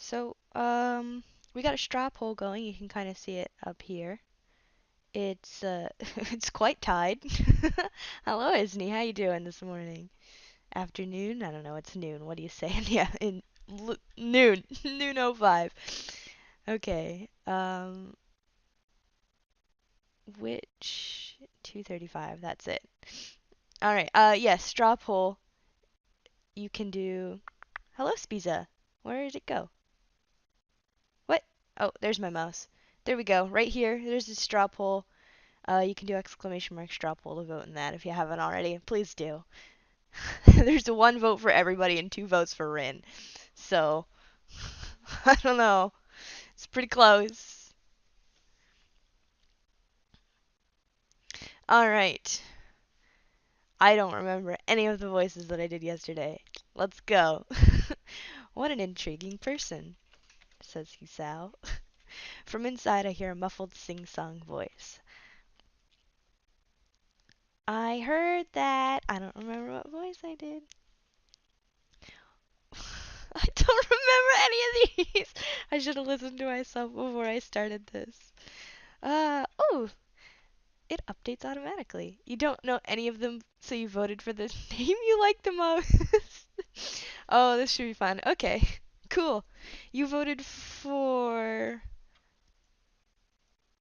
So, we got a straw poll going. You can kind of see it up here. It's it's quite tied. Hello, Isney. How you doing this morning? Afternoon? I don't know. It's noon. What do you say? Yeah, in noon. Noon 05. Okay. Which 2:35? That's it. All right. Yes, straw poll. You can do. Hello, Spiza. Where did it go? What? Oh, there's my mouse. There we go. Right here. There's the straw poll. You can do exclamation mark straw poll to vote in that if you haven't already. Please do. There's one vote for everybody and two votes for Rin. So, I don't know. It's pretty close. Alright. I don't remember any of the voices that I did yesterday. Let's go. What an intriguing person, says Hisao. From inside, I hear a muffled sing-song voice. I heard that. I don't remember what voice I did. I don't remember any of these. I should have listened to myself before I started this. Oh, it updates automatically. You don't know any of them, so you voted for the name you like the most. Oh, this should be fun. Okay, cool. You voted for...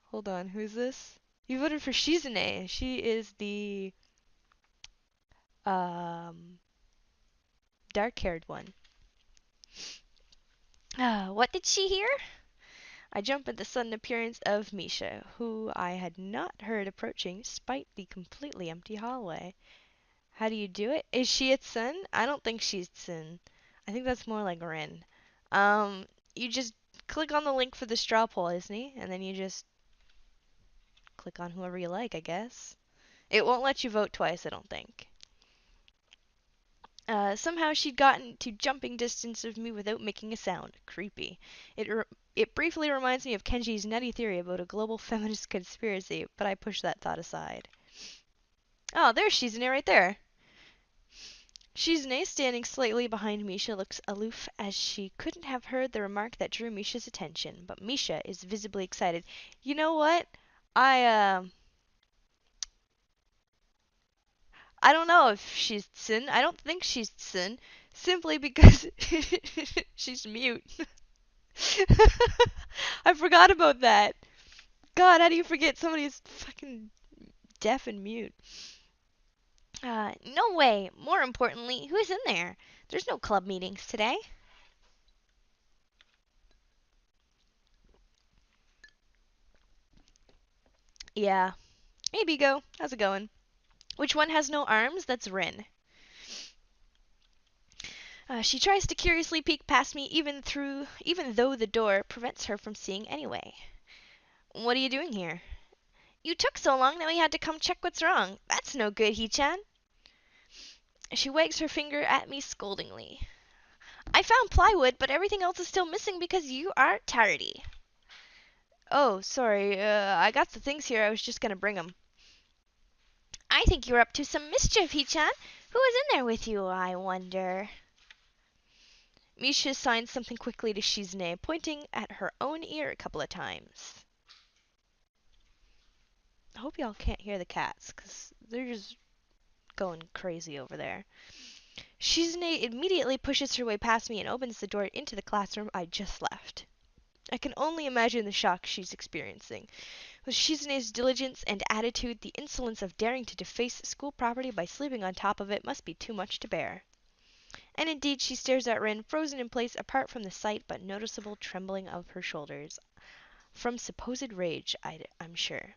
Hold on, who's this? You voted for Shizune. She is the um dark-haired one. What did she hear? I jump at the sudden appearance of Misha, who I had not heard approaching despite the completely empty hallway. How do you do it? Is she a Tsun? I don't think she's Tsun. I think that's more like Rin. You just click on the link for the straw poll, isn't he? And then you just click on whoever you like, I guess. It won't let you vote twice, I don't think. Somehow she'd gotten to jumping distance of me without making a sound. Creepy. It briefly reminds me of Kenji's nutty theory about a global feminist conspiracy, but I push that thought aside. Oh, there's Shizune right there. Shizune, standing slightly behind Misha, looks aloof as she couldn't have heard the remark that drew Misha's attention, but Misha is visibly excited. You know what? I I don't know if she's Tsun. I don't think she's Tsun, simply because she's mute. I forgot about that. God, how do you forget somebody's fucking deaf and mute? No way. More importantly, who's in there? There's no club meetings today. Yeah. Hey, Bigo. How's it going? Which one has no arms? That's Rin. She tries to curiously peek past me even though the door prevents her from seeing anyway. What are you doing here? You took so long that we had to come check what's wrong. That's no good, Hee-chan. She wags her finger at me scoldingly. I found plywood, but everything else is still missing because you are tardy. Oh, sorry. I got the things here. I was just gonna bring 'em. I think you're up to some mischief, Hee-chan. Who is in there with you, I wonder? Misha signs something quickly to Shizune, pointing at her own ear a couple of times. I hope y'all can't hear the cats, because they're just going crazy over there. Shizune immediately pushes her way past me and opens the door into the classroom I just left. I can only imagine the shock she's experiencing. With Shizune's diligence and attitude, the insolence of daring to deface school property by sleeping on top of it must be too much to bear. And indeed she stares at Rin, frozen in place apart from the sight but noticeable trembling of her shoulders. From supposed rage, I'm sure.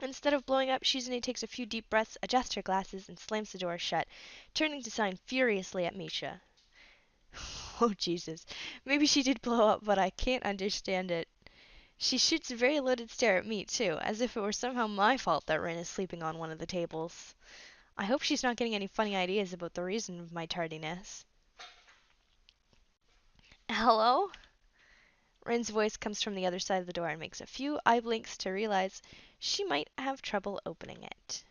Instead of blowing up, Shizune takes a few deep breaths, adjusts her glasses, and slams the door shut, turning to sign furiously at Misha. Oh, Jesus. Maybe she did blow up, but I can't understand it. She shoots a very loaded stare at me, too, as if it were somehow my fault that Rin is sleeping on one of the tables. I hope she's not getting any funny ideas about the reason of my tardiness. Hello? Rin's voice comes from the other side of the door and makes a few eye blinks to realize she might have trouble opening it.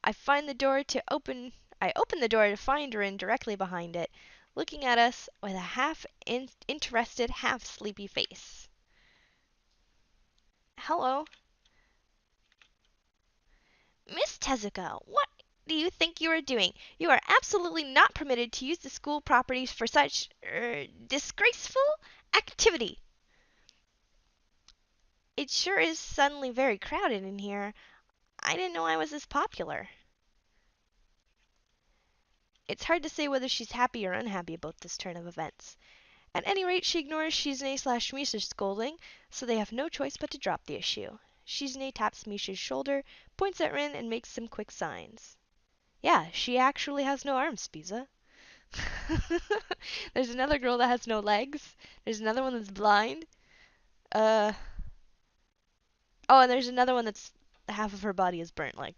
I open the door to find Rin directly behind it, looking at us with a half-interested, half-sleepy face. Hello. Miss Tezuka, what do you think you are doing? You are absolutely not permitted to use the school properties for such, disgraceful activity. It sure is suddenly very crowded in here. I didn't know I was this popular. It's hard to say whether she's happy or unhappy about this turn of events. At any rate, she ignores Shizune/Misha's scolding, so they have no choice but to drop the issue. Shizune taps Misha's shoulder, points at Rin, and makes some quick signs. Yeah, she actually has no arms, Biza. There's another girl that has no legs. There's another one that's blind. Uh. Oh, and there's another one that's half of her body is burnt. Like,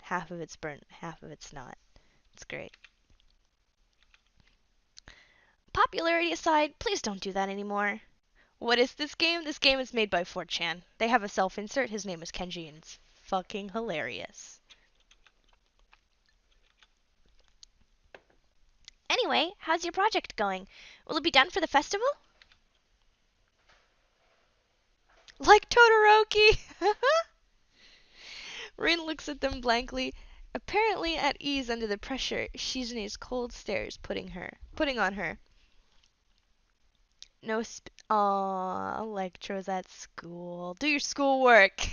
half of it's burnt, half of it's not. It's great. Popularity aside, please don't do that anymore. What is this game? This game is made by 4chan. They have a self-insert. His name is Kenji, and it's fucking hilarious. Anyway, how's your project going? Will it be done for the festival? Like Todoroki! Rin looks at them blankly, apparently at ease under the pressure Shizune's cold stares putting on her. No Aw, Electro's at school. Do your schoolwork!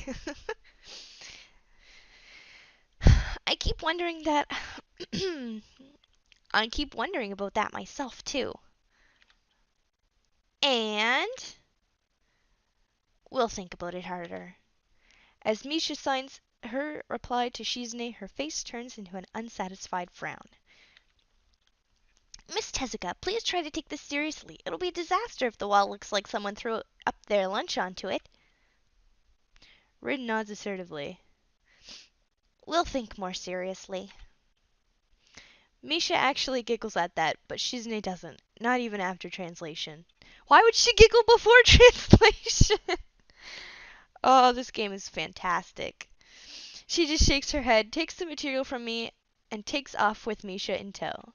I keep wondering that... I keep wondering about that myself, too. And... we'll think about it harder. As Misha signs her reply to Shizune, her face turns into an unsatisfied frown. Miss Tezuka, please try to take this seriously. It'll be a disaster if the wall looks like someone threw up their lunch onto it. Rin nods assertively. We'll think more seriously. Misha actually giggles at that, but Shizune doesn't. Not even after translation. Why would she giggle before translation? Oh, this game is fantastic. She just shakes her head, takes the material from me, and takes off with Misha in tow.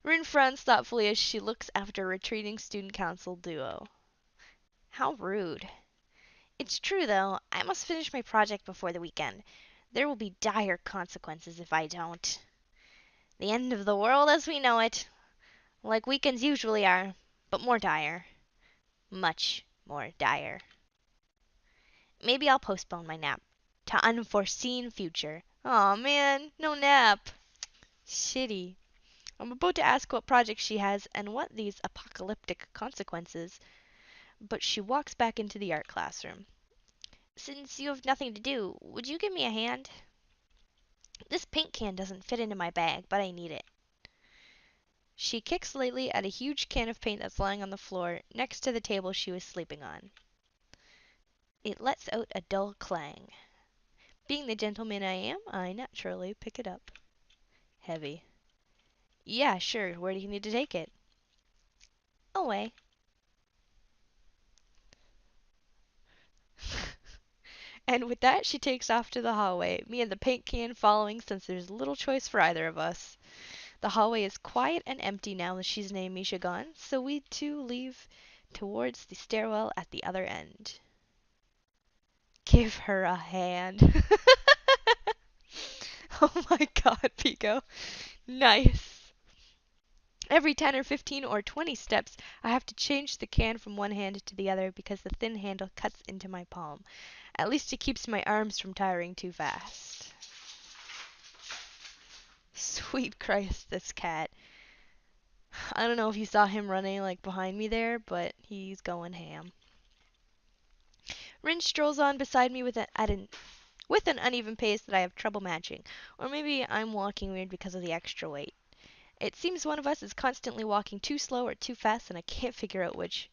Rin frowns thoughtfully as she looks after a retreating student council duo. How rude. It's true, though. I must finish my project before the weekend. There will be dire consequences if I don't. The end of the world as we know it. Like weekends usually are, but more dire. Much more dire. Maybe I'll postpone my nap to unforeseen future. Aw, man, no nap. Shitty. I'm about to ask what project she has and what these apocalyptic consequences, but she walks back into the art classroom. Since you have nothing to do, would you give me a hand? This paint can doesn't fit into my bag, but I need it. She kicks lightly at a huge can of paint that's lying on the floor next to the table she was sleeping on. It lets out a dull clang. Being the gentleman I am, I naturally pick it up. Heavy. Yeah, sure. Where do you need to take it? Away. And with that, she takes off to the hallway, me and the paint can following since there's little choice for either of us. The hallway is quiet and empty now that she's named Misha gone, so we two leave towards the stairwell at the other end. Give her a hand. Oh my god, Pico. Nice. Every 10 or 15 or 20 steps, I have to change the can from one hand to the other because the thin handle cuts into my palm. At least it keeps my arms from tiring too fast. Sweet Christ, this cat. I don't know if you saw him running like behind me there, but he's going ham. Rin strolls on beside me with an uneven pace that I have trouble matching. Or maybe I'm walking weird because of the extra weight. It seems one of us is constantly walking too slow or too fast, and I can't figure out which.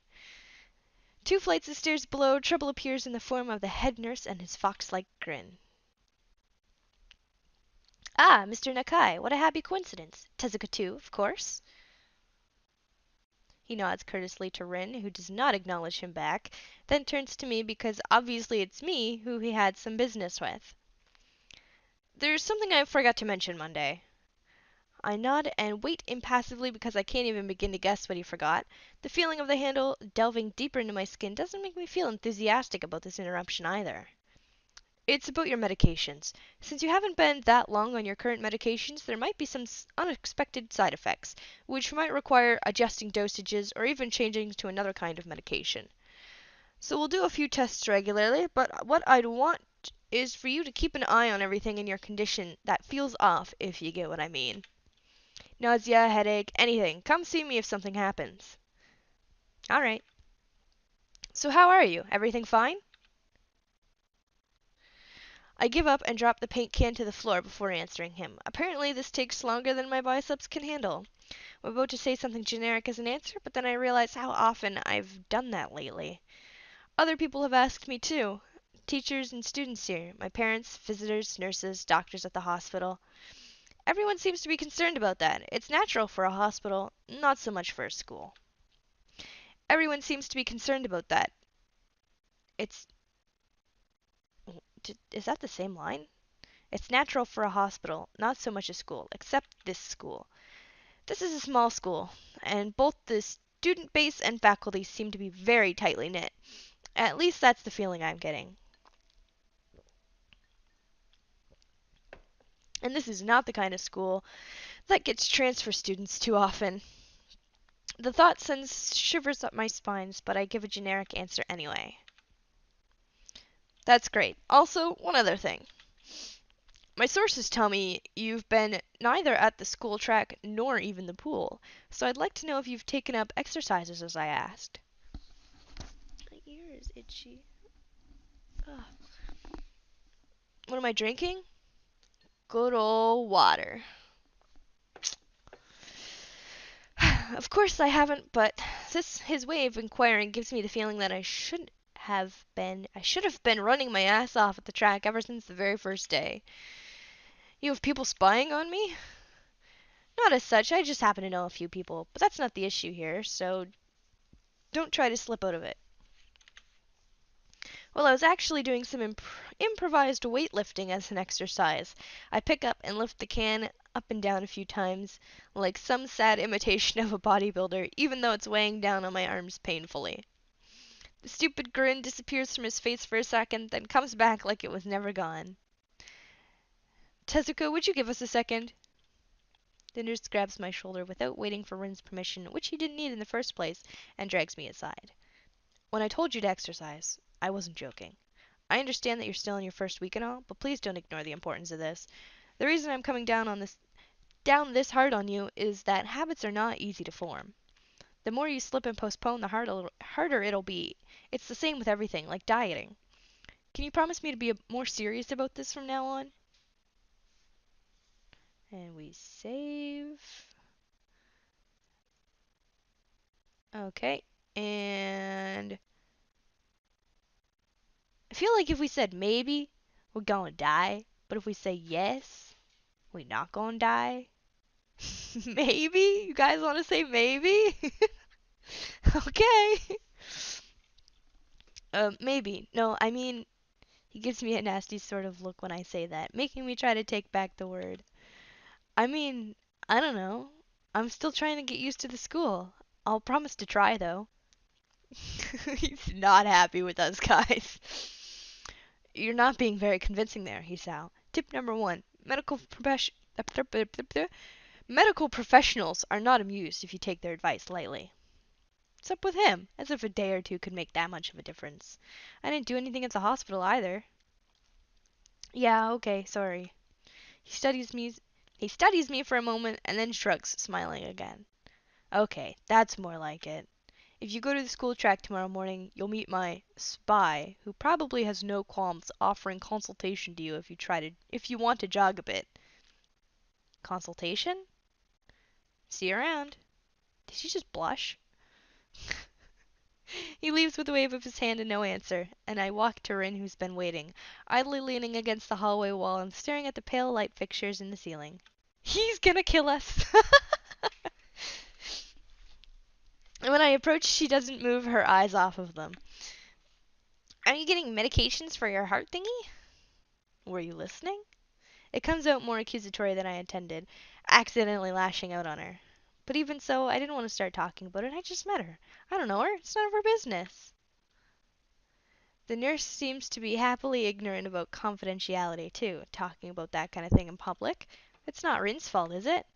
2 flights of stairs below, trouble appears in the form of the head nurse and his fox-like grin. Ah, Mr. Nakai, what a happy coincidence. Tezuka too, of course. He nods courteously to Rin, who does not acknowledge him back, then turns to me because obviously it's me who he had some business with. There's something I forgot to mention Monday. I nod and wait impassively because I can't even begin to guess what he forgot. The feeling of the handle delving deeper into my skin doesn't make me feel enthusiastic about this interruption either. It's about your medications. Since you haven't been that long on your current medications, there might be some unexpected side effects, which might require adjusting dosages or even changing to another kind of medication. So we'll do a few tests regularly, but what I'd want is for you to keep an eye on everything in your condition that feels off, if you get what I mean. Nausea, headache, anything. Come see me if something happens. Alright. So how are you? Everything fine? I give up and drop the paint can to the floor before answering him. Apparently this takes longer than my biceps can handle. I'm about to say something generic as an answer, but then I realize how often I've done that lately. Other people have asked me too. Teachers and students here, my parents, visitors, nurses, doctors at the hospital. Everyone seems to be concerned about that. It's natural for a hospital, not so much for a school. Everyone seems to be concerned about that. It's... Is that the same line? It's natural for a hospital, not so much a school, except this school. This is a small school, and both the student base and faculty seem to be very tightly knit. At least that's the feeling I'm getting. And this is not the kind of school that gets transfer students too often. The thought sends shivers up my spines, but I give a generic answer anyway. That's great. Also, one other thing. My sources tell me you've been neither at the school track nor even the pool, so I'd like to know if you've taken up exercises as I asked. My ear is itchy. Ugh. What am I drinking? Good old water. Of course I haven't, but his way of inquiring gives me the feeling that I should have been running my ass off at the track ever since the very first day. You have people spying on me? Not as such, I just happen to know a few people, but that's not the issue here, so don't try to slip out of it. Well, I was actually doing some improvised weightlifting as an exercise. I pick up and lift the can up and down a few times, like some sad imitation of a bodybuilder, even though it's weighing down on my arms painfully. The stupid grin disappears from his face for a second, then comes back like it was never gone. Tezuka, would you give us a second? The nurse grabs my shoulder without waiting for Rin's permission, which he didn't need in the first place, and drags me aside. When I told you to exercise, I wasn't joking. I understand that you're still in your first week and all, but please don't ignore the importance of this. The reason I'm coming down this hard on you is that habits are not easy to form. The more you slip and postpone, the harder it'll be. It's the same with everything, like dieting. Can you promise me to be more serious about this from now on? And we save. Okay. And I feel like if we said maybe, we're gonna die. But if we say yes, we're not gonna die. Maybe? You guys want to say maybe? Okay. Maybe. No, I mean, he gives me a nasty sort of look when I say that, making me try to take back the word. I mean, I don't know. I'm still trying to get used to the school. I'll promise to try, though. He's not happy with us, guys. You're not being very convincing there, he Sal. Tip number one, medical professionals are not amused if you take their advice lightly. What's up with him? As if a day or two could make that much of a difference. I didn't do anything at the hospital either. Yeah, okay, sorry. He studies me for a moment and then shrugs, smiling again. Okay, that's more like it. If you go to the school track tomorrow morning, you'll meet my spy, who probably has no qualms offering consultation to you if you want to jog a bit. Consultation? See you around. Did she just blush? He leaves with a wave of his hand and no answer, and I walk to Rin, who's been waiting, idly leaning against the hallway wall and staring at the pale light fixtures in the ceiling. He's gonna kill us! And when I approach, she doesn't move her eyes off of them. Are you getting medications for your heart thingy? Were you listening? It comes out more accusatory than I intended. accidentally lashing out on her. But even so, I didn't want to start talking about it. I just met her. I don't know her. It's none of her business. The nurse seems to be happily ignorant about confidentiality, too, talking about that kind of thing in public. It's not Rin's fault, is it?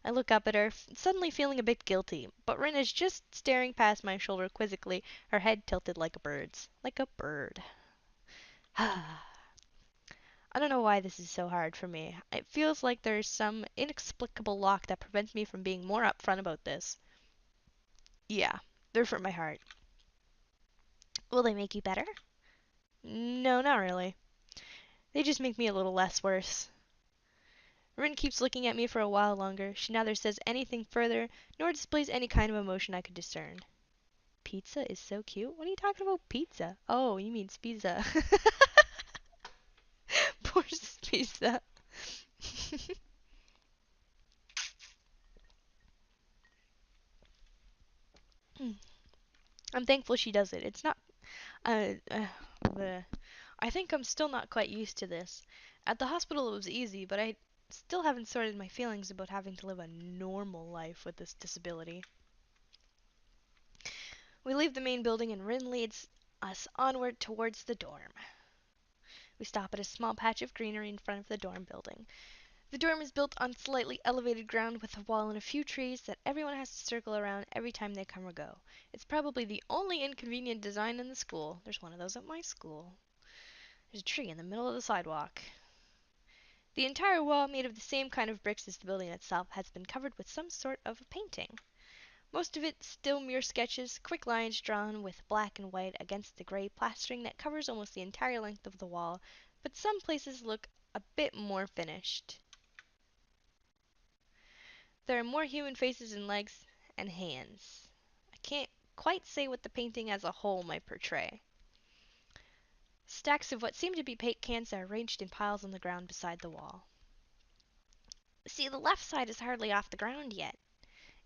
I look up at her, suddenly feeling a bit guilty, but Rin is just staring past my shoulder quizzically, her head tilted like a bird's. Like a bird. I don't know why this is so hard for me. It feels like there's some inexplicable lock that prevents me from being more upfront about this. Yeah, they're from my heart. Will they make you better? No, not really. They just make me a little less worse. Rin keeps looking at me for a while longer. She neither says anything further, nor displays any kind of emotion I could discern. Pizza is so cute? What are you talking about pizza? Oh, you mean pizza. Poor pizza. I'm thankful she does it. It's not. Uh, uh, the. I think I'm still not quite used to this. At the hospital it was easy, but I still haven't sorted my feelings about having to live a normal life with this disability. We leave the main building and Rin leads us onward towards the dorm. We stop at a small patch of greenery in front of the dorm building. The dorm is built on slightly elevated ground with a wall and a few trees that everyone has to circle around every time they come or go. It's probably the only inconvenient design in the school. There's one of those at my school. There's a tree in the middle of the sidewalk. The entire wall, made of the same kind of bricks as the building itself, has been covered with some sort of a painting. Most of it still mere sketches, quick lines drawn with black and white against the gray plastering that covers almost the entire length of the wall, but some places look a bit more finished. There are more human faces and legs and hands. I can't quite say what the painting as a whole might portray. Stacks of what seem to be paint cans are arranged in piles on the ground beside the wall. See, the left side is hardly off the ground yet.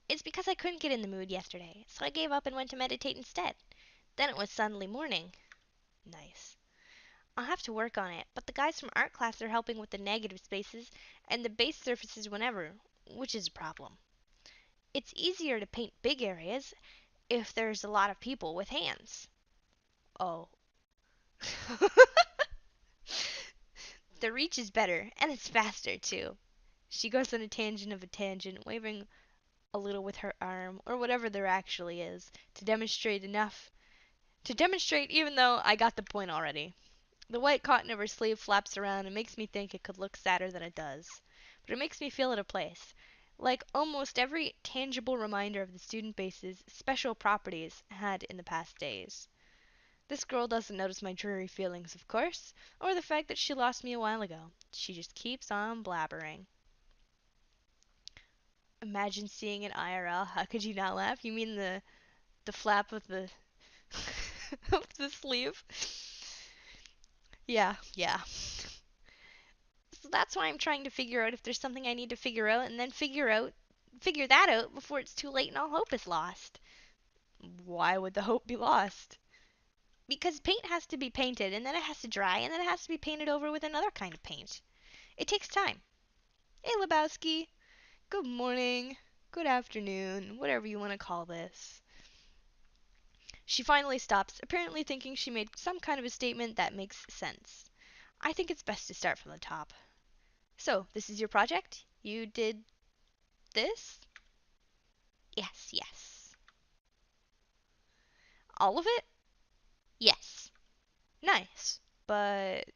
It's because I couldn't get in the mood yesterday, so I gave up and went to meditate instead. Then it was suddenly morning. Nice. I'll have to work on it, but the guys from art class are helping with the negative spaces and the base surfaces whenever, which is a problem. It's easier to paint big areas if there's a lot of people with hands. Oh. The reach is better, and it's faster, too. She goes on a tangent of a tangent, waving a little with her arm, or whatever there actually is, to demonstrate enough. To demonstrate even though I got the point already. The white cotton of her sleeve flaps around and makes me think it could look sadder than it does. But it makes me feel at a place. Like almost every tangible reminder of the student base's special properties had in the past days. This girl doesn't notice my dreary feelings, of course, or the fact that she lost me a while ago. She just keeps on blabbering. Imagine seeing an IRL. How could you not laugh? You mean the flap of the of the sleeve? Yeah, yeah. So that's why I'm trying to figure out if there's something I need to figure out and then figure that out before it's too late and all hope is lost. Why would the hope be lost? Because paint has to be painted and then it has to dry and then it has to be painted over with another kind of paint. It takes time. Hey Lebowski, good morning, good afternoon, whatever you want to call this. She finally stops, apparently thinking she made some kind of a statement that makes sense. I think it's best to start from the top. So, this is your project? You did this? Yes, yes. All of it? Yes. Nice. But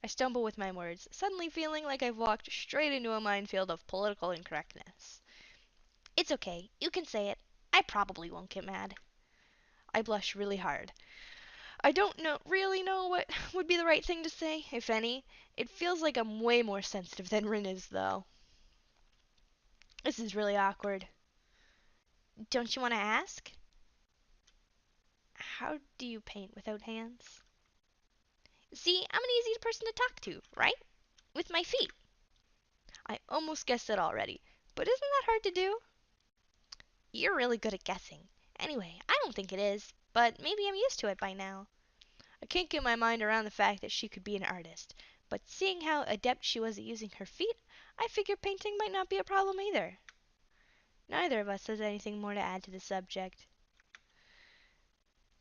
I stumble with my words, suddenly feeling like I've walked straight into a minefield of political incorrectness. It's okay. You can say it. I probably won't get mad. I blush really hard. I don't really know what would be the right thing to say, if any. It feels like I'm way more sensitive than Rin is, though. This is really awkward. Don't you want to ask? How do you paint without hands? See, I'm an easy person to talk to, right? With my feet. I almost guessed it already, but isn't that hard to do? You're really good at guessing. Anyway, I don't think it is, but maybe I'm used to it by now. I can't get my mind around the fact that she could be an artist, but seeing how adept she was at using her feet, I figured painting might not be a problem either. Neither of us has anything more to add to the subject.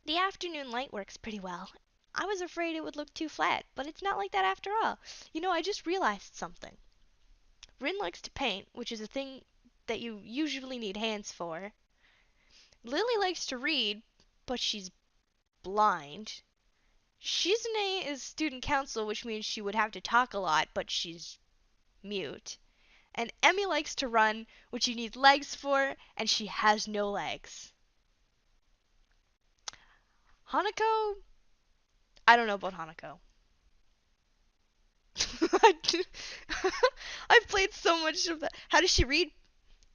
The afternoon light works pretty well. I was afraid it would look too flat, but it's not like that after all. I just realized something. Rin likes to paint, which is a thing that you usually need hands for. Lily likes to read, but she's blind. Shizune is student council, which means she would have to talk a lot, but she's mute. And Emmy likes to run, which you need legs for, and she has no legs. Hanako? I don't know about Hanako. I've played so much of that. How does she read?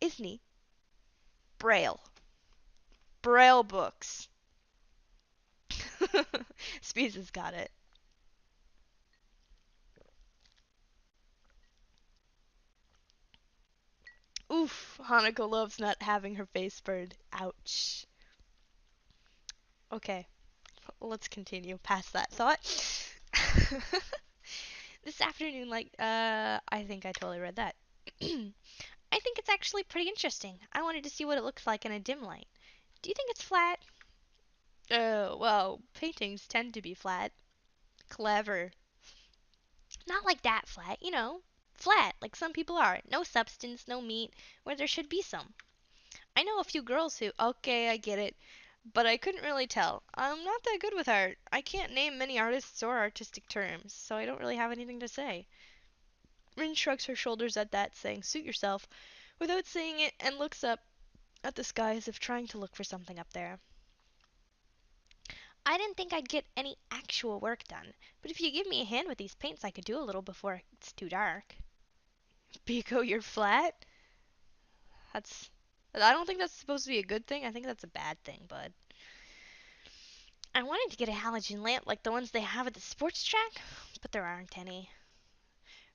Isn't Braille. Braille books. Speeds has got it. Oof, Hanako loves not having her face burned. Ouch. Okay, let's continue past that thought. This afternoon, I think I totally read that. I think it's actually pretty interesting. I wanted to see what it looks like in a dim light. Do you think it's flat? Well, paintings tend to be flat. Clever. Not like that flat, flat, like some people are. No substance, no meat, where there should be some. I know a few girls who, okay, I get it, but I couldn't really tell. I'm not that good with art. I can't name many artists or artistic terms, so I don't really have anything to say. Rin shrugs her shoulders at that, saying, suit yourself, without saying it, and looks up at the sky as if trying to look for something up there. I didn't think I'd get any actual work done, but if you give me a hand with these paints, I could do a little before it's too dark. Biko, you're flat? That's... I don't think that's supposed to be a good thing. I think that's a bad thing, bud. I wanted to get a halogen lamp like the ones they have at the sports track, but there aren't any.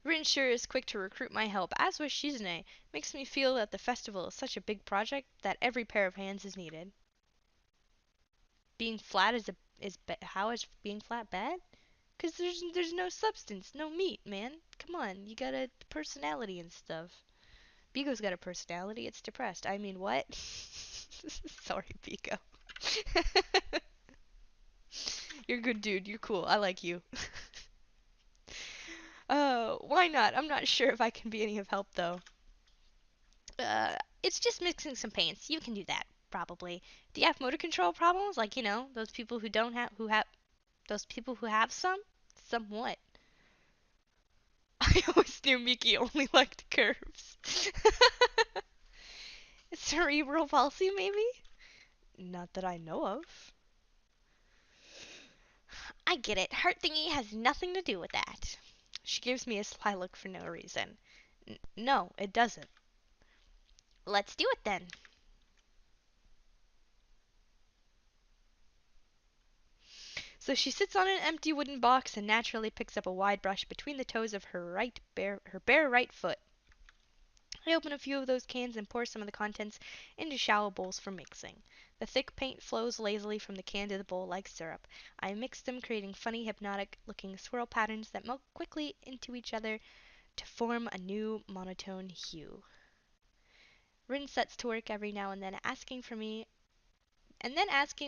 Rin sure is quick to recruit my help, as was Shizune. Makes me feel that the festival is such a big project that every pair of hands is needed. Being flat how is being flat bad? Cause there's no substance, no meat, man. Come on, you got a personality and stuff. Biko's got a personality. It's depressed. I mean, what? Sorry, Biko. You're a good dude. You're cool. I like you. Why not? I'm not sure if I can be any of help though. It's just mixing some paints. You can do that, probably. Do you have motor control problems? Like, those people those people who have some? Somewhat. I always knew Miki only liked curves. Cerebral palsy, maybe? Not that I know of. I get it. Heart thingy has nothing to do with that. She gives me a sly look for no reason. No, it doesn't. Let's do it then. So she sits on an empty wooden box and naturally picks up a wide brush between the toes of her bare right foot. I open a few of those cans and pour some of the contents into shallow bowls for mixing. The thick paint flows lazily from the can to the bowl like syrup. I mix them, creating funny, hypnotic-looking swirl patterns that melt quickly into each other to form a new monotone hue. Rin sets to work every now and then asking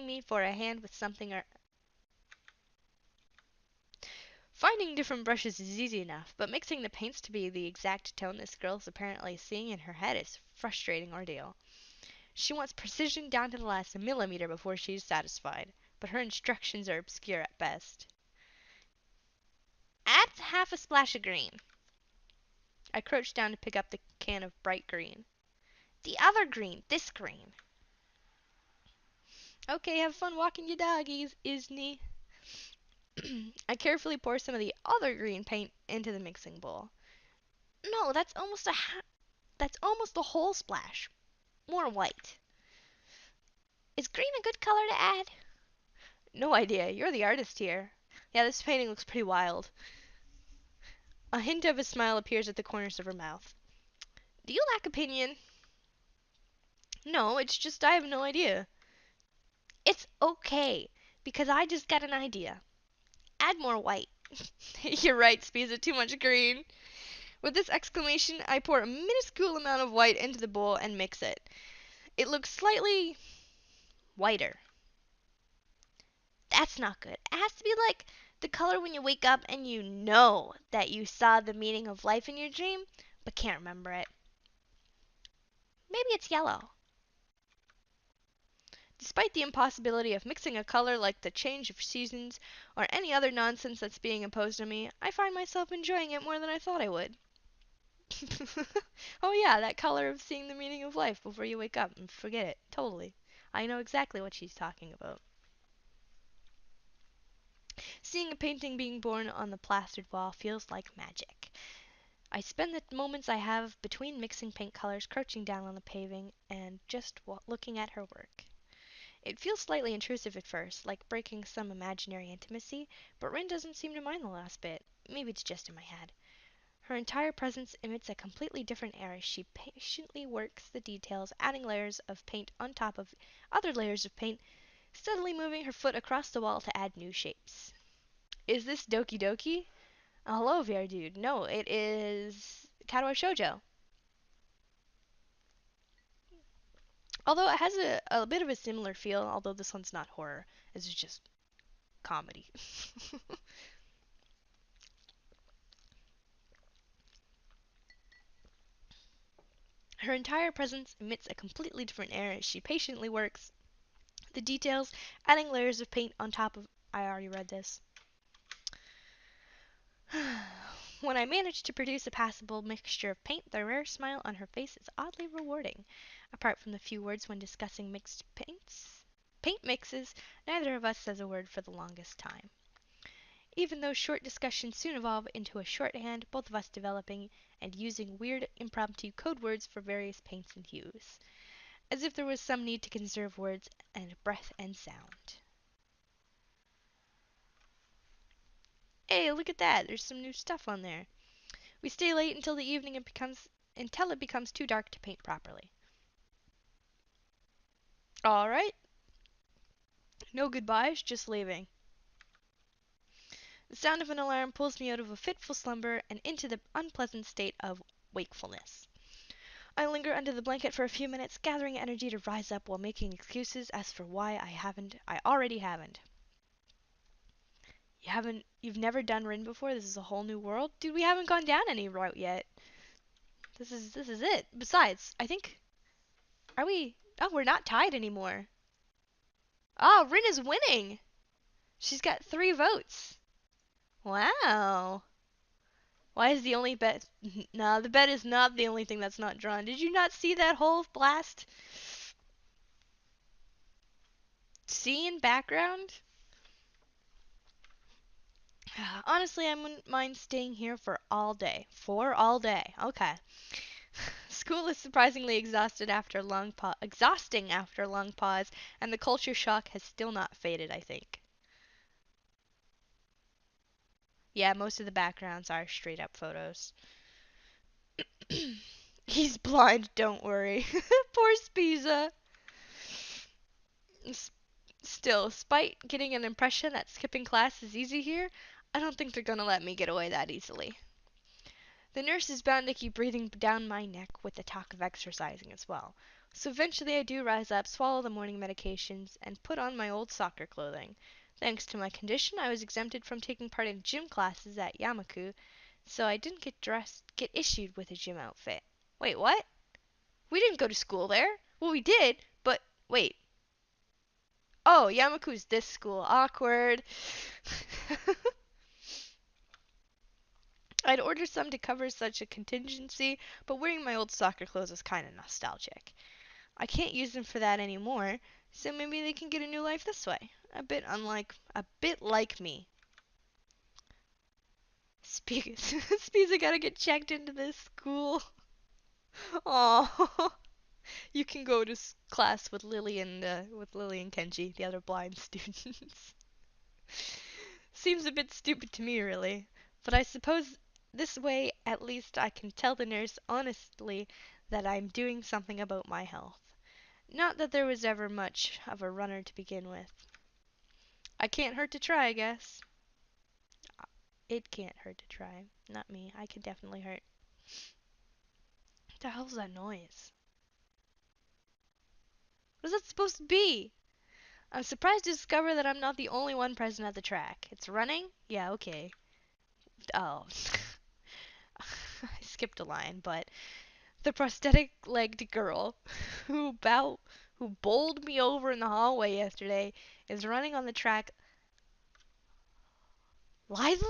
me for a hand with something or finding different brushes is easy enough, but mixing the paints to be the exact tone this girl is apparently seeing in her head is a frustrating ordeal. She wants precision down to the last millimeter before she is satisfied, but her instructions are obscure at best. Add half a splash of green. I crouch down to pick up the can of bright green. The other green, this green. Okay, have fun walking your doggies, Isney. I carefully pour some of the other green paint into the mixing bowl. No, that's almost a whole splash. More white. Is green a good color to add? No idea. You're the artist here. Yeah, this painting looks pretty wild. A hint of a smile appears at the corners of her mouth. Do you lack opinion? No, it's just I have no idea. It's okay, because I just got an idea. Add more white. You're right, Spiza, too much green. With this exclamation, I pour a minuscule amount of white into the bowl and mix it. It looks slightly whiter. That's not good. It has to be like the color when you wake up and you know that you saw the meaning of life in your dream, but can't remember it. Maybe it's yellow. Despite the impossibility of mixing a color like the change of seasons or any other nonsense that's being imposed on me, I find myself enjoying it more than I thought I would. Oh yeah, that color of seeing the meaning of life before you wake up and forget it. Totally. I know exactly what she's talking about. Seeing a painting being born on the plastered wall feels like magic. I spend the moments I have between mixing paint colors crouching down on the paving and just looking at her work. It feels slightly intrusive at first, like breaking some imaginary intimacy, but Rin doesn't seem to mind the last bit. Maybe it's just in my head. Her entire presence emits a completely different air as she patiently works the details, adding layers of paint on top of other layers of paint, steadily moving her foot across the wall to add new shapes. Is this Doki Doki? Oh, hello, VR dude. No, it is Katawa Shoujo. Although it has a bit of a similar feel, although this one's not horror. This is just comedy. Her entire presence emits a completely different air as she patiently works the details, adding layers of paint on top of. I already read this. When I manage to produce a passable mixture of paint, the rare smile on her face is oddly rewarding. Apart from the few words when discussing mixed paint mixes, neither of us says a word for the longest time. Even though short discussions soon evolve into a shorthand, both of us developing and using weird impromptu code words for various paints and hues. As if there was some need to conserve words and breath and sound. Hey, look at that! There's some new stuff on there. We stay late until the evening until it becomes too dark to paint properly. Alright. No goodbyes, just leaving. The sound of an alarm pulls me out of a fitful slumber and into the unpleasant state of wakefulness. I linger under the blanket for a few minutes, gathering energy to rise up while making excuses as for why I already haven't. You've never done Rin before? This is a whole new world? Dude, we haven't gone down any route yet. This is it. Besides, I think, are we, oh, we're not tied anymore. Oh, Rin is winning! She's got 3 votes. Wow. Why is the only bet? No, the bet is not the only thing that's not drawn. Did you not see that whole blast? See in background? Honestly, I wouldn't mind staying here for all day. For all day. Okay. School is surprisingly exhausting after a long pause, and the culture shock has still not faded, I think. Yeah, most of the backgrounds are straight up photos. He's blind, don't worry. Poor Spiza. Still, despite getting an impression that skipping class is easy here, I don't think they're gonna let me get away that easily. The nurse is bound to keep breathing down my neck with the talk of exercising as well. So eventually I do rise up, swallow the morning medications, and put on my old soccer clothing. Thanks to my condition, I was exempted from taking part in gym classes at Yamaku, so I didn't get issued with a gym outfit. Wait, what? We didn't go to school there. Well, we did, but wait. Oh, Yamaku's this school. Awkward. I'd ordered some to cover such a contingency, but wearing my old soccer clothes is kind of nostalgic. I can't use them for that anymore, so maybe they can get a new life this way. A bit like me. Spiza gotta get checked into this school. Oh, you can go to class with Lily and Kenji, the other blind students. Seems a bit stupid to me, really. But I suppose this way at least I can tell the nurse honestly that I'm doing something about my health. Not that there was ever much of a runner to begin with. I can't hurt to try, I guess. It can't hurt to try. Not me. I could definitely hurt. What the hell's that noise? What is that supposed to be? I'm surprised to discover that I'm not the only one present at the track. It's running? Yeah, okay. Oh. I skipped a line, but the prosthetic-legged girl who bowled me over in the hallway yesterday is running on the track lithely?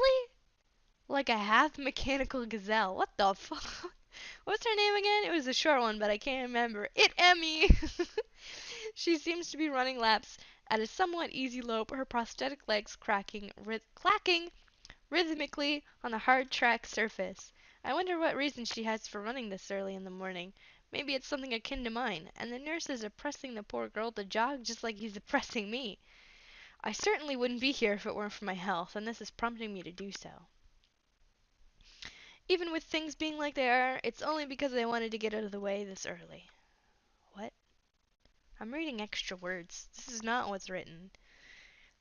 Like a half-mechanical gazelle. What the fuck? What's her name again? It was a short one, but I can't remember. Emmy! She seems to be running laps at a somewhat easy lope, her prosthetic legs clacking rhythmically on the hard track surface. I wonder what reason she has for running this early in the morning. Maybe it's something akin to mine, and the nurse is oppressing the poor girl to jog just like he's oppressing me. I certainly wouldn't be here if it weren't for my health, and this is prompting me to do so. Even with things being like they are, it's only because I wanted to get out of the way this early. What? I'm reading extra words. This is not what's written.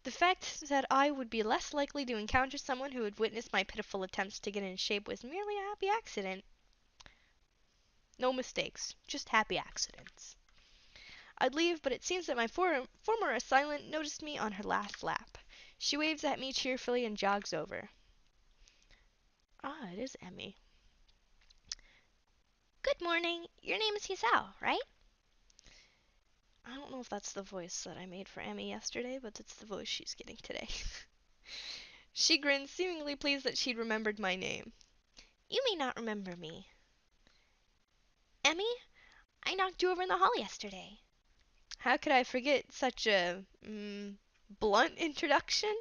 The fact that I would be less likely to encounter someone who would witness my pitiful attempts to get in shape was merely a happy accident. No mistakes, just happy accidents. I'd leave, but it seems that my former assailant noticed me on her last lap. She waves at me cheerfully and jogs over. Ah, it is Emmy. Good morning. Your name is Hisao, right? I don't know if that's the voice that I made for Emmy yesterday, but it's the voice she's getting today. She grinned, seemingly pleased that she'd remembered my name. You may not remember me. Emmy, I knocked you over in the hall yesterday. How could I forget such a, blunt introduction?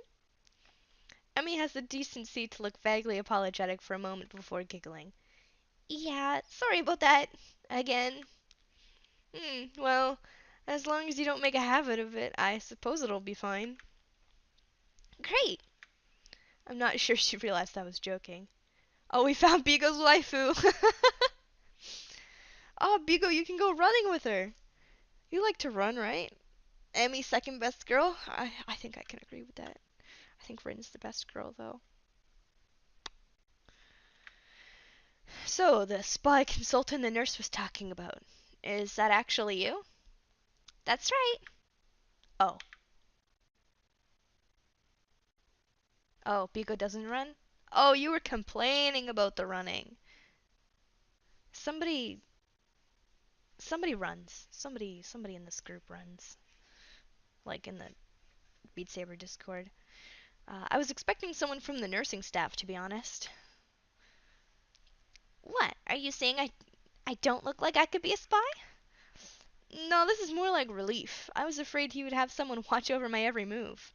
Emmy has the decency to look vaguely apologetic for a moment before giggling. Yeah, sorry about that. Again. Well, as long as you don't make a habit of it, I suppose it'll be fine. Great. I'm not sure she realized I was joking. Oh, we found Bigo's waifu. Oh, Bigo, you can go running with her. You like to run, right? Emmy, second best girl? I think I can agree with that. I think Rin's the best girl, though. So, the spy consultant the nurse was talking about. Is that actually you? That's right. Oh. Oh, Bigo doesn't run? Oh, you were complaining about the running. Somebody runs. Somebody in this group runs. Like in the Beat Saber Discord. I was expecting someone from the nursing staff, to be honest. What? Are you saying I don't look like I could be a spy? No, this is more like relief. I was afraid he would have someone watch over my every move.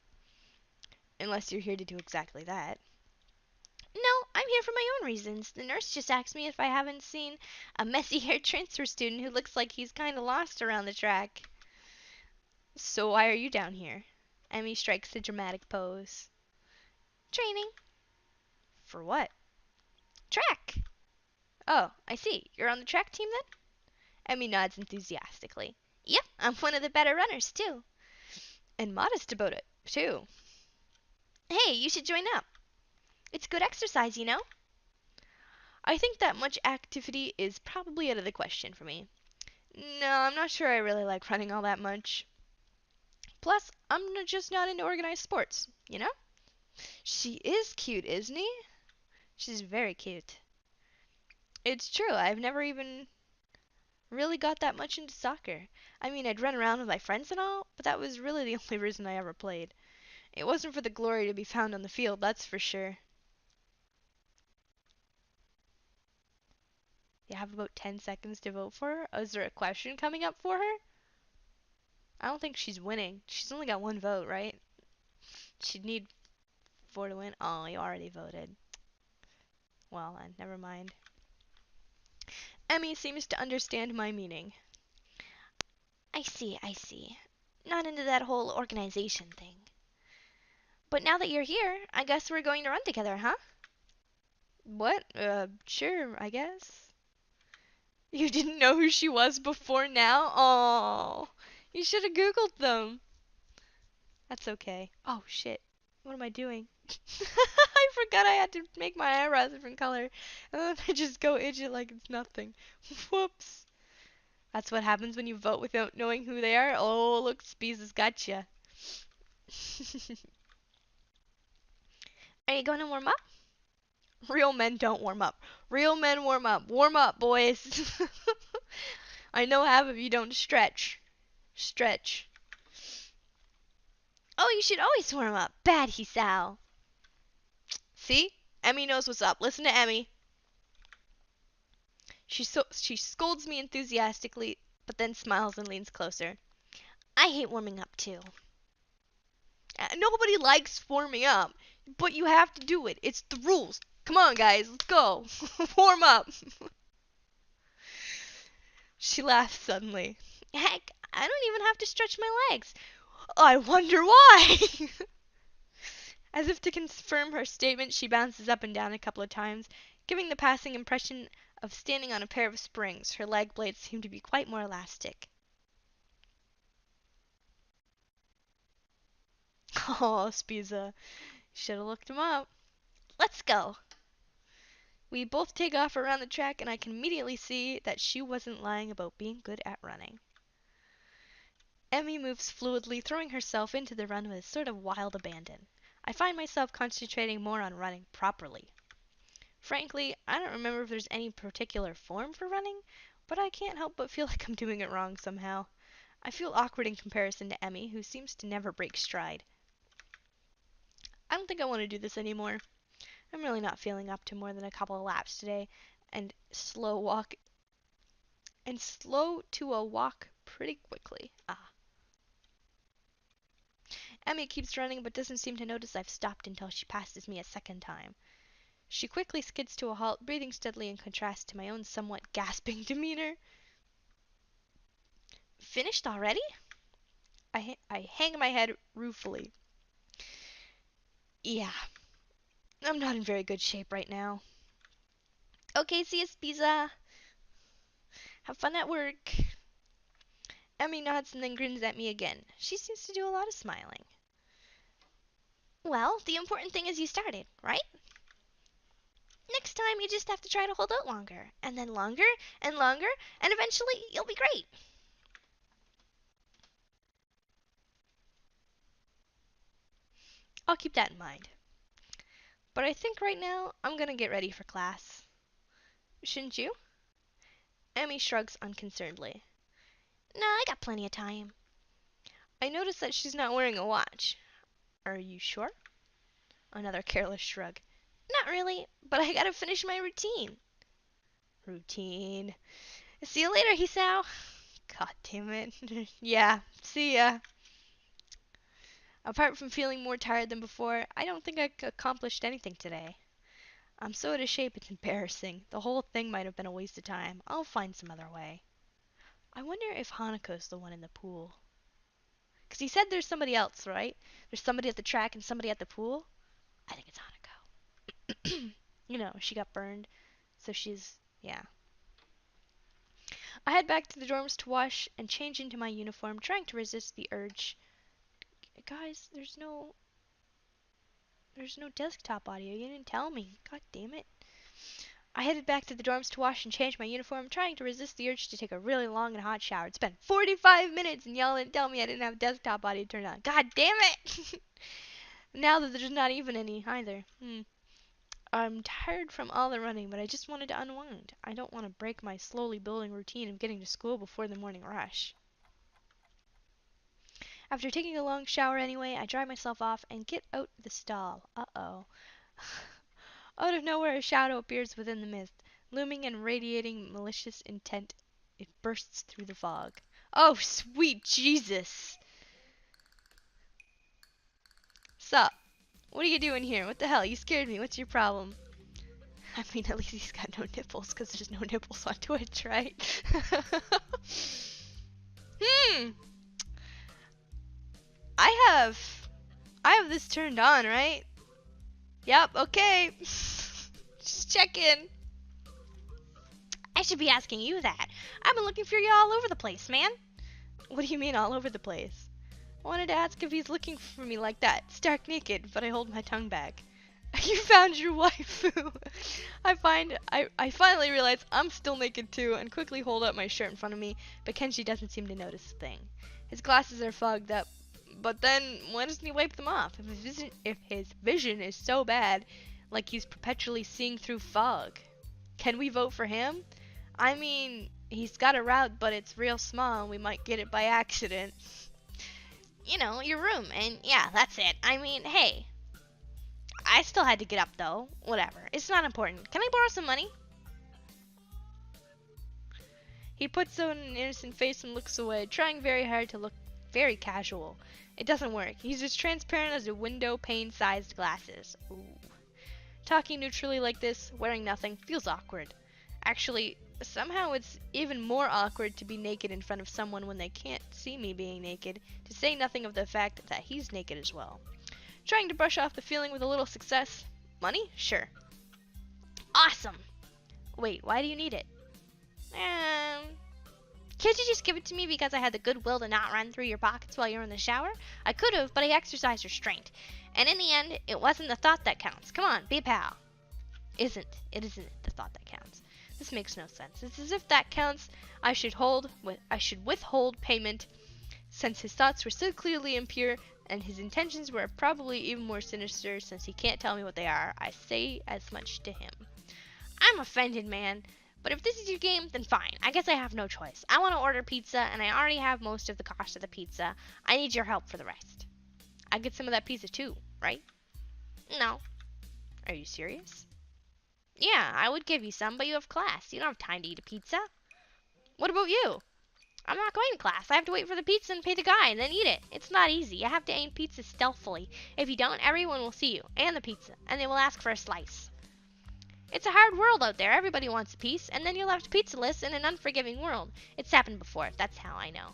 Unless you're here to do exactly that. No, I'm here for my own reasons. The nurse just asked me if I haven't seen a messy-haired transfer student who looks like he's kinda lost around the track. So why are you down here? Emmy strikes a dramatic pose. Training. For what? Track. Oh, I see. You're on the track team then? Emmy nods enthusiastically. Yep, I'm one of the better runners, too. And modest about it, too. Hey, you should join up. It's good exercise, you know? I think that much activity is probably out of the question for me. No, I'm not sure I really like running all that much. Plus, I'm just not into organized sports, you know? She is cute, isn't he? She's very cute. It's true, I've never even really got that much into soccer. I mean, I'd run around with my friends and all, but that was really the only reason I ever played. It wasn't for the glory to be found on the field, that's for sure. You have about 10 seconds to vote for her? Oh, is there a question coming up for her? I don't think she's winning. She's only got one vote, right? She'd need 4 to win. Oh, you already voted. Well, then, never mind. Emmy seems to understand my meaning. I see, I see. Not into that whole organization thing. But now that you're here, I guess we're going to run together, huh? What? Sure, I guess. You didn't know who she was before now? Oh, you should have Googled them. That's okay. Oh, shit. What am I doing? I forgot I had to make my eyebrows a different color. And then I just go itch it like it's nothing. Whoops. That's what happens when you vote without knowing who they are. Oh, look, Spees has got you. Are you going to warm up? Real men don't warm up. Real men warm up. Warm up, boys. I know half of you don't stretch. Stretch. Oh, you should always warm up. Bad Hisao. See? Emmy knows what's up. Listen to Emmy. She scolds me enthusiastically, but then smiles and leans closer. I hate warming up too. Nobody likes warming up, but you have to do it. It's the rules. Come on, guys, let's go. Warm up. She laughs suddenly. Heck, I don't even have to stretch my legs. I wonder why. As if to confirm her statement, she bounces up and down a couple of times, giving the passing impression of standing on a pair of springs. Her leg blades seem to be quite more elastic. Oh, Spiza. Should have looked him up. Let's go. We both take off around the track, and I can immediately see that she wasn't lying about being good at running. Emmy moves fluidly, throwing herself into the run with a sort of wild abandon. I find myself concentrating more on running properly. Frankly, I don't remember if there's any particular form for running, but I can't help but feel like I'm doing it wrong somehow. I feel awkward in comparison to Emmy, who seems to never break stride. I don't think I want to do this anymore. I'm really not feeling up to more than a couple of laps today, and slow to a walk pretty quickly. Emmy keeps running but doesn't seem to notice I've stopped until she passes me a second time. She quickly skids to a halt, breathing steadily in contrast to my own somewhat gasping demeanor. Finished already? I hang my head ruefully. Yeah, I'm not in very good shape right now. Okay, see you, Spiza. Have fun at work. Emmy nods and then grins at me again. She seems to do a lot of smiling. Well, the important thing is you started, right? Next time you just have to try to hold out longer, and then longer, and longer, and eventually you'll be great. I'll keep that in mind. But I think right now I'm gonna get ready for class. Shouldn't you? Emmy shrugs unconcernedly. Nah, I got plenty of time. I notice that she's not wearing a watch. Are you sure? Another careless shrug. Not really, but I gotta finish my routine. Routine. See you later, Hisao. God damn it. Yeah, see ya. Apart from feeling more tired than before, I don't think I accomplished anything today. I'm so out of shape it's embarrassing. The whole thing might have been a waste of time. I'll find some other way. I wonder if Hanako's the one in the pool. Because he said there's somebody else, right? There's somebody at the track and somebody at the pool. I think it's Hanako. You know, she got burned. So yeah. I head back to the dorms to wash and change into my uniform, trying to resist the urge. Guys, there's no desktop audio. You didn't tell me. God damn it. I headed back to the dorms to wash and change my uniform, trying to resist the urge to take a really long and hot shower. It's been 45 minutes and y'all didn't tell me I didn't have desktop audio turned on. God damn it! Now that there's not even any either. I'm tired from all the running, but I just wanted to unwind. I don't want to break my slowly building routine of getting to school before the morning rush. After taking a long shower anyway, I dry myself off and get out the stall. Uh-oh. Out of nowhere, a shadow appears within the mist, looming and radiating malicious intent. It bursts through the fog. Oh, sweet Jesus! Sup? What are you doing here? What the hell? You scared me. What's your problem? I mean, at least he's got no nipples, because there's no nipples on Twitch, right? I have this turned on, right? Yep, okay. Just checking. I should be asking you that. I've been looking for you all over the place, man. What do you mean all over the place? I wanted to ask if he's looking for me like that, stark naked, but I hold my tongue back. You found your waifu. I finally realize I'm still naked too and quickly hold up my shirt in front of me, but Kenji doesn't seem to notice a thing. His glasses are fogged up, but then why doesn't he wipe them off if his vision is so bad, like he's perpetually seeing through fog? Can we vote for him? I mean, he's got a route, but it's real small and we might get it by accident. You know, your room, and yeah, that's it. I mean, hey. I still had to get up, though. Whatever. It's not important. Can I borrow some money? He puts on an innocent face and looks away, trying very hard to look very casual. It doesn't work. He's as transparent as a window pane-sized glasses. Ooh. Talking neutrally like this, wearing nothing, feels awkward. Actually, somehow it's even more awkward to be naked in front of someone when they can't see me being naked, to say nothing of the fact that he's naked as well. Trying to brush off the feeling with a little success. Money? Sure. Awesome! Wait, why do you need it? Can't you just give it to me because I had the goodwill to not run through your pockets while you were in the shower? I could have, but I exercised restraint. And in the end, it wasn't the thought that counts. Come on, be a pal. It isn't the thought that counts. This makes no sense. It's as if that counts. I should withhold payment, since his thoughts were so clearly impure, and his intentions were probably even more sinister since he can't tell me what they are. I say as much to him. I'm offended, man. But if this is your game, then fine. I guess I have no choice. I want to order pizza, and I already have most of the cost of the pizza. I need your help for the rest. I get some of that pizza too, right? No. Are you serious? Yeah, I would give you some, but you have class. You don't have time to eat a pizza. What about you? I'm not going to class. I have to wait for the pizza and pay the guy and then eat it. It's not easy. You have to aim pizza stealthily. If you don't, everyone will see you and the pizza, and they will ask for a slice. It's a hard world out there. Everybody wants a piece, and then you're left pizzaless in an unforgiving world. It's happened before. That's how I know.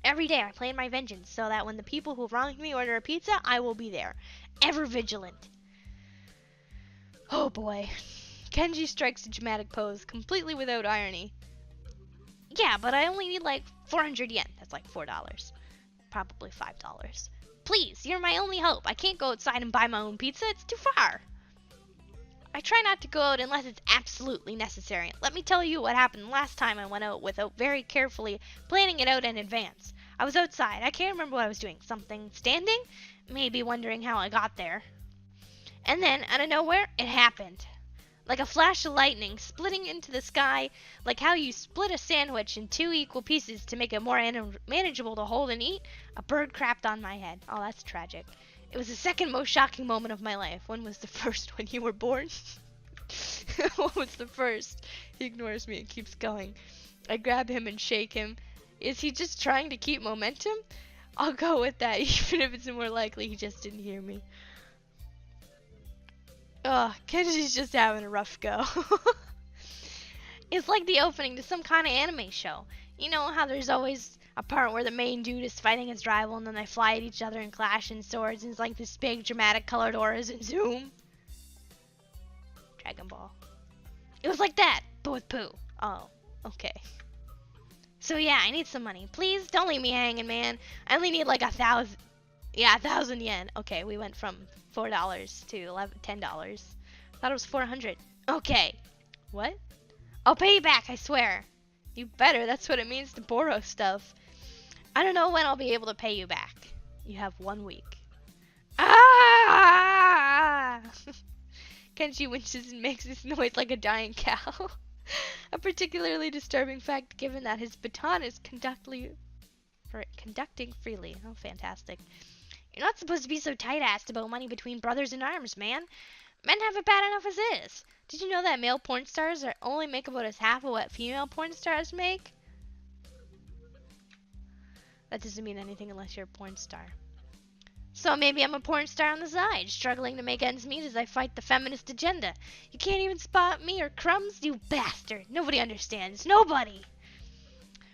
Every day I plan my vengeance so that when the people who wronged me order a pizza, I will be there. Ever vigilant. Oh boy. Kenji strikes a dramatic pose, completely without irony. Yeah, but I only need like 400 yen. That's like $4. Probably $5. Please, you're my only hope. I can't go outside and buy my own pizza. It's too far. I try not to go out unless it's absolutely necessary. Let me tell you what happened last time I went out without very carefully planning it out in advance. I was outside. I can't remember what I was doing. Something standing? Maybe wondering how I got there. And then, out of nowhere, it happened. Like a flash of lightning, splitting into the sky, like how you split a sandwich in 2 equal pieces to make it more manageable to hold and eat, a bird crapped on my head. Oh, that's tragic. It was the second most shocking moment of my life. When was the first? When you were born? What was the first? He ignores me and keeps going. I grab him and shake him. Is he just trying to keep momentum? I'll go with that, even if it's more likely he just didn't hear me. Ugh, Kenji's just having a rough go. It's like the opening to some kind of anime show. You know how there's always a part where the main dude is fighting his rival and then they fly at each other and clash in swords and it's like this big dramatic colored auras and zoom. Dragon Ball. It was like that, but with poo. Oh, okay. So yeah, I need some money. Please, don't leave me hanging, man. I only need like 1,000. Yeah, 1,000 yen. Okay, we went from $4 to $10. Thought it was 400. Okay. What? I'll pay you back, I swear. You better. That's what it means to borrow stuff. I don't know when I'll be able to pay you back. You have 1 week. Ah! Kenji winches and makes this noise like a dying cow. A particularly disturbing fact given that his baton is conducting freely. Oh, fantastic. You're not supposed to be so tight-assed about money between brothers in arms, man. Men have it bad enough as is. Did you know that male porn stars only make about as half of what female porn stars make? That doesn't mean anything unless you're a porn star. So maybe I'm a porn star on the side, struggling to make ends meet as I fight the feminist agenda. You can't even spot me or crumbs, you bastard. Nobody understands. Nobody.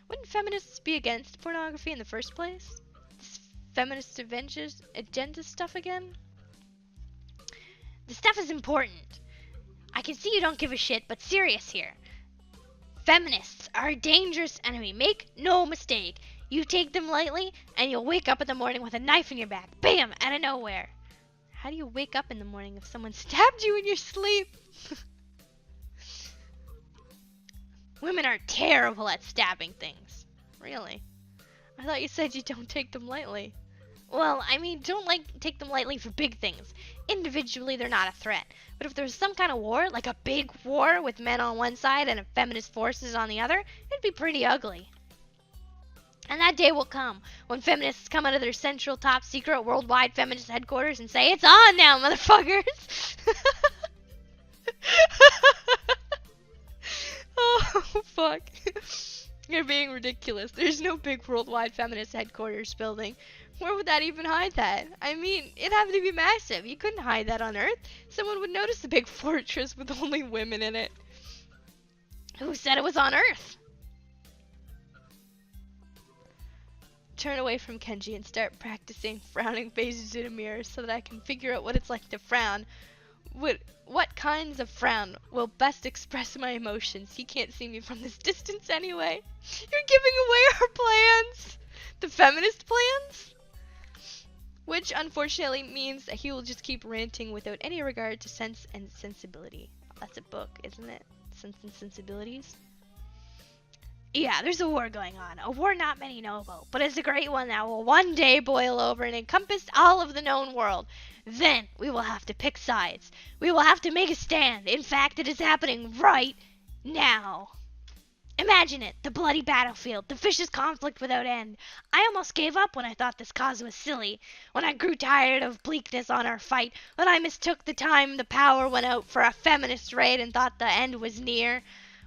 Wouldn't feminists be against pornography in the first place? This feminist agenda stuff again? The stuff is important. I can see you don't give a shit, but serious here. Feminists are a dangerous enemy. Make no mistake. You take them lightly, and you'll wake up in the morning with a knife in your back. Bam! Out of nowhere. How do you wake up in the morning if someone stabbed you in your sleep? Women are terrible at stabbing things. Really? I thought you said you don't take them lightly. Well, I mean, don't take them lightly for big things. Individually, they're not a threat. But if there's some kind of war, like a big war with men on one side and feminist forces on the other, it'd be pretty ugly. And that day will come when feminists come out of their central top secret worldwide feminist headquarters and say, "It's on now, motherfuckers!" Oh, fuck. You're being ridiculous. There's no big worldwide feminist headquarters building. Where would that even hide that? I mean, it'd have to be massive. You couldn't hide that on Earth. Someone would notice the big fortress with only women in it. Who said it was on Earth? Turn away from Kenji and start practicing frowning faces in a mirror so that I can figure out what it's like to frown. What kinds of frown will best express my emotions? He can't see me from this distance anyway. You're giving away our plans! The feminist plans? Which unfortunately means that he will just keep ranting without any regard to sense and sensibility. That's a book, isn't it? Sense and Sensibilities? Yeah, there's a war going on. A war not many know about, but it's a great one that will one day boil over and encompass all of the known world. Then we will have to pick sides. We will have to make a stand. In fact, it is happening right now. Imagine it, the bloody battlefield, the vicious conflict without end. I almost gave up when I thought this cause was silly, when I grew tired of bleakness on our fight, when I mistook the time the power went out for a feminist raid and thought the end was near.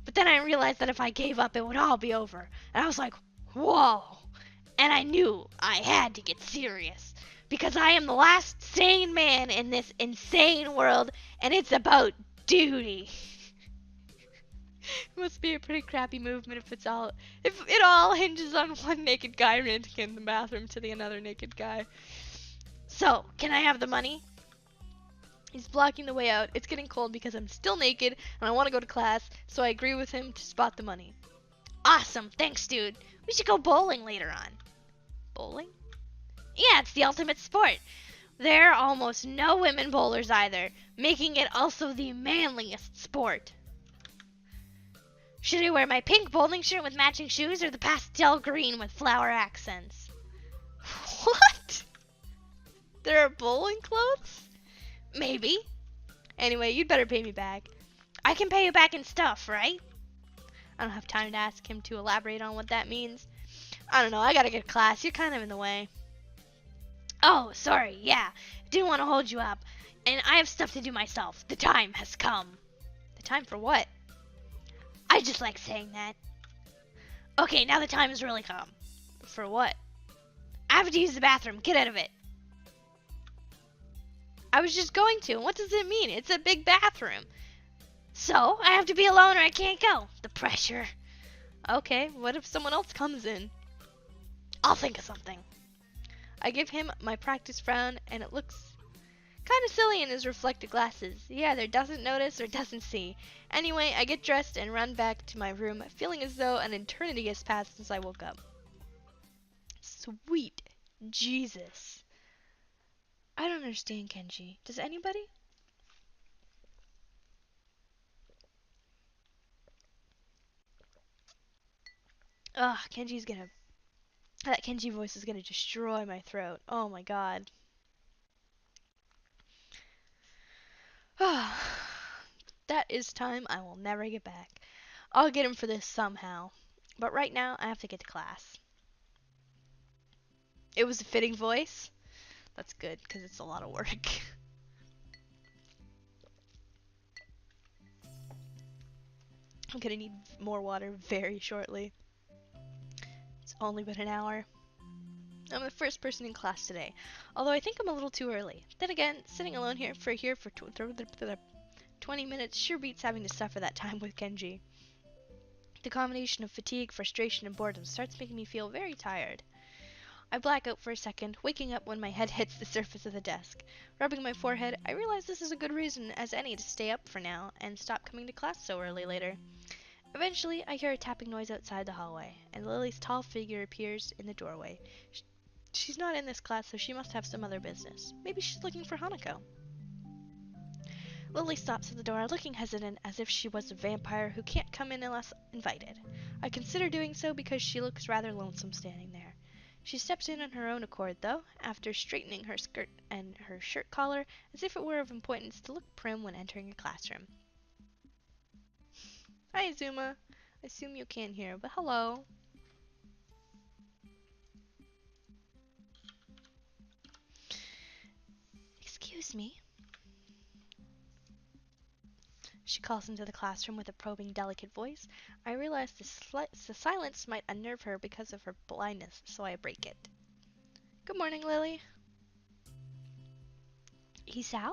But then I realized that if I gave up, it would all be over. And I was like, whoa. And I knew I had to get serious. Because I am the last sane man in this insane world, and it's about duty. It must be a pretty crappy movement if it all hinges on one naked guy ranting in the bathroom to the another naked guy. So, can I have the money? He's blocking the way out. It's getting cold because I'm still naked and I want to go to class, so I agree with him to spot the money. Awesome, thanks dude. We should go bowling later on. Bowling? Yeah, it's the ultimate sport. There are almost no women bowlers either, making it also the manliest sport. Should I wear my pink bowling shirt with matching shoes or the pastel green with flower accents? What? There are bowling clothes? Maybe. Anyway, you'd better pay me back. I can pay you back in stuff, right? I don't have time to ask him to elaborate on what that means. I don't know, I gotta get to class. You're kind of in the way. Oh, sorry, yeah. Didn't want to hold you up. And I have stuff to do myself. The time has come. The time for what? I just like saying that. Okay, now the time has really come. For what? I have to use the bathroom. Get out of it. I was just going to. What does it mean? It's a big bathroom. So, I have to be alone or I can't go. The pressure. Okay, what if someone else comes in? I'll think of something. I give him my practice frown and it looks kind of silly in his reflective glasses. He either doesn't notice or doesn't see. Anyway, I get dressed and run back to my room, feeling as though an eternity has passed since I woke up. Sweet Jesus. I don't understand, Kenji. Does anybody? Ugh, that Kenji voice is gonna destroy my throat. Oh my god. That is time I will never get back. I'll get him for this somehow. But right now, I have to get to class. It was a fitting voice. That's good, because it's a lot of work. I'm gonna need more water very shortly. It's only been an hour. I'm the first person in class today, although I think I'm a little too early. Then again, sitting alone here for 20 minutes sure beats having to suffer that time with Kenji. The combination of fatigue, frustration, and boredom starts making me feel very tired. I black out for a second, waking up when my head hits the surface of the desk. Rubbing my forehead, I realize this is a good reason as any to stay up for now and stop coming to class so early later. Eventually, I hear a tapping noise outside the hallway, and Lily's tall figure appears in the doorway. She's not in this class, so she must have some other business. Maybe she's looking for Hanako. Lily stops at the door, looking hesitant as if she was a vampire who can't come in unless invited. I consider doing so because she looks rather lonesome standing there. She steps in on her own accord, though, after straightening her skirt and her shirt collar as if it were of importance to look prim when entering a classroom. Hi, Azuma. I assume you can't hear, but hello. Excuse me. She calls into the classroom with a probing, delicate voice. I realize the silence might unnerve her because of her blindness, so I break it. Good morning, Lily. Isao?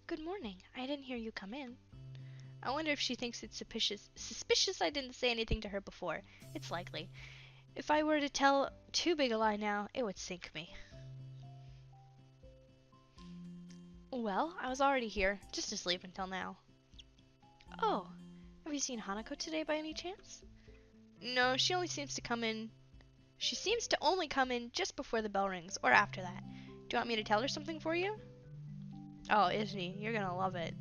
Good morning. I didn't hear you come in. I wonder if she thinks it's suspicious I didn't say anything to her before. It's likely. If I were to tell too big a lie now, it would sink me. Well, I was already here, just asleep until now. Oh, have you seen Hanako today by any chance? No, she seems to only come in just before the bell rings, or after that. Do you want me to tell her something for you? Oh, Izzy, you're gonna love it.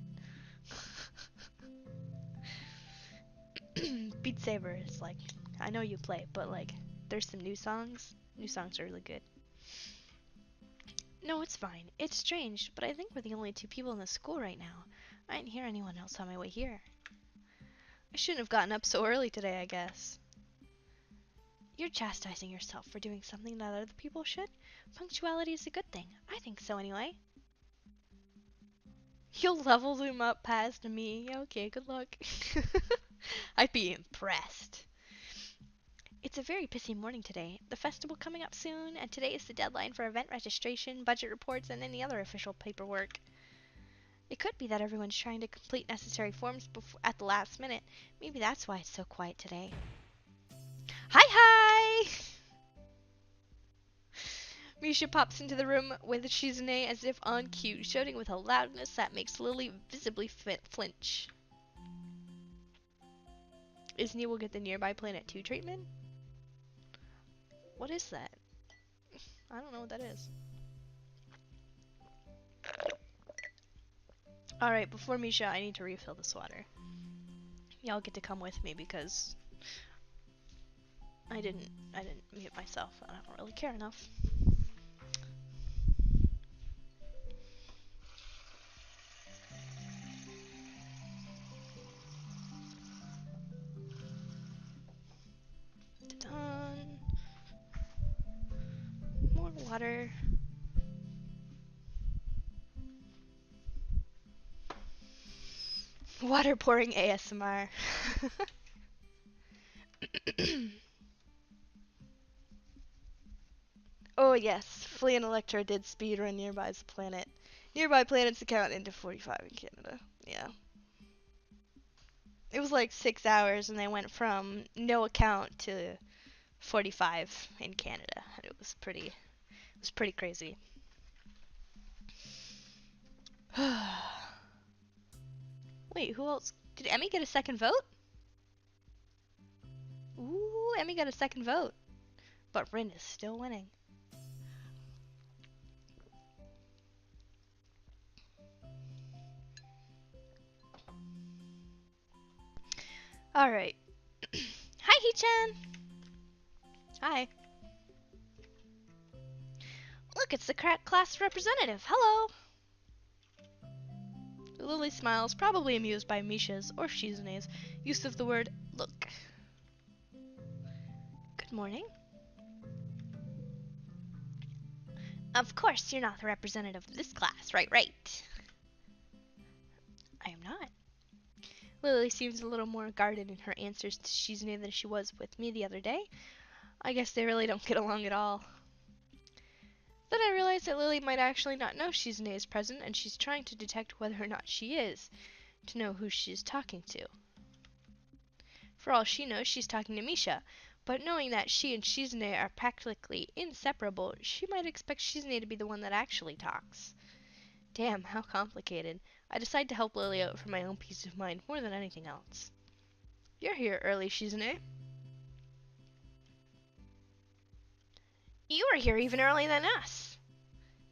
Beat Saber is like, I know you play, but like, there's some new songs. New songs are really good. No, it's fine. It's strange, but I think we're the only two people in the school right now. I didn't hear anyone else on my way here. I shouldn't have gotten up so early today, I guess. You're chastising yourself for doing something that other people should. Punctuality is a good thing. I think so anyway. You'll level them up past me. Okay, good luck. I'd be impressed. It's a very busy morning today. The festival coming up soon, and today is the deadline for event registration, budget reports, and any other official paperwork. It could be that everyone's trying to complete necessary forms at the last minute. Maybe that's why it's so quiet today. Hi, hi! Misha pops into the room with Shizune as if on cue, shouting with a loudness that makes Lily visibly flinch. Izzy will get the Nearby Planet 2 treatment? What is that? I don't know what that is. Alright, before Misha, I need to refill this water. Y'all get to come with me because I didn't mute myself. I don't really care enough. Done. More water. Water pouring ASMR. Oh yes, Flea and Electra did speedrun Nearby's Planet. Nearby Planet's account into 45 in Canada. Yeah. It was like 6 hours and they went from no account to 45 in Canada. It was pretty crazy. Wait, who else? Did Emmy get a second vote? Ooh, Emmy got a second vote. But Rin is still winning. Alright. Hi, Hee-chan! Hi. Look, it's the class representative. Hello! Lily smiles, probably amused by Misha's or Shizune's use of the word look. Good morning. Of course, you're not the representative of this class, right? I am not. Lily seems a little more guarded in her answers to Shizune than she was with me the other day. I guess they really don't get along at all. Then I realize that Lily might actually not know Shizune is present, and she's trying to detect whether or not she is, to know who she is talking to. For all she knows, she's talking to Misha, but knowing that she and Shizune are practically inseparable, she might expect Shizune to be the one that actually talks. Damn, how complicated. I decide to help Lily out for my own peace of mind more than anything else. You're here early, Shizune. You were here even earlier than us.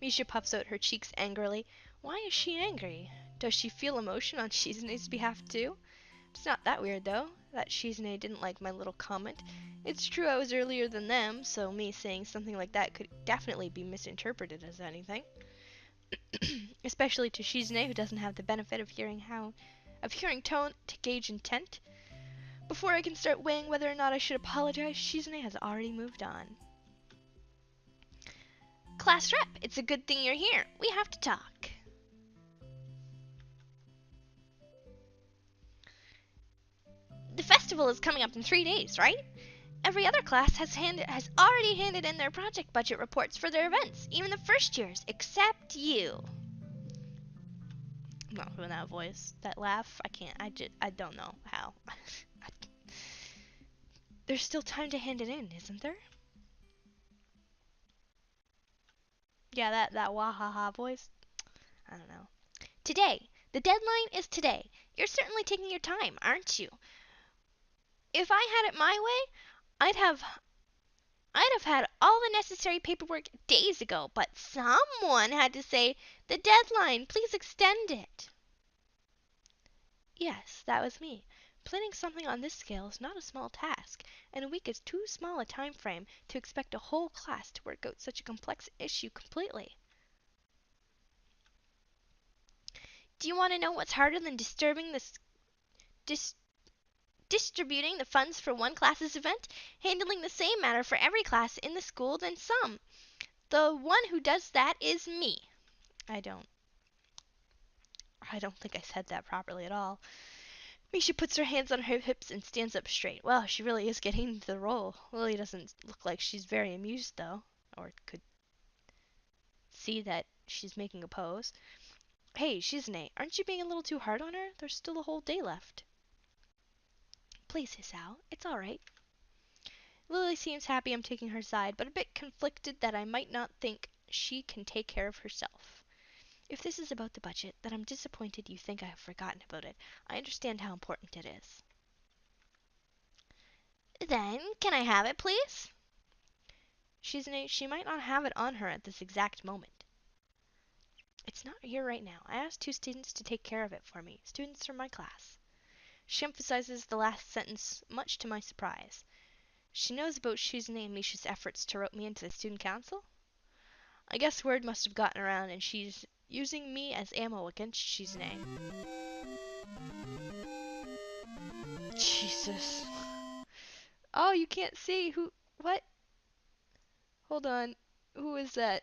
Misha puffs out her cheeks angrily. Why is she angry? Does she feel emotion on Shizune's behalf too? It's not that weird though, that Shizune didn't like my little comment. It's true I was earlier than them, so me saying something like that could definitely be misinterpreted as anything. Especially to Shizune, who doesn't have the benefit of hearing tone to gauge intent. Before I can start weighing whether or not I should apologize, Shizune has already moved on. Class rep, it's a good thing you're here. We have to talk. The festival is coming up in 3 days, right? Every other class has already handed in their project budget reports for their events, even the first years, except you. I'm not doing that voice, that laugh. I don't know how. There's still time to hand it in, isn't there? Yeah, that wahaha voice. I don't know. Today. The deadline is today. You're certainly taking your time, aren't you? If I had it my way, I'd have had all the necessary paperwork days ago, but someone had to say, the deadline, please extend it. Yes, that was me. Planning something on this scale is not a small task, and a week is too small a time frame to expect a whole class to work out such a complex issue completely. Do you want to know what's harder than dis- distributing the funds for one class's event? Handling the same matter for every class in the school than some. The one who does that is me. I don't think I said that properly at all. Misha puts her hands on her hips and stands up straight. Well, she really is getting into the role. Lily doesn't look like she's very amused, though, or could see that she's making a pose. Hey, Shizune, aren't you being a little too hard on her? There's still a whole day left. Please, Hisao, it's all right. Lily seems happy I'm taking her side, but a bit conflicted that I might not think she can take care of herself. If this is about the budget, then I'm disappointed you think I have forgotten about it. I understand how important it is. Then, can I have it, please? She might not have it on her at this exact moment. It's not here right now. I asked 2 students to take care of it for me. Students from my class. She emphasizes the last sentence, much to my surprise. She knows about Shizune and Misha's efforts to rope me into the student council? I guess word must have gotten around and she's using me as ammo against Shizune. Jesus. Oh, you can't see who. What? Hold on. Who is that?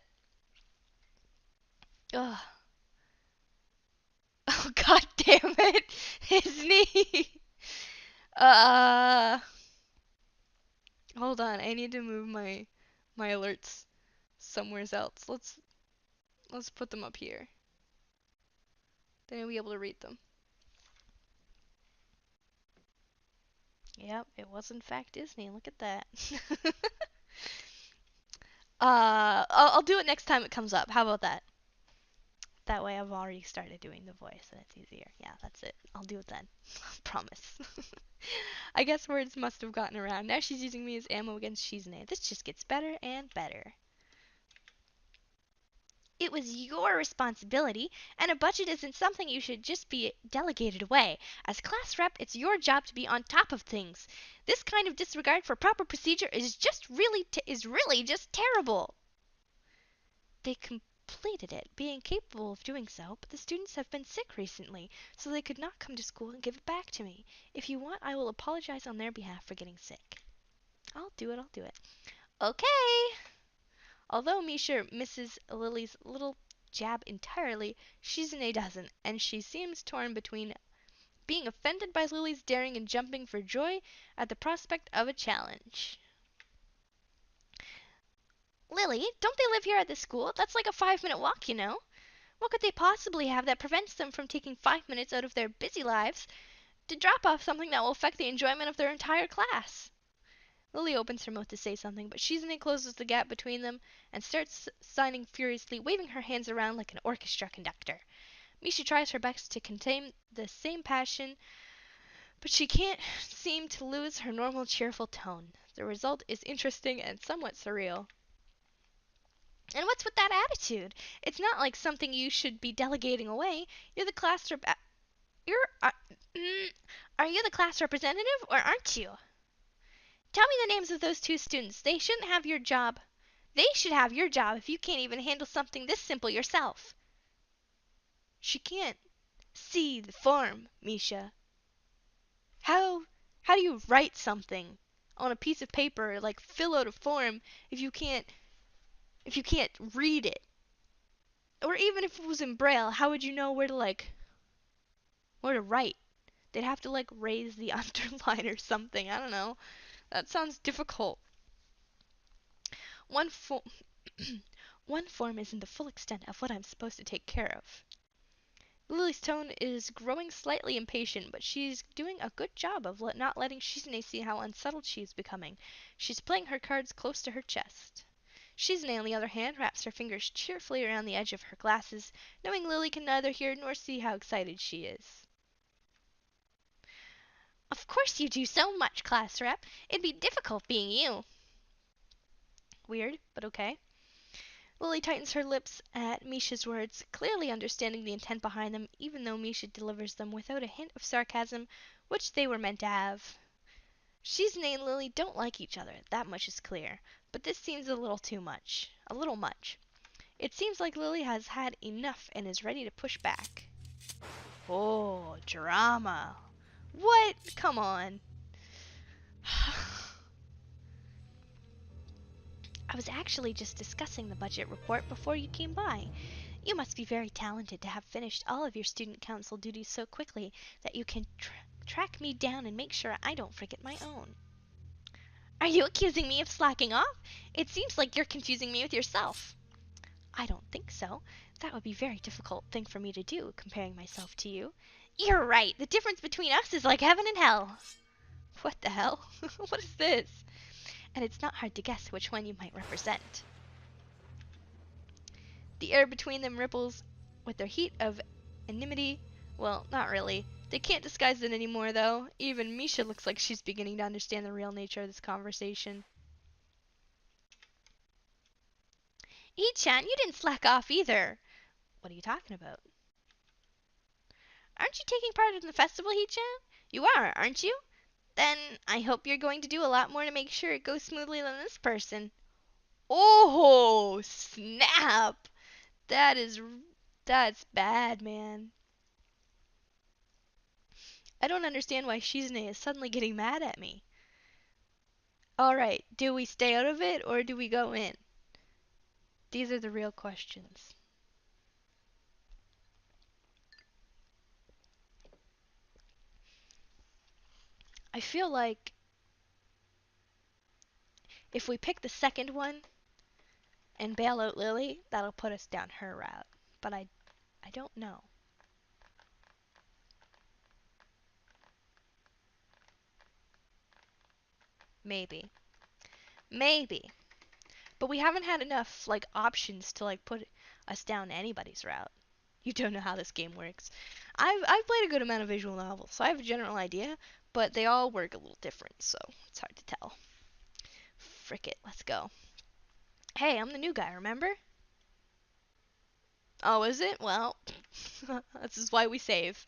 Ugh. Oh, god damn it. His knee. Uh. Hold on. I need to move my alerts somewhere else. Let's put them up here. Then I'll be able to read them. Yep, it was in fact Disney. Look at that. I'll do it next time it comes up. How about that? That way I've already started doing the voice and it's easier. Yeah, that's it. I'll do it then. Promise. I guess words must have gotten around. Now she's using me as ammo against Shizune. This just gets better and better. It was your responsibility, and a budget isn't something you should just be delegated away. As class rep, it's your job to be on top of things. This kind of disregard for proper procedure is really just terrible. They completed it, being capable of doing so, but the students have been sick recently, so they could not come to school and give it back to me. If you want, I will apologize on their behalf for getting sick. I'll do it. Okay! Although Misha misses Lily's little jab entirely, Shizune doesn't, and she seems torn between being offended by Lily's daring and jumping for joy at the prospect of a challenge. Lily, don't they live here at the school? That's like a 5-minute walk, you know. What could they possibly have that prevents them from taking 5 minutes out of their busy lives to drop off something that will affect the enjoyment of their entire class? Lily opens her mouth to say something, but Shizune closes the gap between them and starts signing furiously, waving her hands around like an orchestra conductor. Misha tries her best to contain the same passion, But she can't seem to lose her normal cheerful tone. The result is interesting and somewhat surreal. And what's with that attitude? It's not like something you should be delegating away. You're the class rep. You're. Are you the class representative or aren't you? Tell me the names of those two students. They shouldn't have your job. They should have your job if you can't even handle something this simple yourself. She can't see the form, Misha. How how do you write something on a piece of paper, like fill out a form, if you can't read it? Or even if it was in braille, how would you know where to write? They'd have to raise the underline or something. I don't know. That sounds difficult. One fo- one form isn't the full extent of what I'm supposed to take care of. Lily's tone is growing slightly impatient, but she's doing a good job of not letting Shizune see how unsettled she is becoming. She's playing her cards close to her chest. Shizune, on the other hand, wraps her fingers cheerfully around the edge of her glasses, knowing Lily can neither hear nor see how excited she is. Of course you do so much, class rep. It'd be difficult being you. Weird, but okay. Lily tightens her lips at Misha's words, clearly understanding the intent behind them, even though Misha delivers them without a hint of sarcasm, which they were meant to have. Shizune and Lily don't like each other, that much is clear, but this seems a little too much. A little much. It seems like Lily has had enough and is ready to push back. Oh, drama. What? Come on. I was actually just discussing the budget report before you came by. You must be very talented to have finished all of your student council duties so quickly that you can track me down and make sure I don't forget my own. Are you accusing me of slacking off? It seems like you're confusing me with yourself. I don't think so. That would be a very difficult thing for me to do, comparing myself to you. You're right. The difference between us is like heaven and hell. What the hell? What is this? And it's not hard to guess which one you might represent. The air between them ripples with their heat of enmity. Well, not really. They can't disguise it anymore, though. Even Misha looks like she's beginning to understand the real nature of this conversation. Ii-chan, you didn't slack off either. What are you talking about? Aren't you taking part in the festival, Ii-chan? You are, aren't you? Then I hope you're going to do a lot more to make sure it goes smoothly than this person. Oh, snap! That's bad, man. I don't understand why Shizune is suddenly getting mad at me. Alright, do we stay out of it or do we go in? These are the real questions. I feel like if we pick the second one and bail out Lily, that'll put us down her route. But I don't know. Maybe. Maybe. But we haven't had enough options to put us down anybody's route. You don't know how this game works. I've played a good amount of visual novels, so I have a general idea, but they all work a little different, so it's hard to tell. Frick it, let's go. Hey, I'm the new guy, remember? Oh, is it? Well, this is why we save.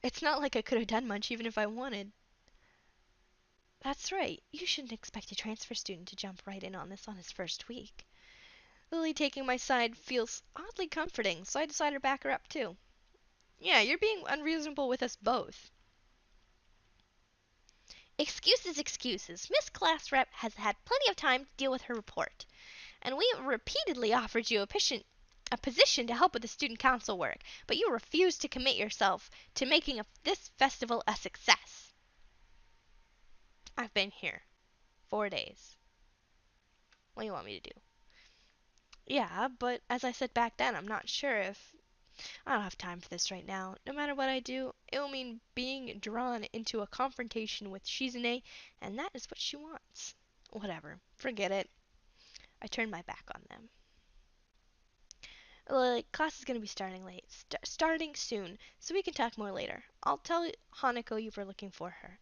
It's not like I could have done much even if I wanted. That's right. You shouldn't expect a transfer student to jump right in on this on his first week. Lily taking my side feels oddly comforting, so I decided to back her up too. Yeah, you're being unreasonable with us both. Excuses, excuses. Miss Class Rep has had plenty of time to deal with her report, and we repeatedly offered you a position to help with the student council work, but you refused to commit yourself to making this festival a success. I've been here 4 days. What do you want me to do? Yeah, but as I said back then, I'm not sure if I don't have time for this right now. No matter what I do, it will mean being drawn into a confrontation with Shizune, and that is what she wants. Whatever. Forget it. I turned my back on them. Like, class is gonna be starting late. Starting soon, so we can talk more later. I'll tell Hanako you were looking for her.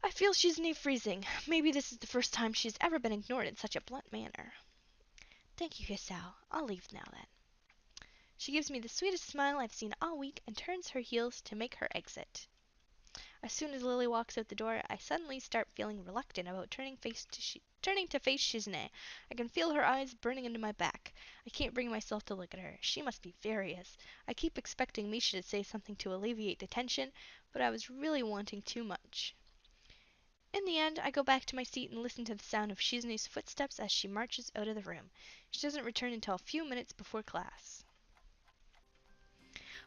I feel she's freezing. Maybe this is the first time she's ever been ignored in such a blunt manner. Thank you, Hisao. I'll leave now then. She gives me the sweetest smile I've seen all week and turns her heels to make her exit. As soon as Lily walks out the door, I suddenly start feeling reluctant about turning to face Shizune. I can feel her eyes burning into my back. I can't bring myself to look at her. She must be furious. I keep expecting Misha to say something to alleviate the tension, but I was really wanting too much. In the end, I go back to my seat and listen to the sound of Shizune's footsteps as she marches out of the room. She doesn't return until a few minutes before class.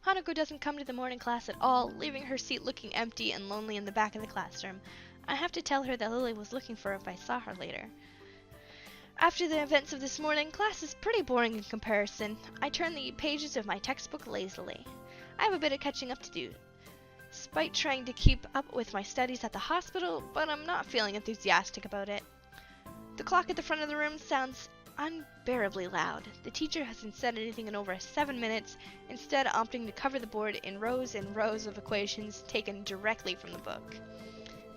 Hanako doesn't come to the morning class at all, leaving her seat looking empty and lonely in the back of the classroom. I have to tell her that Lily was looking for her if I saw her later. After the events of this morning, class is pretty boring in comparison. I turn the pages of my textbook lazily. I have a bit of catching up to do, despite trying to keep up with my studies at the hospital, but I'm not feeling enthusiastic about it. The clock at the front of the room sounds unbearably loud. The teacher hasn't said anything in over 7 minutes, instead opting to cover the board in rows and rows of equations taken directly from the book.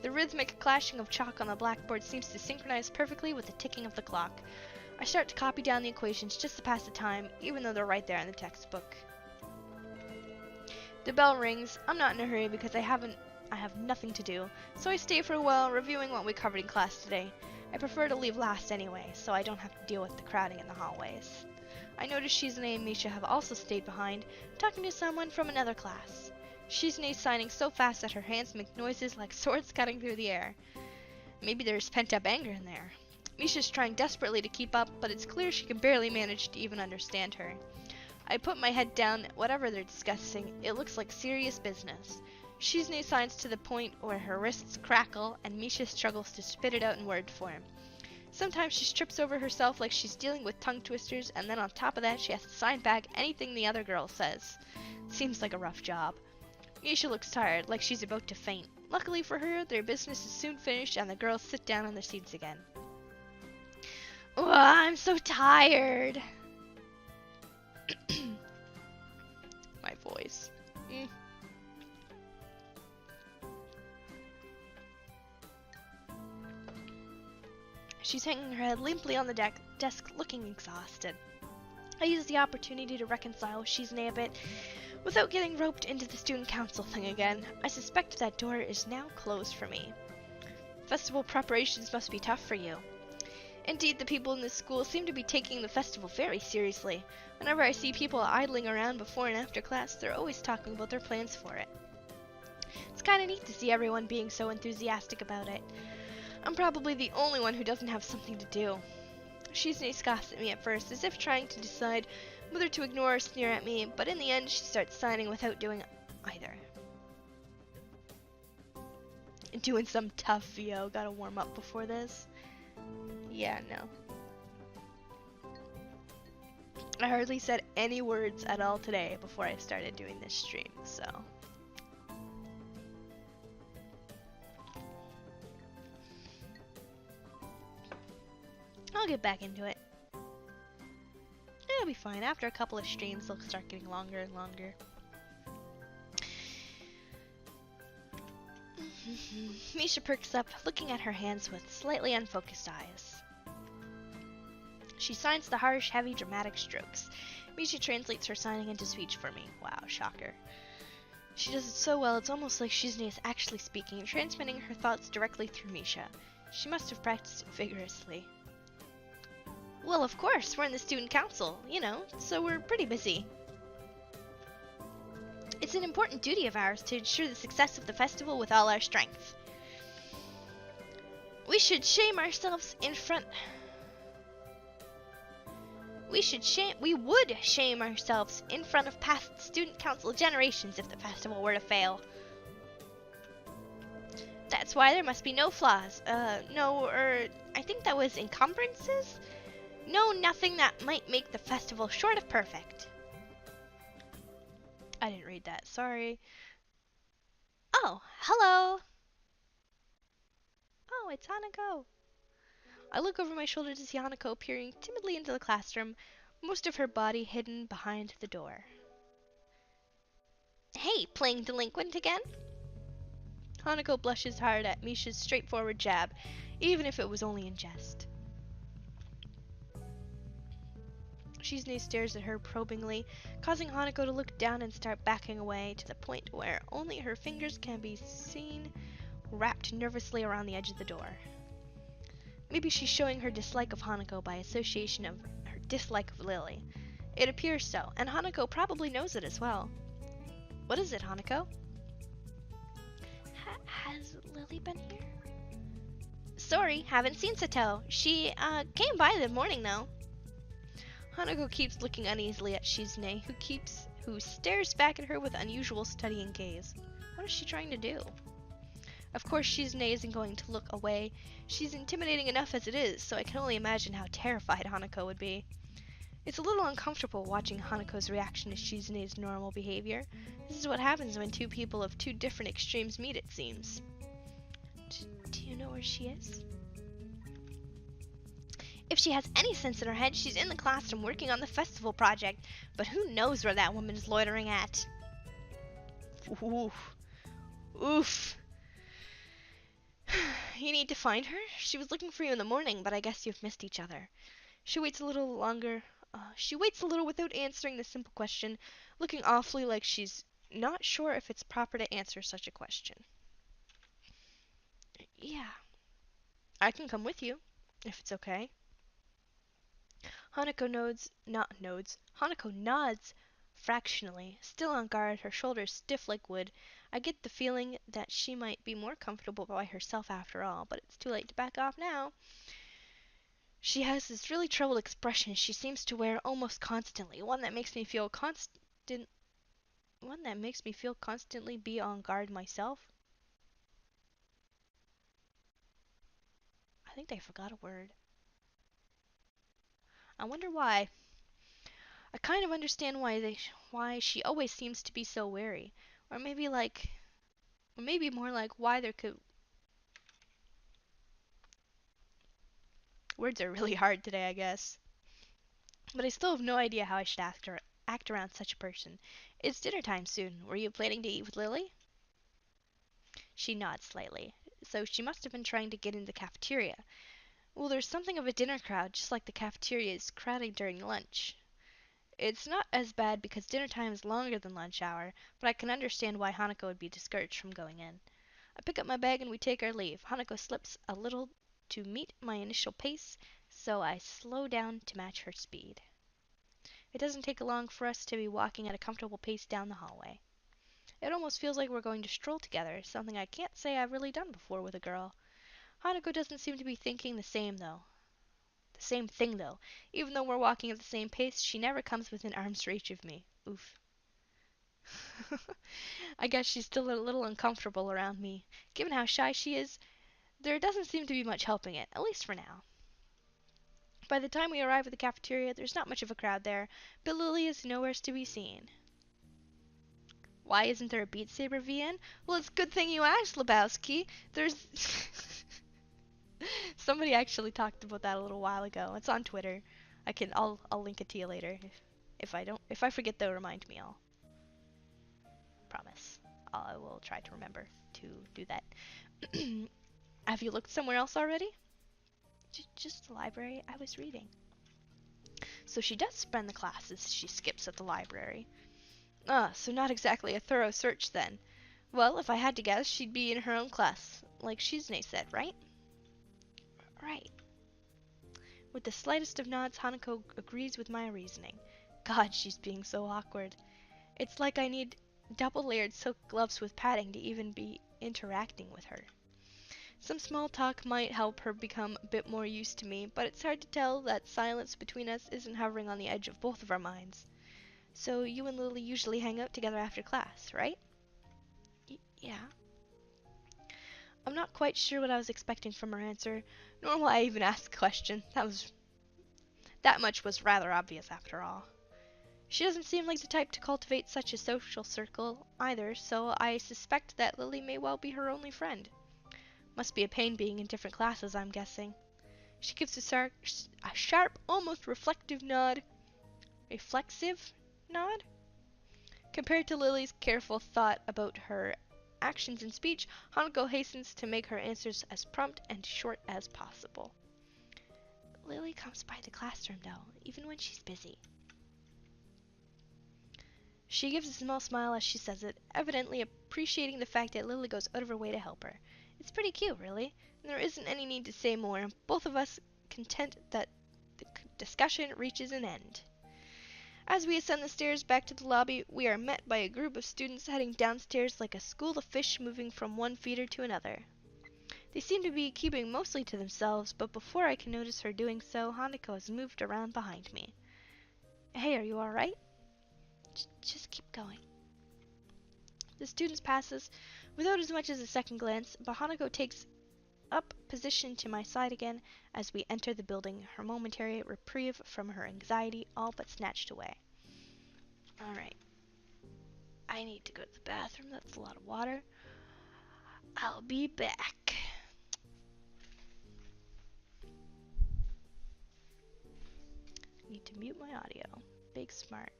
The rhythmic clashing of chalk on the blackboard seems to synchronize perfectly with the ticking of the clock. I start to copy down the equations just to pass the time, even though they're right there in the textbook. The bell rings. I'm not in a hurry because I have nothing to do, so I stay for a while reviewing what we covered in class today. I prefer to leave last anyway, so I don't have to deal with the crowding in the hallways. I notice Shizune and Misha have also stayed behind, talking to someone from another class. Shizune's signing so fast that her hands make noises like swords cutting through the air. Maybe there's pent-up anger in there. Misha's trying desperately to keep up, but it's clear she can barely manage to even understand her. I put my head down. Whatever they're discussing, it looks like serious business. Shizune signs to the point where her wrists crackle, and Misha struggles to spit it out in word form. Sometimes she trips over herself like she's dealing with tongue twisters, and then on top of that she has to sign back anything the other girl says. Seems like a rough job. Misha looks tired, like she's about to faint. Luckily for her, their business is soon finished and the girls sit down on their seats again. Ugh, I'm so tired. My voice. She's hanging her head limply on the desk, looking exhausted. I use the opportunity to reconcile with Shizune a bit, without getting roped into the student council thing again. I suspect that door is now closed for me. Festival preparations must be tough for you. Indeed, the people in this school seem to be taking the festival very seriously. Whenever I see people idling around before and after class, they're always talking about their plans for it. It's kinda neat to see everyone being so enthusiastic about it. I'm probably the only one who doesn't have something to do. Shizune scoffs at me at first, as if trying to decide whether to ignore or sneer at me, but in the end she starts signing without doing either. Doing some tough VO, gotta warm up before this. Yeah, no. I hardly said any words at all today before I started doing this stream, so. I'll get back into it. It'll be fine. After a couple of streams, they'll start getting longer and longer. Misha perks up, looking at her hands with slightly unfocused eyes. She signs the harsh, heavy, dramatic strokes. Misha translates her signing into speech for me. Wow, shocker. She does it so well, it's almost like Shizune is actually speaking, transmitting her thoughts directly through Misha. She must have practiced it vigorously. Well, of course, we're in the student council, you know, so we're pretty busy. It's an important duty of ours to ensure the success of the festival with all our strength. We would shame ourselves in front of past student council generations if the festival were to fail. That's why there must be no flaws. I think that was encumbrances? No, nothing that might make the festival short of perfect. I didn't read that, sorry. Oh, hello! Oh, it's Hanako. I look over my shoulder to see Hanako peering timidly into the classroom. most of her body hidden behind the door. Hey, playing delinquent again? Hanako blushes hard at Misha's straightforward jab, even if it was only in jest. Shizune stares at her probingly, causing Hanako to look down and start backing away to the point where only her fingers can be seen wrapped nervously around the edge of the door. Maybe she's showing her dislike of Hanako by association of her dislike of Lily. It appears so, and Hanako probably knows it as well. What is it, Hanako? Has Lily been here? Sorry, haven't seen Sato. She, came by this morning, though. Hanako keeps looking uneasily at Shizune, who stares back at her with unusual studying gaze. What is she trying to do? Of course, Shizune isn't going to look away. She's intimidating enough as it is, so I can only imagine how terrified Hanako would be. It's a little uncomfortable watching Hanako's reaction to Shizune's normal behavior. This is what happens when two people of two different extremes meet, it seems. Do you know where she is? If she has any sense in her head, she's in the classroom working on the festival project, but who knows where that woman is loitering at? Oof. Oof. You need to find her? She was looking for you in the morning, but I guess you've missed each other. She waits a little without answering the simple question, looking awfully like she's not sure if it's proper to answer such a question. Yeah. I can come with you, if it's okay. Hanako nods fractionally, still on guard, her shoulders stiff like wood. I get the feeling that she might be more comfortable by herself after all, but it's too late to back off now. She has this really troubled expression she seems to wear almost constantly, one that makes me feel constantly be on guard myself. I think they forgot a word. I wonder why. I kind of understand why she always seems to be so wary, or maybe more like why there could. Words are really hard today, I guess. But I still have no idea how I should act around such a person. It's dinner time soon. Were you planning to eat with Lily? She nods slightly. So she must have been trying to get in the cafeteria. Well, there's something of a dinner crowd, just like the cafeteria is crowded during lunch. It's not as bad because dinner time is longer than lunch hour, but I can understand why Hanako would be discouraged from going in. I pick up my bag and we take our leave. Hanako slips a little to meet my initial pace, so I slow down to match her speed. It doesn't take long for us to be walking at a comfortable pace down the hallway. It almost feels like we're going to stroll together, something I can't say I've really done before with a girl. Hanako doesn't seem to be thinking the same thing though. Even though we're walking at the same pace, she never comes within arm's reach of me. Oof. I guess she's still a little uncomfortable around me. Given how shy she is, there doesn't seem to be much helping it, at least for now. By the time we arrive at the cafeteria, there's not much of a crowd there, but Lily is nowhere to be seen. Why isn't there a Beat Saber VN? Well, it's a good thing you asked, Lebowski. There's... Somebody actually talked about that a little while ago. It's on Twitter. I'll link it to you later. If I forget though, remind me. I'll promise. I will try to remember to do that. Have you looked somewhere else already? Just the library. I was reading. So she does spend the classes she skips at the library. Ah, so not exactly a thorough search then. Well, if I had to guess, she'd be in her own class, like Shizune said, right? Right. With the slightest of nods, Hanako agrees with my reasoning. God, she's being so awkward. It's like I need double-layered silk gloves with padding to even be interacting with her. Some small talk might help her become a bit more used to me, but it's hard to tell that silence between us isn't hovering on the edge of both of our minds. So you and Lily usually hang out together after class, right? Yeah. I'm not quite sure what I was expecting from her answer, nor will I even ask the question. That much was rather obvious after all. She doesn't seem like the type to cultivate such a social circle either, so I suspect that Lily may well be her only friend. Must be a pain being in different classes, I'm guessing. She gives a sharp, almost reflective nod. reflexive nod. Compared to Lily's careful thought about her actions and speech, Hanako hastens to make her answers as prompt and short as possible. Lily comes by the classroom, though, even when she's busy. She gives a small smile as she says it, evidently appreciating the fact that Lily goes out of her way to help her. It's pretty cute, really, and there isn't any need to say more, both of us content that the discussion reaches an end. As we ascend the stairs back to the lobby, we are met by a group of students heading downstairs like a school of fish moving from one feeder to another. They seem to be keeping mostly to themselves, but before I can notice her doing so, Hanako has moved around behind me. Hey, are you alright? Just keep going. The students pass us without as much as a second glance, but Hanako takes up position to my side again as we enter the building, her momentary reprieve from her anxiety all but snatched away. Alright. I need to go to the bathroom. That's a lot of water. I'll be back. Need to mute my audio. Big smart.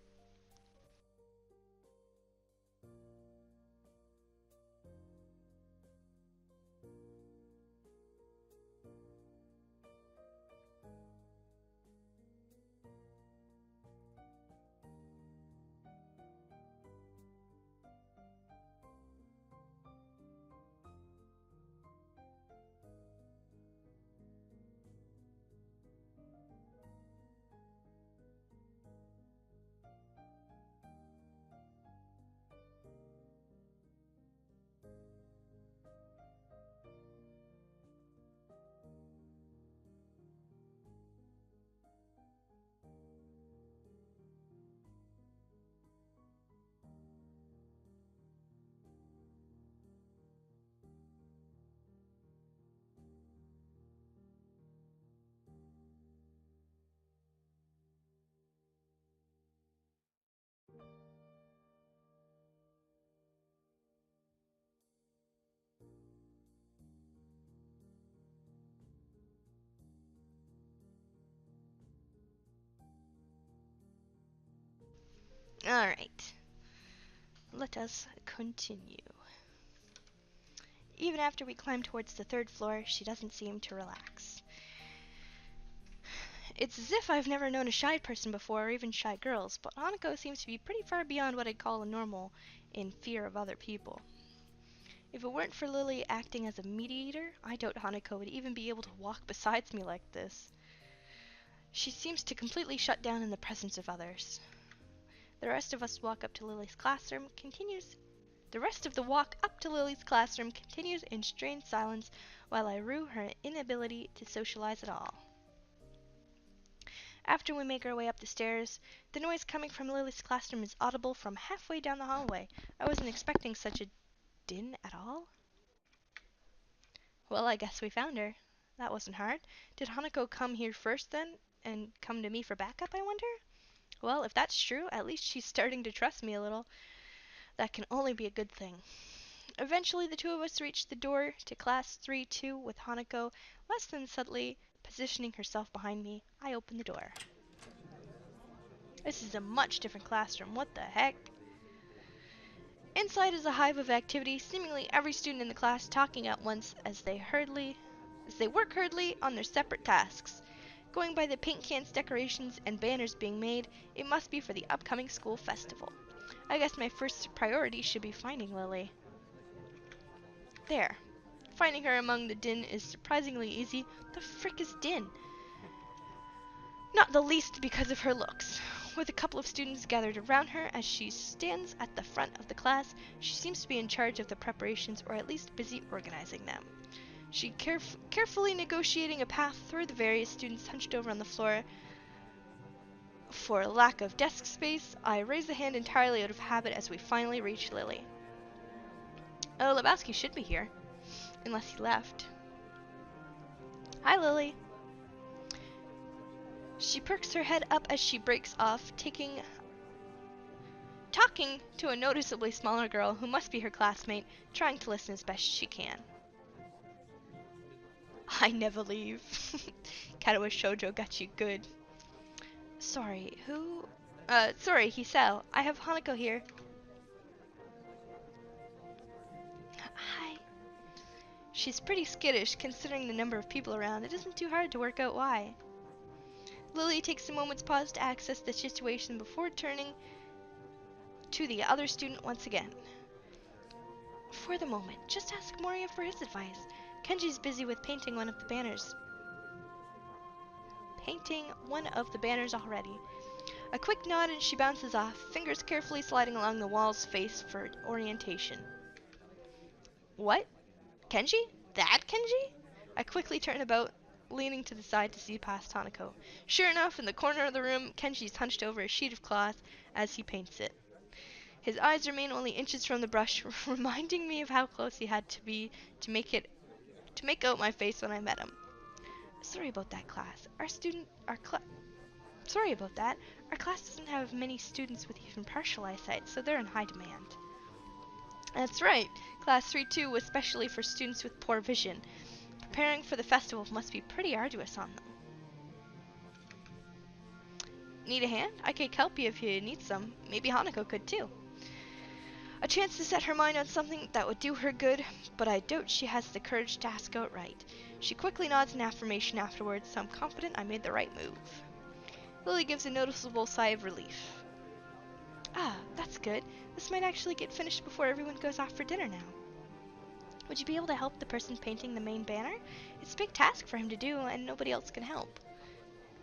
Alright. Let us continue. Even after we climb towards the third floor, she doesn't seem to relax. It's as if I've never known a shy person before, or even shy girls, but Hanako seems to be pretty far beyond what I'd call a normal in fear of other people. If it weren't for Lily acting as a mediator, I doubt Hanako would even be able to walk beside me like this. She seems to completely shut down in the presence of others. The rest of the walk up to Lily's classroom continues in strained silence while I rue her inability to socialize at all. After we make our way up the stairs, the noise coming from Lily's classroom is audible from halfway down the hallway. I wasn't expecting such a din at all. Well, I guess we found her. That wasn't hard. Did Hanako come here first then, and come to me for backup, I wonder? Well, if that's true, at least she's starting to trust me a little. That can only be a good thing. Eventually, the two of us reached the door to Class 3-2 with Hanako less than subtly positioning herself behind me. I opened the door. This is a much different classroom. What the heck? Inside is a hive of activity, seemingly every student in the class talking at once as they work hurriedly on their separate tasks. Going by the paint cans, decorations, and banners being made, it must be for the upcoming school festival. I guess my first priority should be finding Lily. There. Finding her among the din is surprisingly easy. The frick is din? Not the least because of her looks. With a couple of students gathered around her as she stands at the front of the class, she seems to be in charge of the preparations, or at least busy organizing them. She carefully negotiating a path through the various students hunched over on the floor. For lack of desk space, I raise a hand entirely out of habit as we finally reach Lily. Oh, Lebowski should be here. Unless he left. Hi, Lily. She perks her head up as she breaks off, talking to a noticeably smaller girl who must be her classmate, trying to listen as best she can. I never leave. Katawa Shoujo got you good. Sorry, who Sorry, Hisao. I have Hanako here. Hi. She's pretty skittish considering the number of people around. It isn't too hard to work out why. Lily takes a moment's pause to access the situation before turning to the other student once again. For the moment, just ask Moria for his advice. Kenji's busy with painting one of the banners. Already. A quick nod and she bounces off, fingers carefully sliding along the wall's face for orientation. What? Kenji? That Kenji? I quickly turn about, leaning to the side to see past Hanako. Sure enough, in the corner of the room, Kenji's hunched over a sheet of cloth as he paints it. His eyes remain only inches from the brush, reminding me of how close he had to be to make out my face when I met him. Sorry about that, class. Sorry about that. Our class doesn't have many students with even partial eyesight, so they're in high demand. That's right. Class 3-2 was specially for students with poor vision. Preparing for the festival must be pretty arduous on them. Need a hand? I could help you if you need some. Maybe Hanako could too. A chance to set her mind on something that would do her good, but I doubt she has the courage to ask outright. She quickly nods in affirmation afterwards, so I'm confident I made the right move. Lily gives a noticeable sigh of relief. Ah, that's good. This might actually get finished before everyone goes off for dinner now. Would you be able to help the person painting the main banner? It's a big task for him to do, and nobody else can help.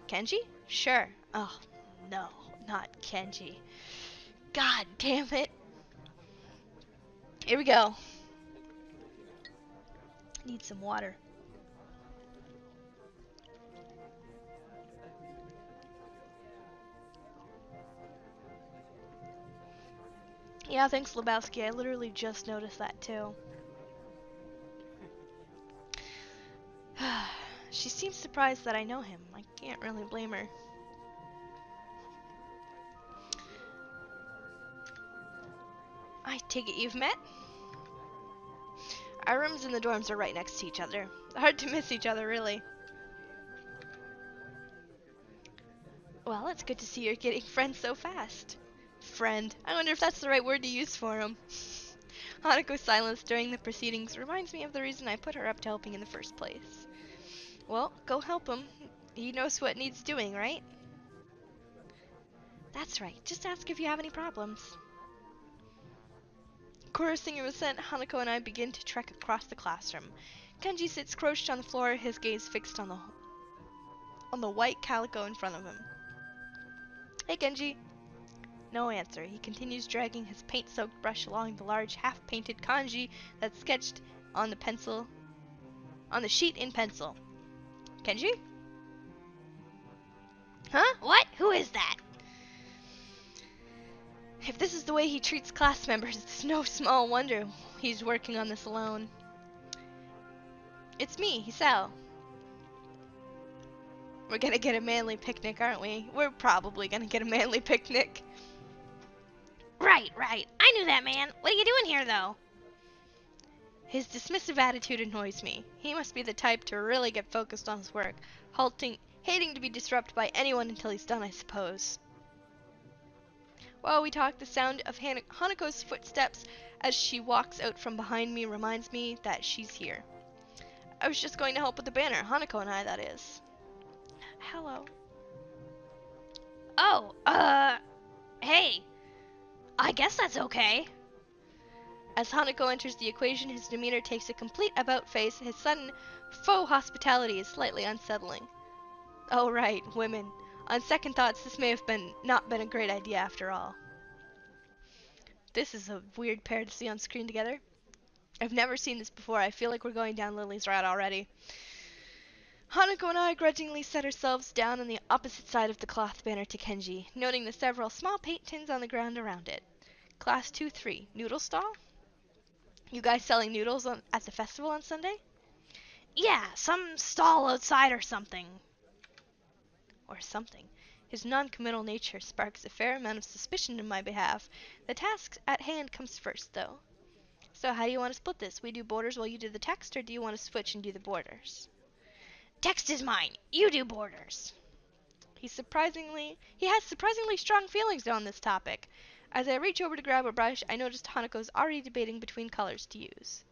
Kenji? Sure. Oh, no, not Kenji. God damn it. Here we go. Need some water. Yeah, thanks, Lebowski. I literally just noticed that, too. She seems surprised that I know him. I can't really blame her. I take it you've met? Our rooms and the dorms are right next to each other. Hard to miss each other, really. Well, it's good to see you're getting friends so fast. Friend. I wonder if that's the right word to use for him. Hanako's silence during the proceedings reminds me of the reason I put her up to helping in the first place. Well, go help him. He knows what needs doing, right? That's right. Just ask if you have any problems. Chorusing in assent, Hanako and I begin to trek across the classroom. Kenji sits crouched on the floor, his gaze fixed on the white calico in front of him. Hey, Kenji. No answer. He continues dragging his paint-soaked brush along the large half-painted kanji that's sketched on the sheet in pencil. Kenji? Huh? What? Who is that? If this is the way he treats class members, it's no small wonder he's working on this alone. It's me, Hisao. We're gonna get a manly picnic, aren't we? We're probably gonna get a manly picnic. Right. I knew that man. What are you doing here, though? His dismissive attitude annoys me. He must be the type to really get focused on his work, hating to be disrupted by anyone until he's done, I suppose. While we talk, the sound of Hanako's footsteps as she walks out from behind me reminds me that she's here. I was just going to help with the banner, Hanako and I, that is. Hello. Oh, hey. I guess that's okay. As Hanako enters the equation, his demeanor takes a complete about-face. His sudden faux hospitality is slightly unsettling. Oh right, women. On second thoughts, this may have not been a great idea after all. This is a weird pair to see on screen together. I've never seen this before. I feel like we're going down Lily's route already. Hanako and I grudgingly set ourselves down on the opposite side of the cloth banner to Kenji, noting the several small paint tins on the ground around it. Class 2-3, noodle stall? You guys selling noodles at the festival on Sunday? Yeah, some stall outside or something. His non-committal nature sparks a fair amount of suspicion in my behalf. The task at hand comes first, though. So how do you want to split this? We do borders while you do the text, or do you want to switch and do the borders? Text is mine. You do borders. He has surprisingly strong feelings on this topic. As I reach over to grab a brush, I noticed Hanako's already debating between colors to use.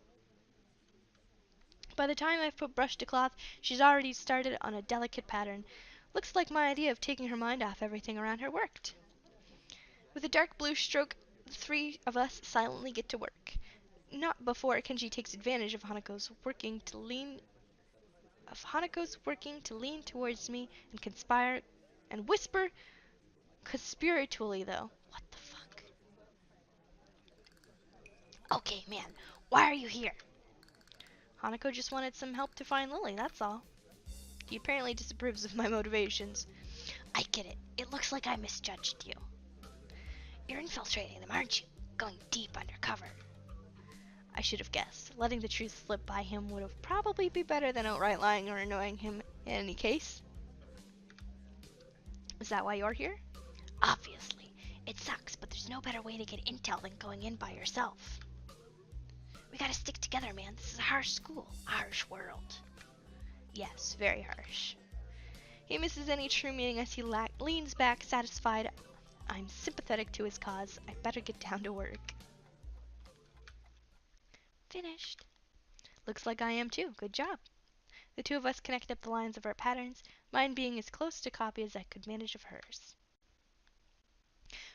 By the time I've put brush to cloth, she's already started on a delicate pattern. Looks like my idea of taking her mind off everything around her worked. With a dark blue stroke, the three of us silently get to work. Not before Kenji takes advantage of Hanako's working to lean towards me and conspire and whisper conspiratorially though. What the fuck? Okay, man, why are you here? Hanako just wanted some help to find Lily, that's all. He apparently disapproves of my motivations. I get it. It looks like I misjudged you. You're infiltrating them, aren't you? Going deep undercover. I should have guessed. Letting the truth slip by him would have probably been better than outright lying or annoying him in any case. Is that why you're here? Obviously. It sucks, but there's no better way to get intel than going in by yourself. We gotta stick together, man. This is a harsh school. A harsh world. Yes, very harsh. He misses any true meaning as he leans back, satisfied. I'm sympathetic to his cause. I better get down to work. Finished. Looks like I am too. Good job. The two of us connect up the lines of our patterns, mine being as close to copy as I could manage of hers.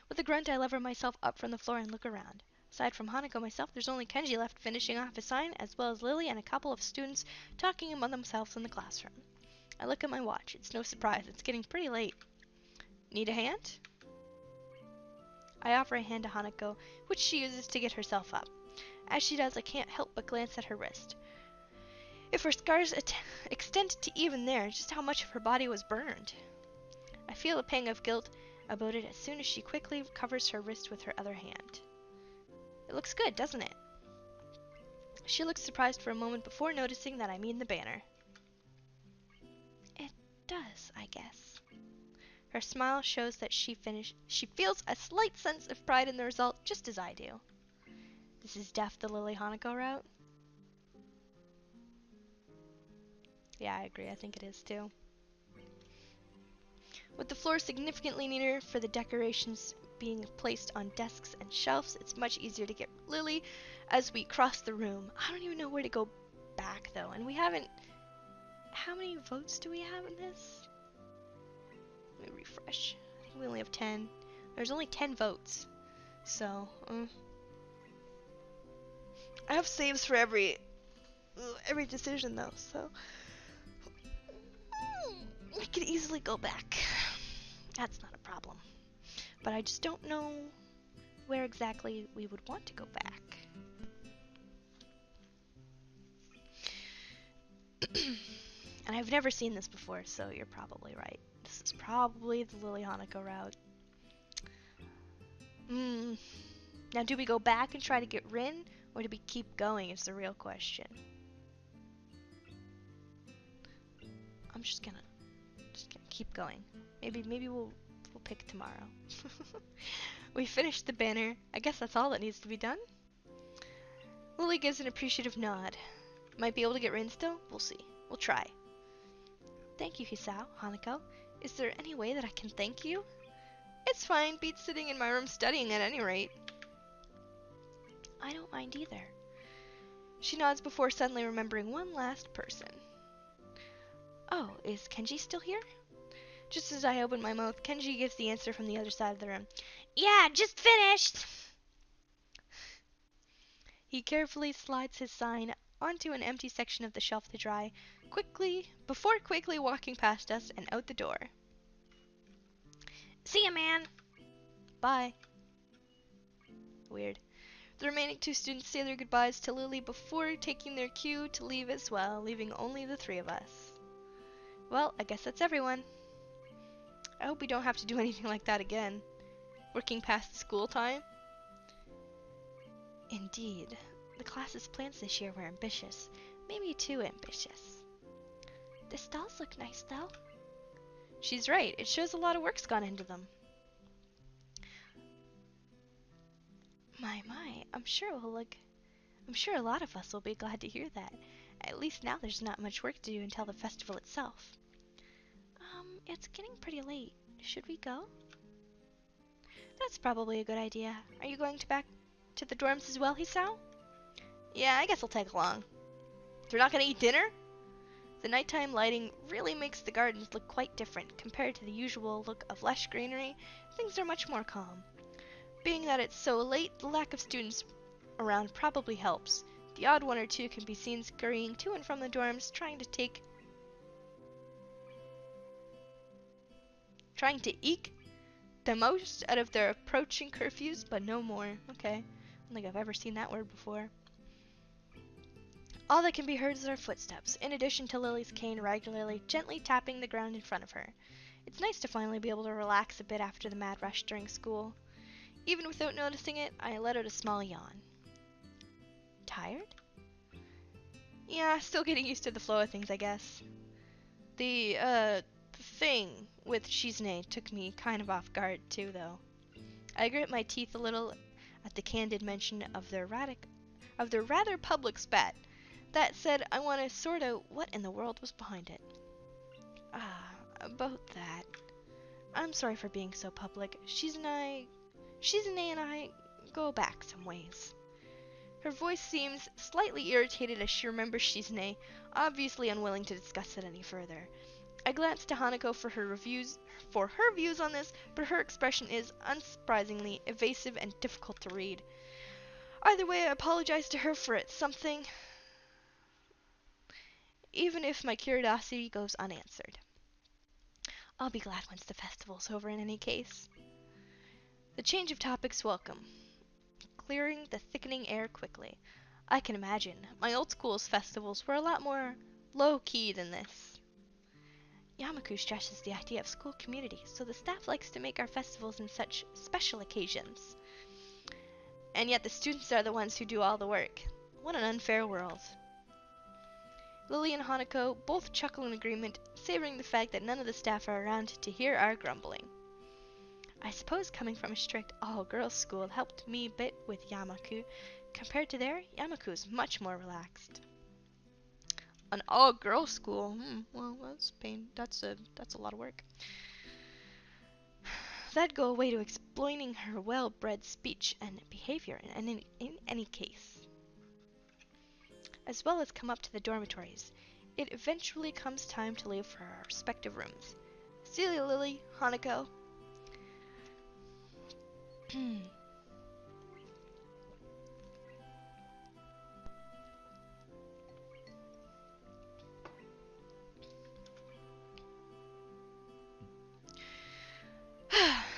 With a grunt, I lever myself up from the floor and look around. Aside from Hanako myself, there's only Kenji left finishing off his sign, as well as Lily and a couple of students talking among themselves in the classroom. I look at my watch. It's no surprise. It's getting pretty late. Need a hand? I offer a hand to Hanako, which she uses to get herself up. As she does, I can't help but glance at her wrist. If her scars extend to even there, just how much of her body was burned. I feel a pang of guilt about it as soon as she quickly covers her wrist with her other hand. It looks good, doesn't it? She looks surprised for a moment before noticing that I mean the banner. It does, I guess. Her smile shows that she feels a slight sense of pride in the result, just as I do. This is def the Lily Hanako route? Yeah, I agree. I think it is too. With the floor significantly neater for the decorations being placed on desks and shelves, it's much easier to get Lily as we cross the room. I don't even know where to go back though, and we haven't... How many votes do we have in this? Let me refresh. I think we only have 10. There's only 10 votes. So, I have saves for every decision though, so I could easily go back. That's not a problem. But I just don't know where exactly we would want to go back. And I've never seen this before, so you're probably right. This is probably the Lily Hanako route. Now do we go back and try to get Rin, or do we keep going is the real question. I'm just gonna keep going. Maybe we'll pick tomorrow. We finished the banner. I guess that's all that needs to be done. Lily gives an appreciative nod. Might be able to get Rin still? We'll see. We'll try. Thank you, Hisao, Hanako. Is there any way that I can thank you? It's fine. Beats sitting in my room studying at any rate. I don't mind either. She nods before suddenly remembering one last person. Oh, is Kenji still here? Just as I open my mouth, Kenji gives the answer from the other side of the room. Yeah, just finished! He carefully slides his sign onto an empty section of the shelf to dry, before quickly walking past us and out the door. See ya, man! Bye. Weird. The remaining two students say their goodbyes to Lily before taking their cue to leave as well, leaving only the three of us. Well, I guess that's everyone. I hope we don't have to do anything like that again. Working past school time? Indeed. The class's plans this year were ambitious. Maybe too ambitious. The stalls look nice, though. She's right. It shows a lot of work's gone into them. My, I'm sure a lot of us will be glad to hear that. At least now there's not much work to do until the festival itself. It's getting pretty late. Should we go? That's probably a good idea. Are you going to back to the dorms as well, Hisao? Yeah, I guess I'll tag along. You're not gonna eat dinner? The nighttime lighting really makes the gardens look quite different compared to the usual look of lush greenery. Things are much more calm. Being that it's so late, the lack of students around probably helps. The odd one or two can be seen scurrying to and from the dorms, trying to eke the most out of their approaching curfews, but no more. Okay. I don't think I've ever seen that word before. All that can be heard is our footsteps, in addition to Lily's cane regularly gently tapping the ground in front of her. It's nice to finally be able to relax a bit after the mad rush during school. Even without noticing it, I let out a small yawn. Tired? Yeah, still getting used to the flow of things, I guess. The thing with Shizune took me kind of off guard, too, though. I grit my teeth a little at the candid mention of their rather public spat. That said, I want to sort out what in the world was behind it. About that. I'm sorry for being so public. Shizune and I go back some ways. Her voice seems slightly irritated as she remembers Shizune, obviously unwilling to discuss it any further. I glanced to Hanako for her views on this, but her expression is unsurprisingly evasive and difficult to read. Either way, I apologize to her for something, even if my curiosity goes unanswered. I'll be glad once the festival's over in any case. The change of topic's welcome, clearing the thickening air quickly. I can imagine. My old school's festivals were a lot more low-key than this. Yamaku stresses the idea of school community, so the staff likes to make our festivals in such special occasions. And yet the students are the ones who do all the work. What an unfair world. Lily and Hanako both chuckle in agreement, savoring the fact that none of the staff are around to hear our grumbling. I suppose coming from a strict all-girls school helped me a bit with Yamaku. Compared to there, Yamaku is much more relaxed. An all-girls school? Well, that's pain. That's a lot of work. That'd go away to explaining her well-bred speech and behavior in any case. As well as come up to the dormitories. It eventually comes time to leave for our respective rooms. See you, Lily, Hanako.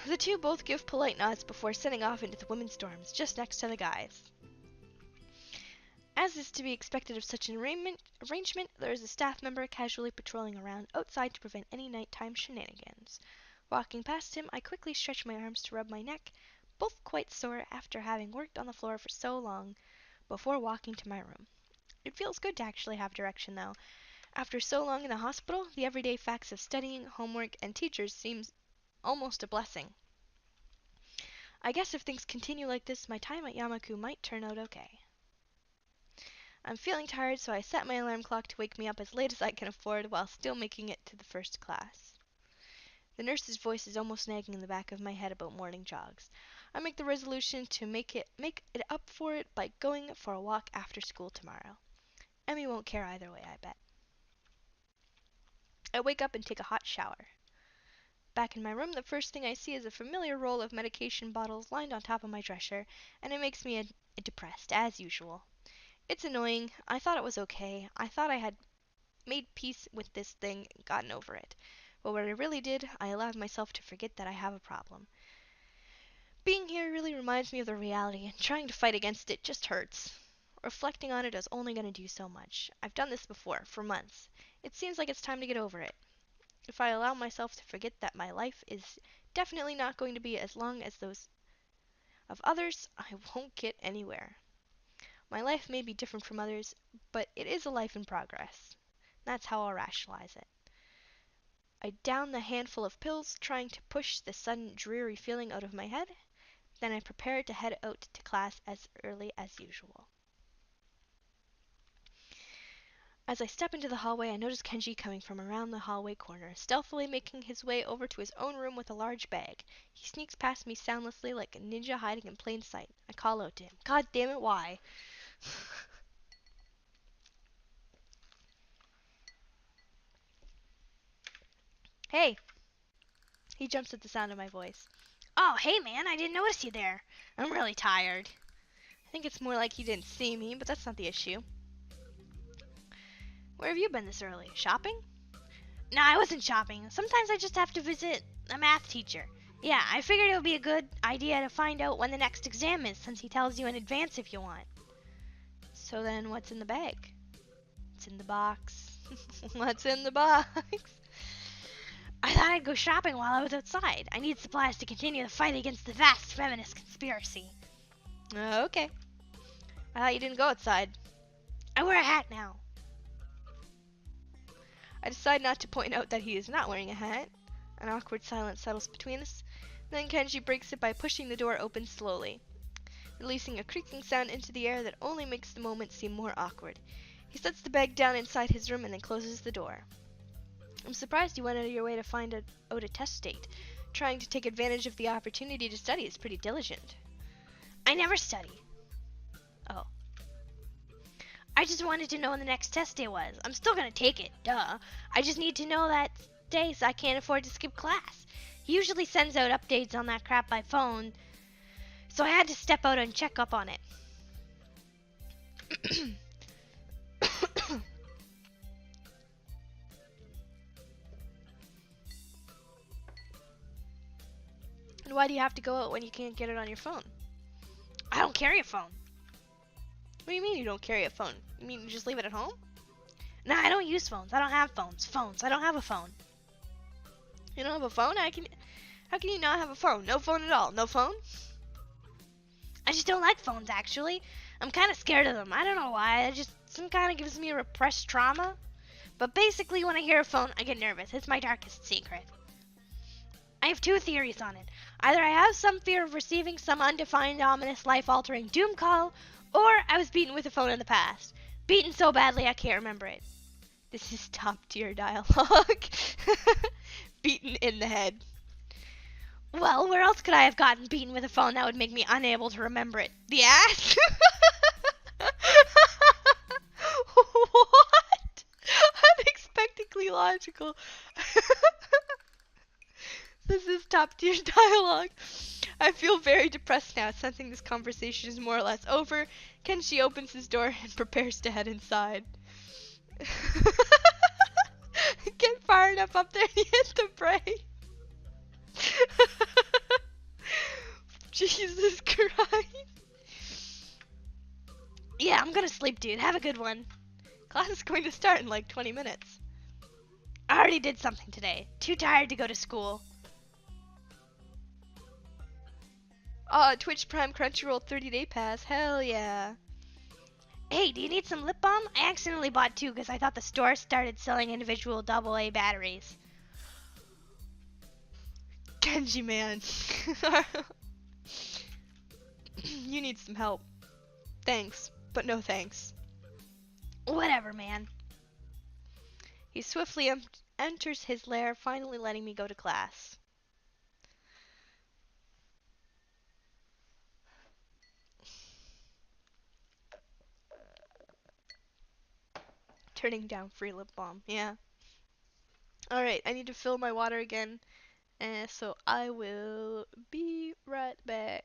The two both give polite nods before setting off into the women's dorms, just next to the guys. As is to be expected of such an arrangement, there is a staff member casually patrolling around outside to prevent any nighttime shenanigans. Walking past him, I quickly stretch my arms to rub my neck, both quite sore after having worked on the floor for so long, before walking to my room. It feels good to actually have direction, though. After so long in the hospital, the everyday facts of studying, homework, and teachers seems almost a blessing. I guess if things continue like this, my time at Yamaku might turn out okay. I'm feeling tired, so I set my alarm clock to wake me up as late as I can afford while still making it to the first class. The nurse's voice is almost nagging in the back of my head about morning jogs. I make the resolution to make it up for it by going for a walk after school tomorrow. Emmy won't care either way, I bet. I wake up and take a hot shower. Back in my room, the first thing I see is a familiar roll of medication bottles lined on top of my dresser, and it makes me depressed, as usual. It's annoying. I thought it was okay. I thought I had made peace with this thing and gotten over it. But what I really did, I allowed myself to forget that I have a problem. Being here really reminds me of the reality, and trying to fight against it just hurts. Reflecting on it is only going to do so much. I've done this before, for months. It seems like it's time to get over it. If I allow myself to forget that my life is definitely not going to be as long as those of others, I won't get anywhere. My life may be different from others, but it is a life in progress. That's how I'll rationalize it. I down the handful of pills, trying to push the sudden dreary feeling out of my head. Then I prepare to head out to class as early as usual. As I step into the hallway, I notice Kenji coming from around the hallway corner, stealthily making his way over to his own room with a large bag. He sneaks past me soundlessly like a ninja hiding in plain sight. I call out to him. God damn it, why? Hey! He jumps at the sound of my voice. Oh, hey man, I didn't notice you there. I'm really tired. I think it's more like he didn't see me, but that's not the issue. Where have you been this early? Shopping? No, I wasn't shopping. Sometimes I just have to visit a math teacher. Yeah, I figured it would be a good idea to find out when the next exam is, since he tells you in advance if you want. So then what's in the bag? It's in the box. What's in the box? I thought I'd go shopping while I was outside. I need supplies to continue the fight against the vast feminist conspiracy. Okay. I thought you didn't go outside. I wear a hat now. I decide not to point out that he is not wearing a hat. An awkward silence settles between us. Then Kenji breaks it by pushing the door open slowly, releasing a creaking sound into the air that only makes the moment seem more awkward. He sets the bag down inside his room and then closes the door. I'm surprised you went out of your way to find out a test date. Trying to take advantage of the opportunity to study is pretty diligent. I never study. Oh. I just wanted to know when the next test day was. I'm still gonna take it, duh. I just need to know that day so I can't afford to skip class. He usually sends out updates on that crap by phone, so I had to step out and check up on it. And why do you have to go out when you can't get it on your phone? I don't carry a phone. What do you mean you don't carry a phone? You mean you just leave it at home? Nah, I don't use phones. I don't have phones. I don't have a phone. You don't have a phone? How can you not have a phone? No phone at all. No phone? I just don't like phones, actually. I'm kind of scared of them. I don't know why. It just some kind of gives me a repressed trauma. But basically, when I hear a phone, I get nervous. It's my darkest secret. I have two theories on it. Either I have some fear of receiving some undefined, ominous, life-altering doom call, or I was beaten with a phone in the past. Beaten so badly I can't remember it. This is top-tier dialogue. Beaten in the head. Well, where else could I have gotten beaten with a phone that would make me unable to remember it? The ass? What? Unexpectedly logical. This is top-tier dialogue. I feel very depressed now, sensing this conversation is more or less over. Kenshi opens his door and prepares to head inside. Get fired up there and hit the brake. Jesus Christ. Yeah, I'm gonna sleep, dude. Have a good one. Class is going to start in like 20 minutes. I already did something today. Too tired to go to school. Twitch Prime Crunchyroll 30-day pass. Hell yeah. Hey, do you need some lip balm? I accidentally bought two because I thought the store started selling individual AA batteries. Kenji, man. You need some help. Thanks, but no thanks. Whatever, man. He swiftly enters his lair, finally letting me go to class. Turning down free lip balm, yeah. Alright, I need to fill my water again, so I will be right back.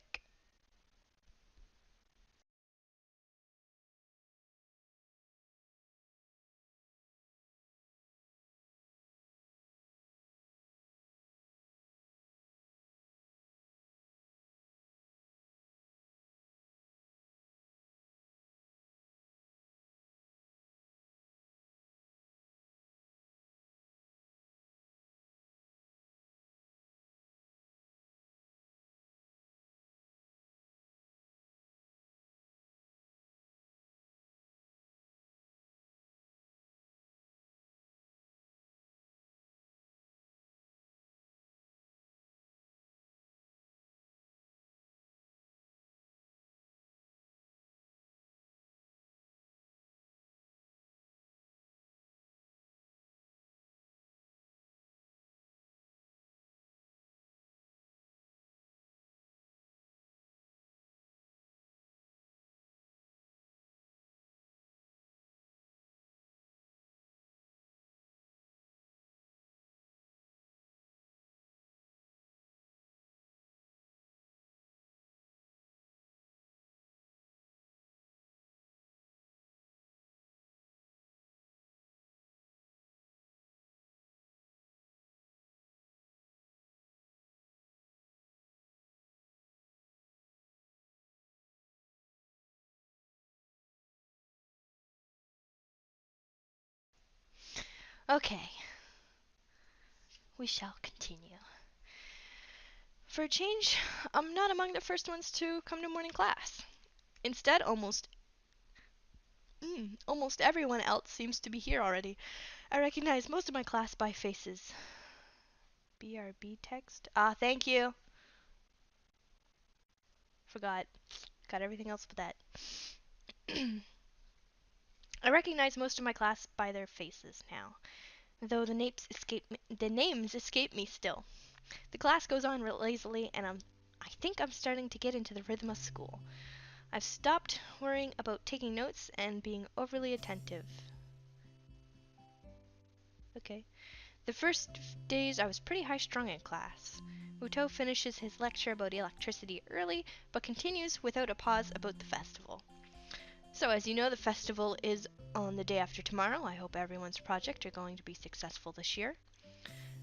Okay, we shall continue. For a change, I'm not among the first ones to come to morning class. Instead, almost everyone else seems to be here already. I recognize most of my class by faces. BRB text? Ah, thank you. Forgot. Got everything else but that. I recognize most of my class by their faces now, though the names escape me still. The class goes on lazily, and I think I'm starting to get into the rhythm of school. I've stopped worrying about taking notes and being overly attentive. Okay. The first days I was pretty high-strung in class. Muto finishes his lecture about electricity early, but continues without a pause about the festival. So as you know, the festival is on the day after tomorrow. I hope everyone's projects are going to be successful this year.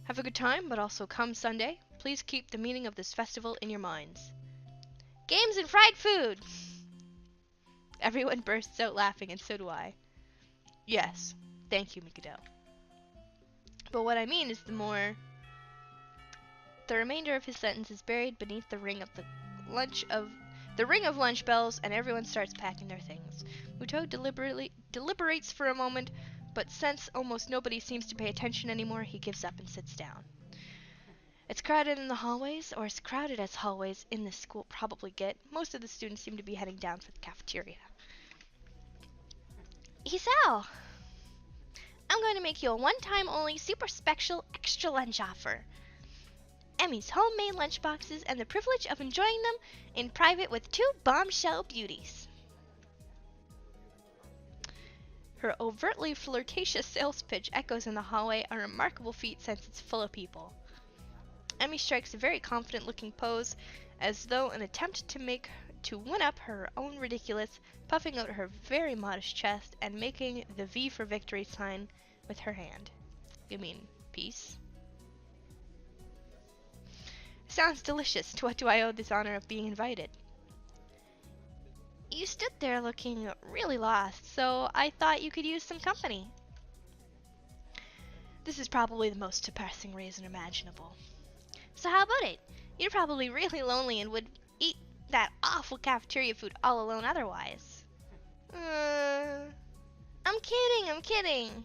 Have a good time, but also come Sunday, please keep the meaning of this festival in your minds. Games and fried food! Everyone bursts out laughing, and so do I. Yes, thank you, Mikado. But what I mean is the remainder of his sentence is buried beneath the ring of lunch bells, and everyone starts packing their things. Muto deliberates for a moment, but since almost nobody seems to pay attention anymore, he gives up and sits down. It's crowded in the hallways, or as crowded as hallways in this school probably get. Most of the students seem to be heading down for the cafeteria. Isao, I'm going to make you a one-time only super special extra lunch offer. Emmy's homemade lunchboxes and the privilege of enjoying them in private with two bombshell beauties. Her overtly flirtatious sales pitch echoes in the hallway, a remarkable feat since it's full of people. Emmy strikes a very confident-looking pose, as though an attempt to one-up her own ridiculous, puffing out her very modest chest and making the V for victory sign with her hand. You mean peace? Sounds delicious. To what do I owe this honor of being invited? You stood there looking really lost, so I thought you could use some company. This is probably the most depressing reason imaginable. So how about it? You're probably really lonely and would eat that awful cafeteria food all alone otherwise. I'm kidding.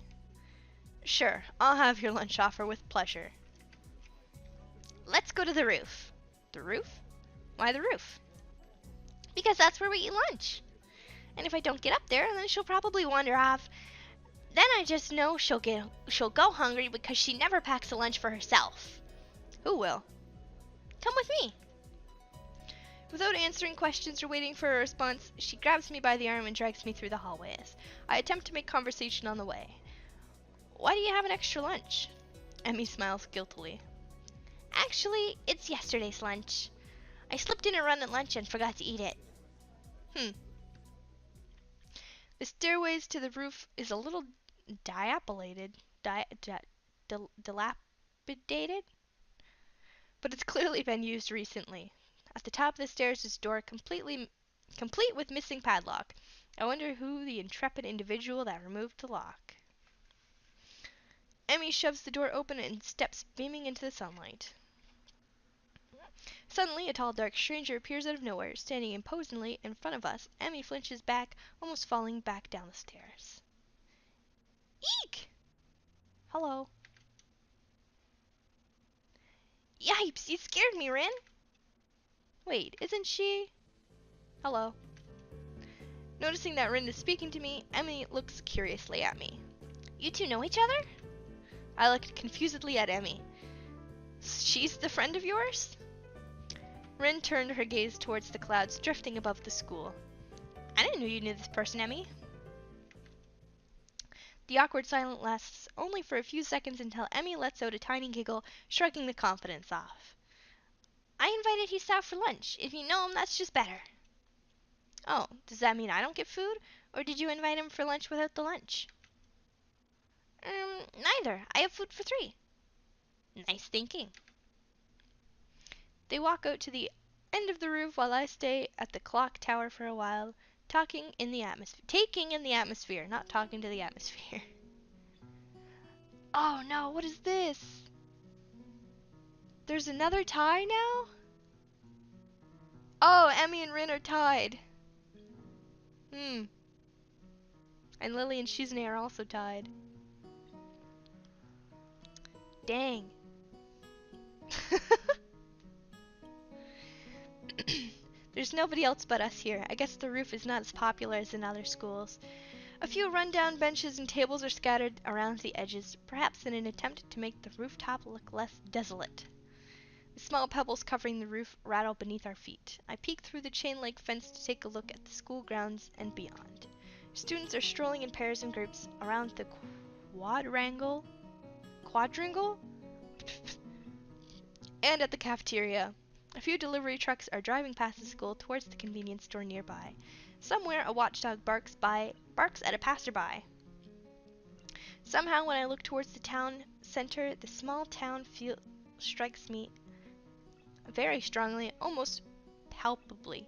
Sure, I'll have your lunch offer with pleasure. Let's go to the roof. The roof? Why the roof? Because that's where we eat lunch. And if I don't get up there, then she'll probably wander off. Then I just know she'll go hungry because she never packs a lunch for herself. Who will? Come with me. Without answering questions or waiting for a response, she grabs me by the arm and drags me through the hallways. I attempt to make conversation on the way. Why do you have an extra lunch? Emmy smiles guiltily. Actually, it's yesterday's lunch. I slipped in a run at lunch and forgot to eat it. The stairways to the roof is a little dilapidated, but it's clearly been used recently. At the top of the stairs is a door complete with missing padlock. I wonder who the intrepid individual that removed the lock. Emmy shoves the door open and steps beaming into the sunlight. Suddenly, a tall, dark stranger appears out of nowhere, standing imposingly in front of us. Emmy flinches back, almost falling back down the stairs. Eek! Hello. Yipes, you scared me, Rin. Wait, isn't she? Hello. Noticing that Rin is speaking to me, Emmy looks curiously at me. You two know each other? I look confusedly at Emmy. She's the friend of yours? Rin turned her gaze towards the clouds drifting above the school. I didn't know you knew this person, Emmy. The awkward silence lasts only for a few seconds until Emmy lets out a tiny giggle, shrugging the confidence off. I invited Hisao for lunch. If you know him, that's just better. Oh, does that mean I don't get food? Or did you invite him for lunch without the lunch? Neither. I have food for 3. Nice thinking. They walk out to the end of the roof while I stay at the clock tower for a while, taking in the atmosphere, not talking to the atmosphere. Oh no, what is this? There's another tie now? Oh, Emmy and Rin are tied. Hmm. And Lily and Shizune are also tied. Dang. There's nobody else but us here. I guess the roof is not as popular as in other schools. A few run-down benches and tables are scattered around the edges, perhaps in an attempt to make the rooftop look less desolate. The small pebbles covering the roof rattle beneath our feet. I peek through the chain-link fence to take a look at the school grounds and beyond. Students are strolling in pairs and groups around the quadrangle? And at the cafeteria. A few delivery trucks are driving past the school towards the convenience store nearby. Somewhere a watchdog barks at a passerby. Somehow when I look towards the town center, the small town feel strikes me very strongly, almost palpably.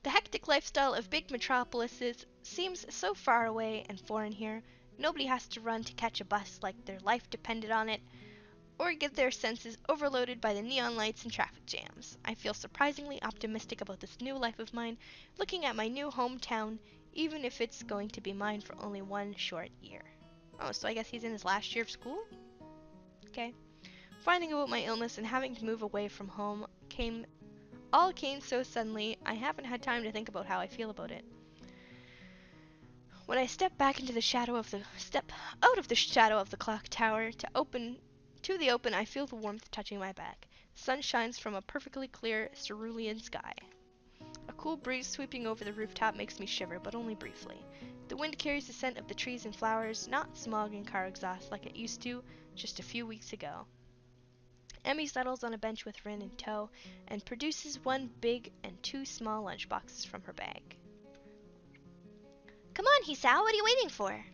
The hectic lifestyle of big metropolises seems so far away and foreign here. Nobody has to run to catch a bus like their life depended on it, or get their senses overloaded by the neon lights and traffic jams. I feel surprisingly optimistic about this new life of mine, looking at my new hometown, even if it's going to be mine for only one short year. Oh, so I guess he's in his last year of school? Okay. Finding out my illness and having to move away from home came so suddenly, I haven't had time to think about how I feel about it. When I step out of the shadow of the clock tower to the open, I feel the warmth touching my back. The sun shines from a perfectly clear cerulean sky. A cool breeze sweeping over the rooftop makes me shiver, but only briefly. The wind carries the scent of the trees and flowers, not smog and car exhaust like it used to just a few weeks ago. Emmy settles on a bench with Rin in tow and produces one big and two small lunchboxes from her bag. Come on, Hisao, what are you waiting for?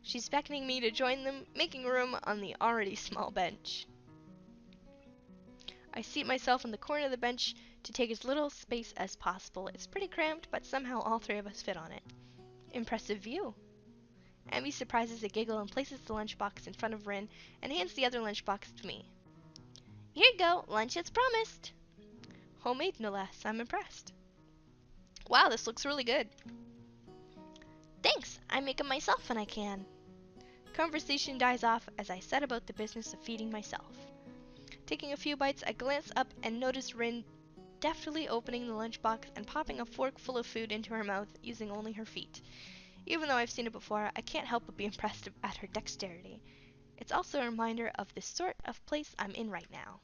She's beckoning me to join them, making room on the already small bench. I seat myself in the corner of the bench to take as little space as possible. It's pretty cramped, but somehow all three of us fit on it. Impressive view. Emmy surprises a giggle and places the lunchbox in front of Rin and hands the other lunchbox to me. Here you go, lunch as promised. Homemade, no less. I'm impressed. Wow, this looks really good. Thanks, I make 'em myself when I can. Conversation dies off as I set about the business of feeding myself. Taking a few bites, I glance up and notice Rin deftly opening the lunchbox and popping a fork full of food into her mouth using only her feet. Even though I've seen it before, I can't help but be impressed at her dexterity. It's also a reminder of the sort of place I'm in right now.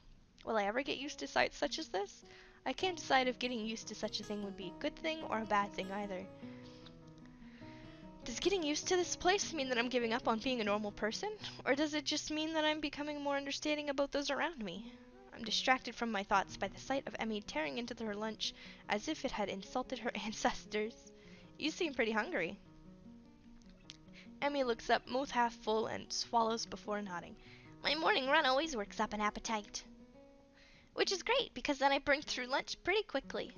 Will I ever get used to sights such as this? I can't decide if getting used to such a thing would be a good thing or a bad thing either. Does getting used to this place mean that I'm giving up on being a normal person? Or does it just mean that I'm becoming more understanding about those around me? I'm distracted from my thoughts by the sight of Emmy tearing into her lunch as if it had insulted her ancestors. You seem pretty hungry. Emmy looks up, mouth half full, and swallows before nodding. My morning run always works up an appetite. Which is great, because then I burn through lunch pretty quickly.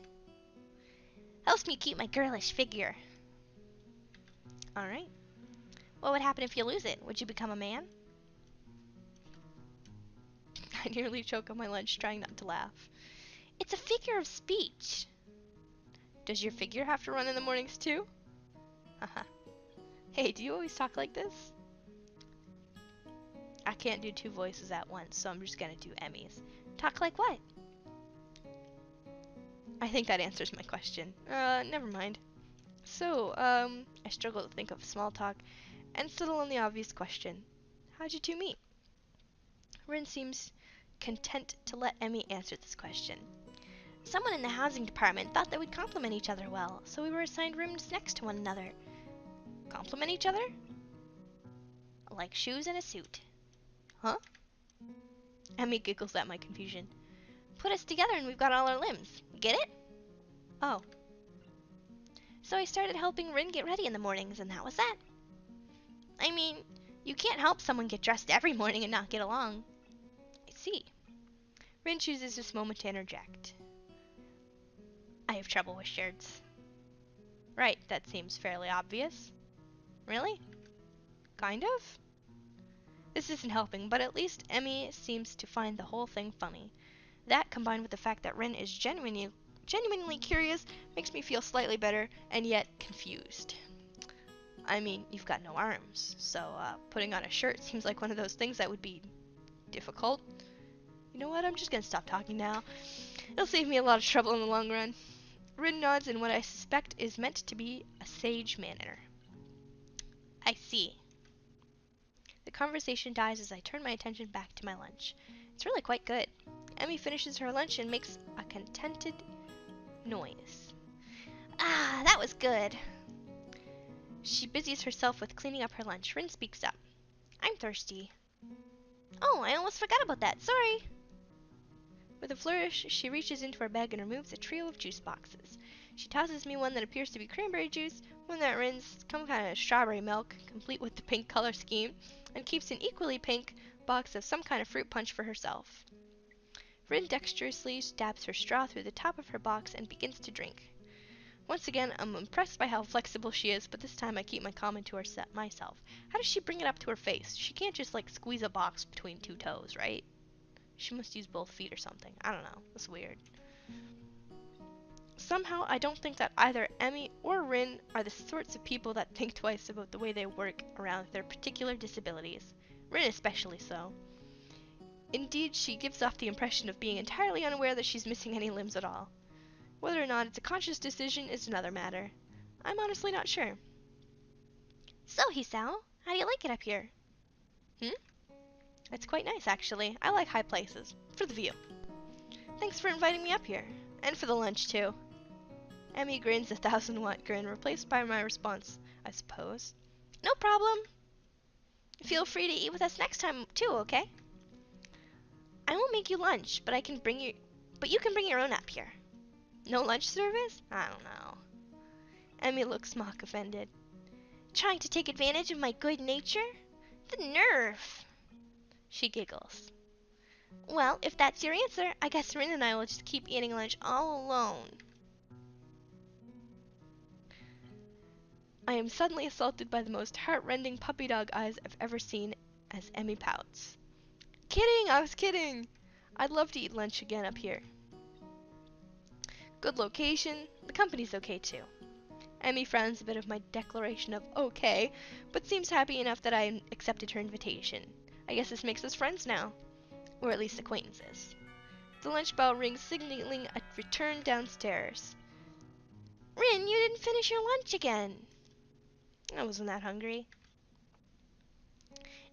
Helps me keep my girlish figure. Alright. What would happen if you lose it? Would you become a man? I nearly choke on my lunch, trying not to laugh. It's a figure of speech. Does your figure have to run in the mornings too? Haha. Hey, do you always talk like this? I can't do two voices at once, so I'm just gonna do Emmy's. Talk like what? I think that answers my question. Never mind. So, I struggle to think of small talk and settle on the obvious question. How'd you two meet? Rin seems content to let Emmy answer this question. Someone in the housing department thought that we'd complement each other well, so we were assigned rooms next to one another. Complement each other? Like shoes and a suit. Huh? Emmy giggles at my confusion. Put us together and we've got all our limbs. Get it? Oh. So I started helping Rin get ready in the mornings, and that was that. I mean, you can't help someone get dressed every morning and not get along. I see. Rin chooses this moment to interject. I have trouble with shirts. Right, that seems fairly obvious. Really? Kind of? This isn't helping, but at least Emmy seems to find the whole thing funny. That, combined with the fact that Rin is genuinely curious, makes me feel slightly better and yet confused. I mean, you've got no arms, so putting on a shirt seems like one of those things that would be difficult. You know what? I'm just gonna stop talking now. It'll save me a lot of trouble in the long run. Rin nods in what I suspect is meant to be a sage manner. I see. The conversation dies as I turn my attention back to my lunch. It's really quite good. Emmy finishes her lunch and makes a contented noise. Ah, that was good. She busies herself with cleaning up her lunch. Rin speaks up. I'm thirsty. Oh, I almost forgot about that. Sorry. With a flourish, she reaches into her bag and removes a trio of juice boxes. She tosses me one that appears to be cranberry juice, one that runs some kind of strawberry milk, complete with the pink color scheme, and keeps an equally pink box of some kind of fruit punch for herself. Rin dexterously stabs her straw through the top of her box and begins to drink. Once again, I'm impressed by how flexible she is, but this time I keep my comment to myself. How does she bring it up to her face? She can't just, squeeze a box between two toes, right? She must use both feet or something. I don't know. It's weird. Somehow, I don't think that either Emmy or Rin are the sorts of people that think twice about the way they work around their particular disabilities. Rin especially so. Indeed, she gives off the impression of being entirely unaware that she's missing any limbs at all. Whether or not it's a conscious decision is another matter. I'm honestly not sure. So, Hisao, how do you like it up here? It's quite nice, actually. I like high places. For the view. Thanks for inviting me up here. And for the lunch, too. Emmy grins a 1,000-watt grin, replaced by my response, I suppose. No problem. Feel free to eat with us next time, too, okay? I won't make you lunch, but you can bring your own up here. No lunch service? I don't know. Emmy looks mock offended. Trying to take advantage of my good nature? The nerve! She giggles. Well, if that's your answer, I guess Rin and I will just keep eating lunch all alone. I am suddenly assaulted by the most heart-rending puppy dog eyes I've ever seen as Emmy pouts. Kidding! I was kidding! I'd love to eat lunch again up here. Good location. The company's okay too. Emmy frowns a bit of my declaration of okay, but seems happy enough that I accepted her invitation. I guess this makes us friends now. Or at least acquaintances. The lunch bell rings, signaling a return downstairs. Rin, you didn't finish your lunch again. I wasn't that hungry.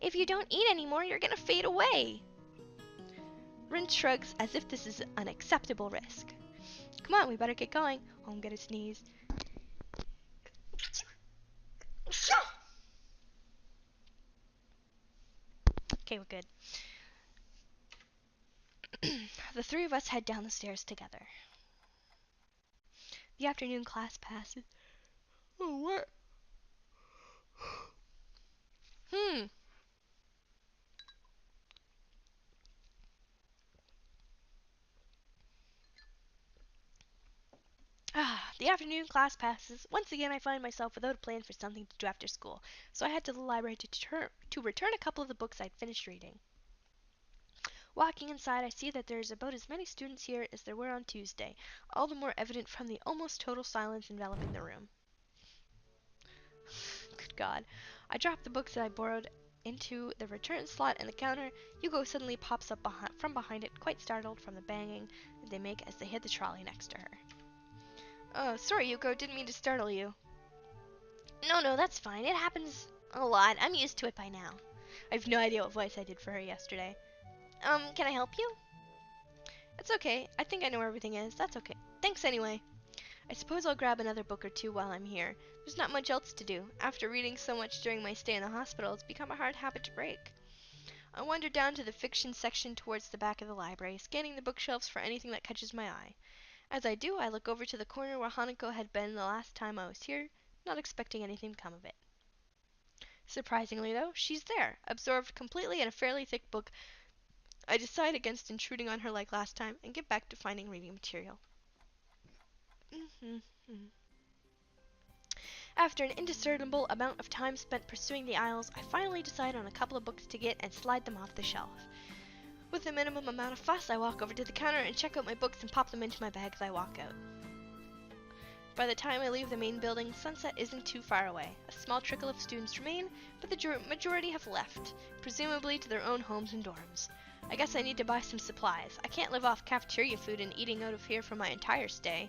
If you don't eat anymore, you're gonna fade away. Rin shrugs as if this is an acceptable risk. Come on, we better get going. Oh, I'm gonna sneeze. Okay, we're good. The three of us head down the stairs together. The afternoon class passes. Oh, what? The afternoon class passes. Once again, I find myself without a plan for something to do after school, so I head to the library to return a couple of the books I'd finished reading. Walking inside, I see that there's about as many students here as there were on Tuesday, all the more evident from the almost total silence enveloping the room. Good God. I drop the books that I borrowed into the return slot in the counter. Yugo suddenly pops up from behind it, quite startled from the banging that they make as they hit the trolley next to her. Oh, sorry, Yuko, didn't mean to startle you. No, that's fine. It happens a lot. I'm used to it by now. I have no idea what voice I did for her yesterday. Can I help you? It's okay. I think I know where everything is. That's okay. Thanks anyway. I suppose I'll grab another book or two while I'm here. There's not much else to do. After reading so much during my stay in the hospital, it's become a hard habit to break. I wander down to the fiction section towards the back of the library, scanning the bookshelves for anything that catches my eye. As I do, I look over to the corner where Hanako had been the last time I was here, not expecting anything to come of it. Surprisingly, though, she's there, absorbed completely in a fairly thick book. I decide against intruding on her like last time and get back to finding reading material. After an indiscernible amount of time spent pursuing the aisles, I finally decide on a couple of books to get and slide them off the shelf. With a minimum amount of fuss, I walk over to the counter and check out my books and pop them into my bag as I walk out. By the time I leave the main building, sunset isn't too far away. A small trickle of students remain, but the majority have left, presumably to their own homes and dorms. I guess I need to buy some supplies. I can't live off cafeteria food and eating out of here for my entire stay.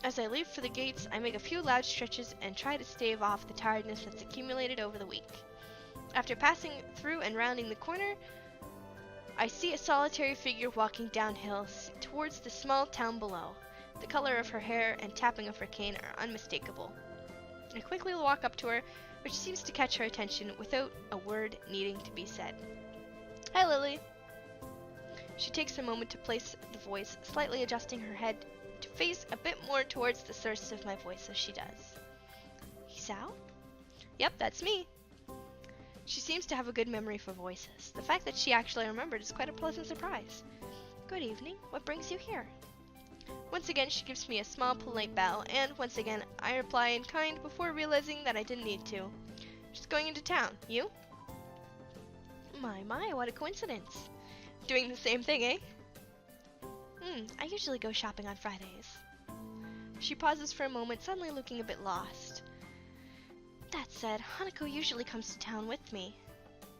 As I leave for the gates, I make a few loud stretches and try to stave off the tiredness that's accumulated over the week. After passing through and rounding the corner, I see a solitary figure walking downhill towards the small town below. The color of her hair and tapping of her cane are unmistakable. I quickly walk up to her, which seems to catch her attention without a word needing to be said. "Hi, Lily." She takes a moment to place the voice, slightly adjusting her head to face a bit more towards the source of my voice as she does. "Hisao?" "Yep, that's me." She seems to have a good memory for voices. The fact that she actually remembered is quite a pleasant surprise. "Good evening. What brings you here?" Once again, she gives me a small, polite bow, and once again, I reply in kind before realizing that I didn't need to. "Just going into town. You?" My, what a coincidence. Doing the same thing, eh?" I usually go shopping on Fridays." She pauses for a moment, suddenly looking a bit lost. "That said, Hanako usually comes to town with me."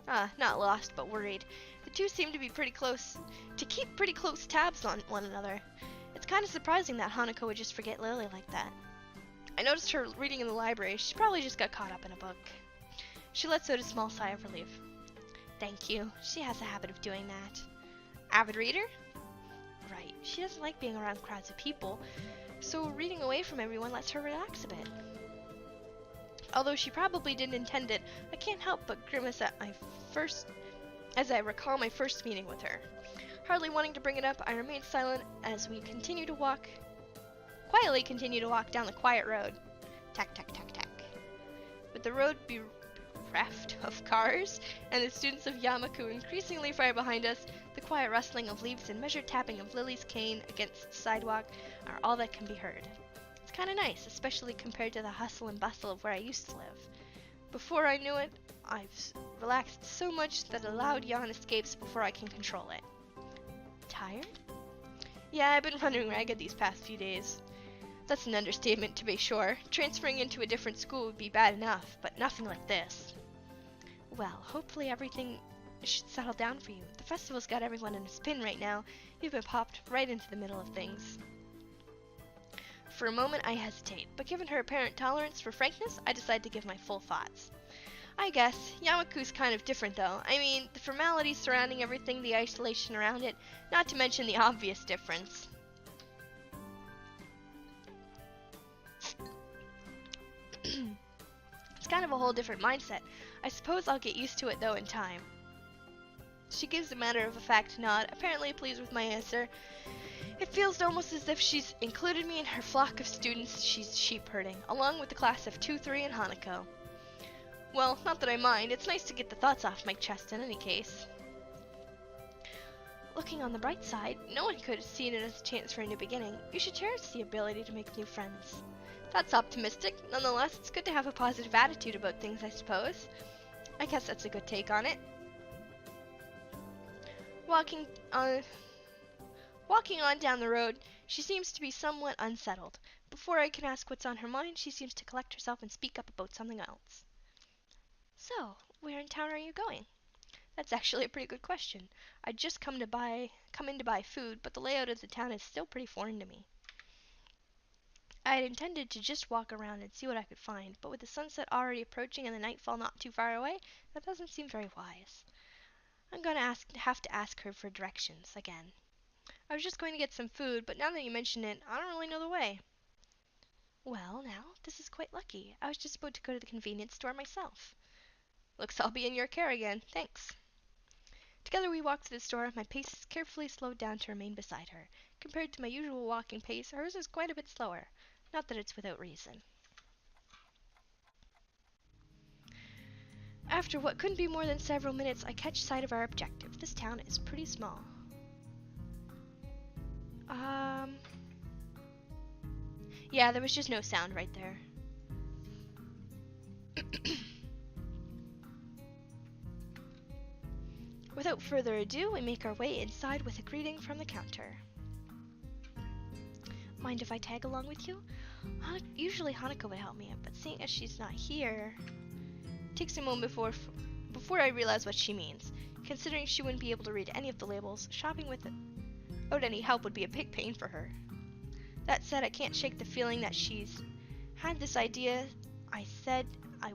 Not lost, but worried. The two seem to be keep pretty close tabs on one another. It's kind of surprising that Hanako would just forget Lily like that. I noticed her reading in the library. She probably just got caught up in a book. She lets out a small sigh of relief. "Thank you. She has a habit of doing that." "Avid reader?" "Right. She doesn't like being around crowds of people, so reading away from everyone lets her relax a bit." Although she probably didn't intend it, I can't help but grimace as I recall my first meeting with her. Hardly wanting to bring it up, I remain silent as we quietly continue to walk down the quiet road. Tack, tack, tack, tack. With the road bereft of cars, and the students of Yamaku increasingly far behind us, the quiet rustling of leaves and measured tapping of Lily's cane against the sidewalk are all that can be heard. It's kind of nice, especially compared to the hustle and bustle of where I used to live. Before I knew it, I've relaxed so much that a loud yawn escapes before I can control it. Tired? Yeah, I've been running ragged these past few days. That's an understatement, to be sure. Transferring into a different school would be bad enough, but nothing like this. Well, hopefully everything should settle down for you. The festival's got everyone in a spin right now. You've been popped right into the middle of things. For a moment I hesitate, but given her apparent tolerance for frankness, I decide to give my full thoughts. I guess. Yamaku's kind of different though. I mean, the formalities surrounding everything, the isolation around it, not to mention the obvious difference. It's kind of a whole different mindset. I suppose I'll get used to it though in time. She gives a matter-of-fact nod, apparently pleased with my answer. It feels almost as if she's included me in her flock of students she's sheep-herding, along with the class of 2-3 and Hanako. Well, not that I mind. It's nice to get the thoughts off my chest in any case. Looking on the bright side, no one could have seen it as a chance for a new beginning. You should cherish the ability to make new friends. That's optimistic. Nonetheless, it's good to have a positive attitude about things, I suppose. I guess that's a good take on it. Walking on down the road, she seems to be somewhat unsettled. Before I can ask what's on her mind, she seems to collect herself and speak up about something else. "So, where in town are you going?" That's actually a pretty good question. I'd just come in to buy food, but the layout of the town is still pretty foreign to me. I had intended to just walk around and see what I could find, but with the sunset already approaching and the nightfall not too far away, that doesn't seem very wise. I'm going to have to ask her for directions again. I was just going to get some food, but now that you mention it, I don't really know the way. Well, now, this is quite lucky. I was just about to go to the convenience store myself. Looks I'll be in your care again. Thanks. Together we walk to the store, my pace is carefully slowed down to remain beside her. Compared to my usual walking pace, hers is quite a bit slower. Not that it's without reason. After what couldn't be more than several minutes, I catch sight of our objective. This town is pretty small. Yeah, there was just no sound right there. Without further ado, we make our way inside with a greeting from the counter. Mind if I tag along with you? Usually Hanukkah would help me, but seeing as she's not here, it takes a moment before I realize what she means. Considering she wouldn't be able to read any of the labels, shopping without any help would be a big pain for her. That said, I can't shake the feeling that she's had this idea since I said I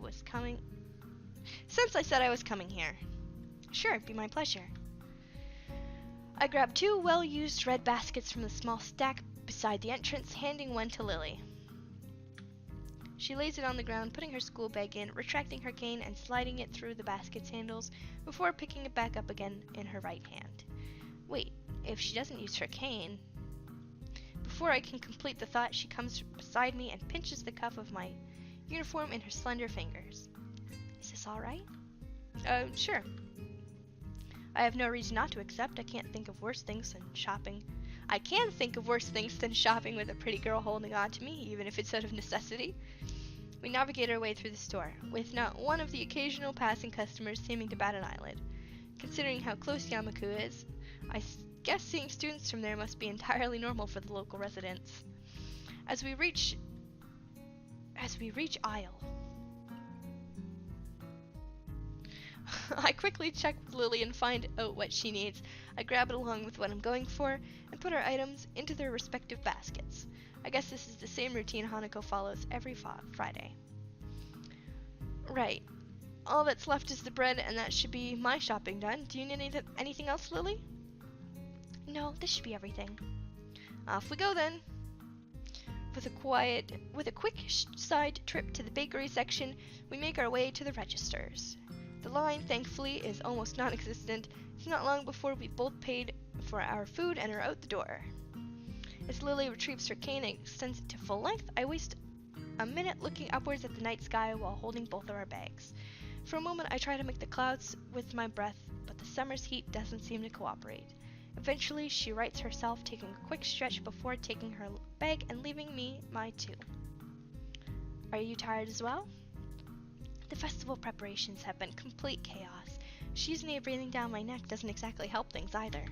was coming here. Sure, it'd be my pleasure. I grab 2 well-used red baskets from the small stack beside the entrance, handing one to Lily. She lays it on the ground, putting her school bag in, retracting her cane and sliding it through the basket's handles before picking it back up again in her right hand. Wait, if she doesn't use her cane... Before I can complete the thought, she comes beside me and pinches the cuff of my uniform in her slender fingers. Is this all right? Sure. I have no reason not to accept. I can't think of worse things than shopping. I can think of worse things than shopping with a pretty girl holding on to me, even if it's out of necessity. We navigate our way through the store, with not one of the occasional passing customers seeming to bat an eyelid. Considering how close Yamaku is, I guess seeing students from there must be entirely normal for the local residents. As we reach aisle, I quickly check with Lily and find out what she needs. I grab it along with what I'm going for and put our items into their respective baskets. I guess this is the same routine Hanako follows every Friday. Right. All that's left is the bread, and that should be my shopping done. Do you need anything else, Lily? No, this should be everything. Off we go then. With a quick side trip to the bakery section, we make our way to the registers. The line, thankfully, is almost non-existent. It's not long before we both paid for our food and are out the door. As Lily retrieves her cane and extends it to full length, I waste a minute looking upwards at the night sky while holding both of our bags. For a moment, I try to make the clouds with my breath, but the summer's heat doesn't seem to cooperate. Eventually, she rights herself, taking a quick stretch before taking her bag and leaving me my 2. Are you tired as well? The festival preparations have been complete chaos. Shizune breathing down my neck doesn't exactly help things either.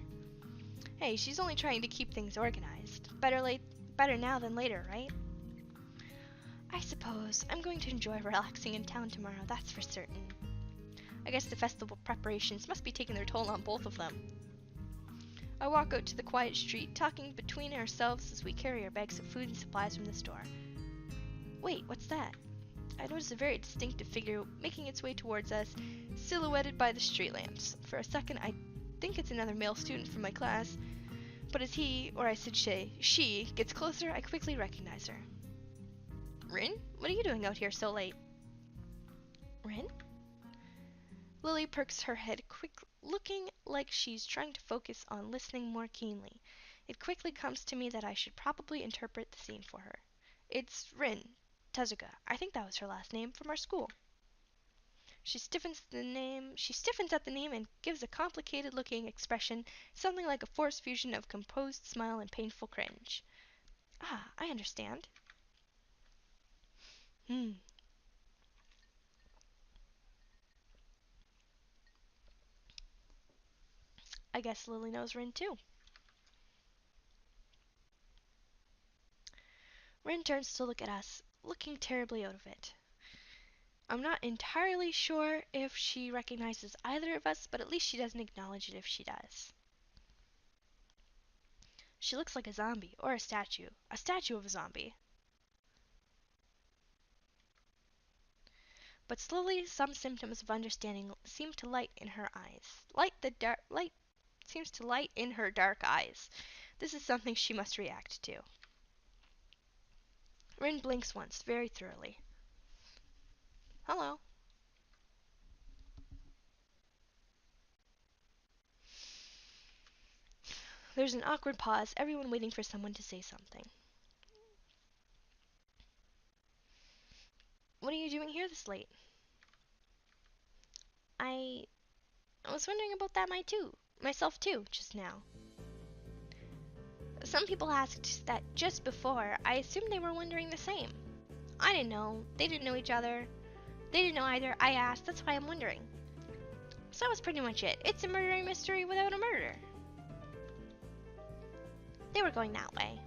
Hey, she's only trying to keep things organized. Better now than later, right? I suppose. I'm going to enjoy relaxing in town tomorrow, that's for certain. I guess the festival preparations must be taking their toll on both of them. I walk out to the quiet street, talking between ourselves as we carry our bags of food and supplies from the store. Wait, what's that? I notice a very distinctive figure making its way towards us, silhouetted by the street lamps. For a second, I think it's another male student from my class, but as he, or I should say, she, gets closer, I quickly recognize her. Rin? What are you doing out here so late? Rin? Lily perks her head, looking like she's trying to focus on listening more keenly. It quickly comes to me that I should probably interpret the scene for her. It's Rin. Tezuka. I think that was her last name, from our school. She stiffens at the name and gives a complicated-looking expression, something like a forced fusion of composed smile and painful cringe. Ah, I understand. I guess Lily knows Rin too. Rin turns to look at us, looking terribly out of it. I'm not entirely sure if she recognizes either of us, but at least she doesn't acknowledge it if she does. She looks like a zombie, or a statue of a zombie. But slowly, some symptoms of understanding seem to light in her eyes. Light seems to light in her dark eyes. This is something she must react to. Rin blinks once, very thoroughly. Hello. There's an awkward pause, everyone waiting for someone to say something. What are you doing here this late? I was wondering about that myself too, just now. Some people asked that just before. I assumed they were wondering the same. I didn't know. They didn't know each other. They didn't know either. I asked. That's why I'm wondering. So that was pretty much it. It's a murder mystery without a murder. They were going that way.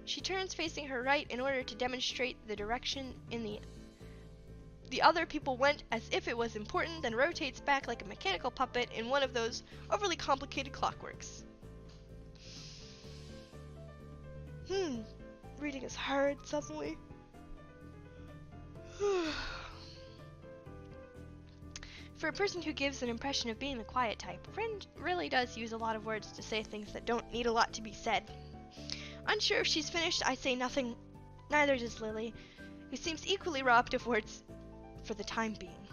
She turns facing her right in order to demonstrate the direction in the other people went as if it was important, then rotates back like a mechanical puppet in one of those overly complicated clockworks. Reading is hard suddenly. For a person who gives an impression of being the quiet type, Rin really does use a lot of words to say things that don't need a lot to be said. Unsure if she's finished, I say nothing. Neither does Lily, who seems equally robbed of words for the time being.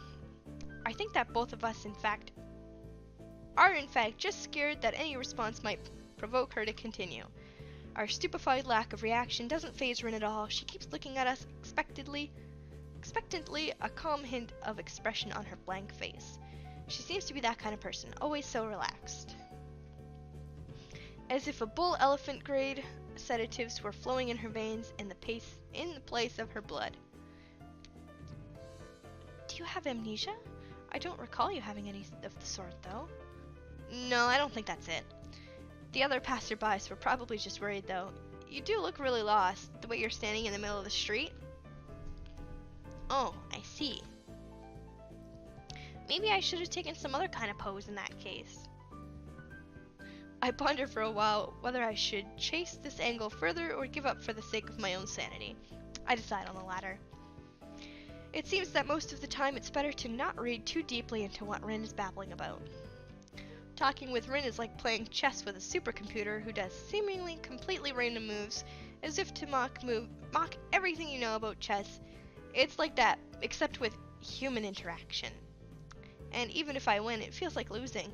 I think that both of us, are in fact just scared that any response might provoke her to continue. Our stupefied lack of reaction doesn't faze Rin at all. She keeps looking at us expectantly, a calm hint of expression on her blank face. She seems to be that kind of person, always so relaxed. As if a bull elephant grade sedatives were flowing in her veins in the place of her blood. Do you have amnesia? I don't recall you having any of the sort, though. No, I don't think that's it. The other passerbys were probably just worried, though. You do look really lost, the way you're standing in the middle of the street. Oh, I see. Maybe I should have taken some other kind of pose in that case. I ponder for a while whether I should chase this angle further or give up for the sake of my own sanity. I decide on the latter. It seems that most of the time it's better to not read too deeply into what Rin is babbling about. Talking with Rin is like playing chess with a supercomputer who does seemingly completely random moves as if to mock everything you know about chess. It's like that, except with human interaction. And even if I win, it feels like losing.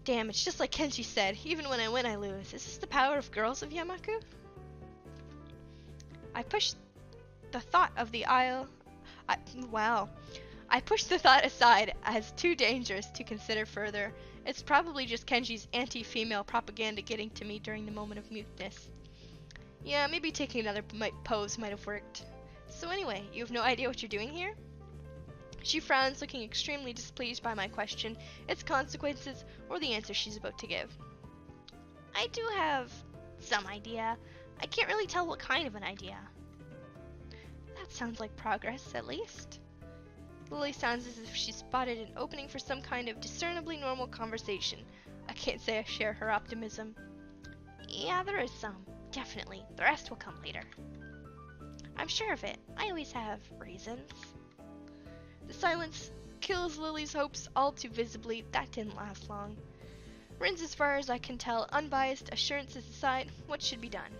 Damn, it's just like Kenji said, even when I win, I lose. Is this the power of girls of Yamaku? I pushed the thought aside as too dangerous to consider further. It's probably just Kenji's anti-female propaganda getting to me during the moment of muteness. Yeah, maybe taking another pose might have worked. So anyway, you have no idea what you're doing here? She frowns, looking extremely displeased by my question, its consequences, or the answer she's about to give. I do have some idea. I can't really tell what kind of an idea. That sounds like progress, at least. Lily sounds as if she spotted an opening for some kind of discernibly normal conversation. I can't say I share her optimism. Yeah, there is some. Definitely. The rest will come later. I'm sure of it. I always have reasons. The silence kills Lily's hopes all too visibly. That didn't last long. Rin's, as far as I can tell, unbiased assurances aside, what should be done?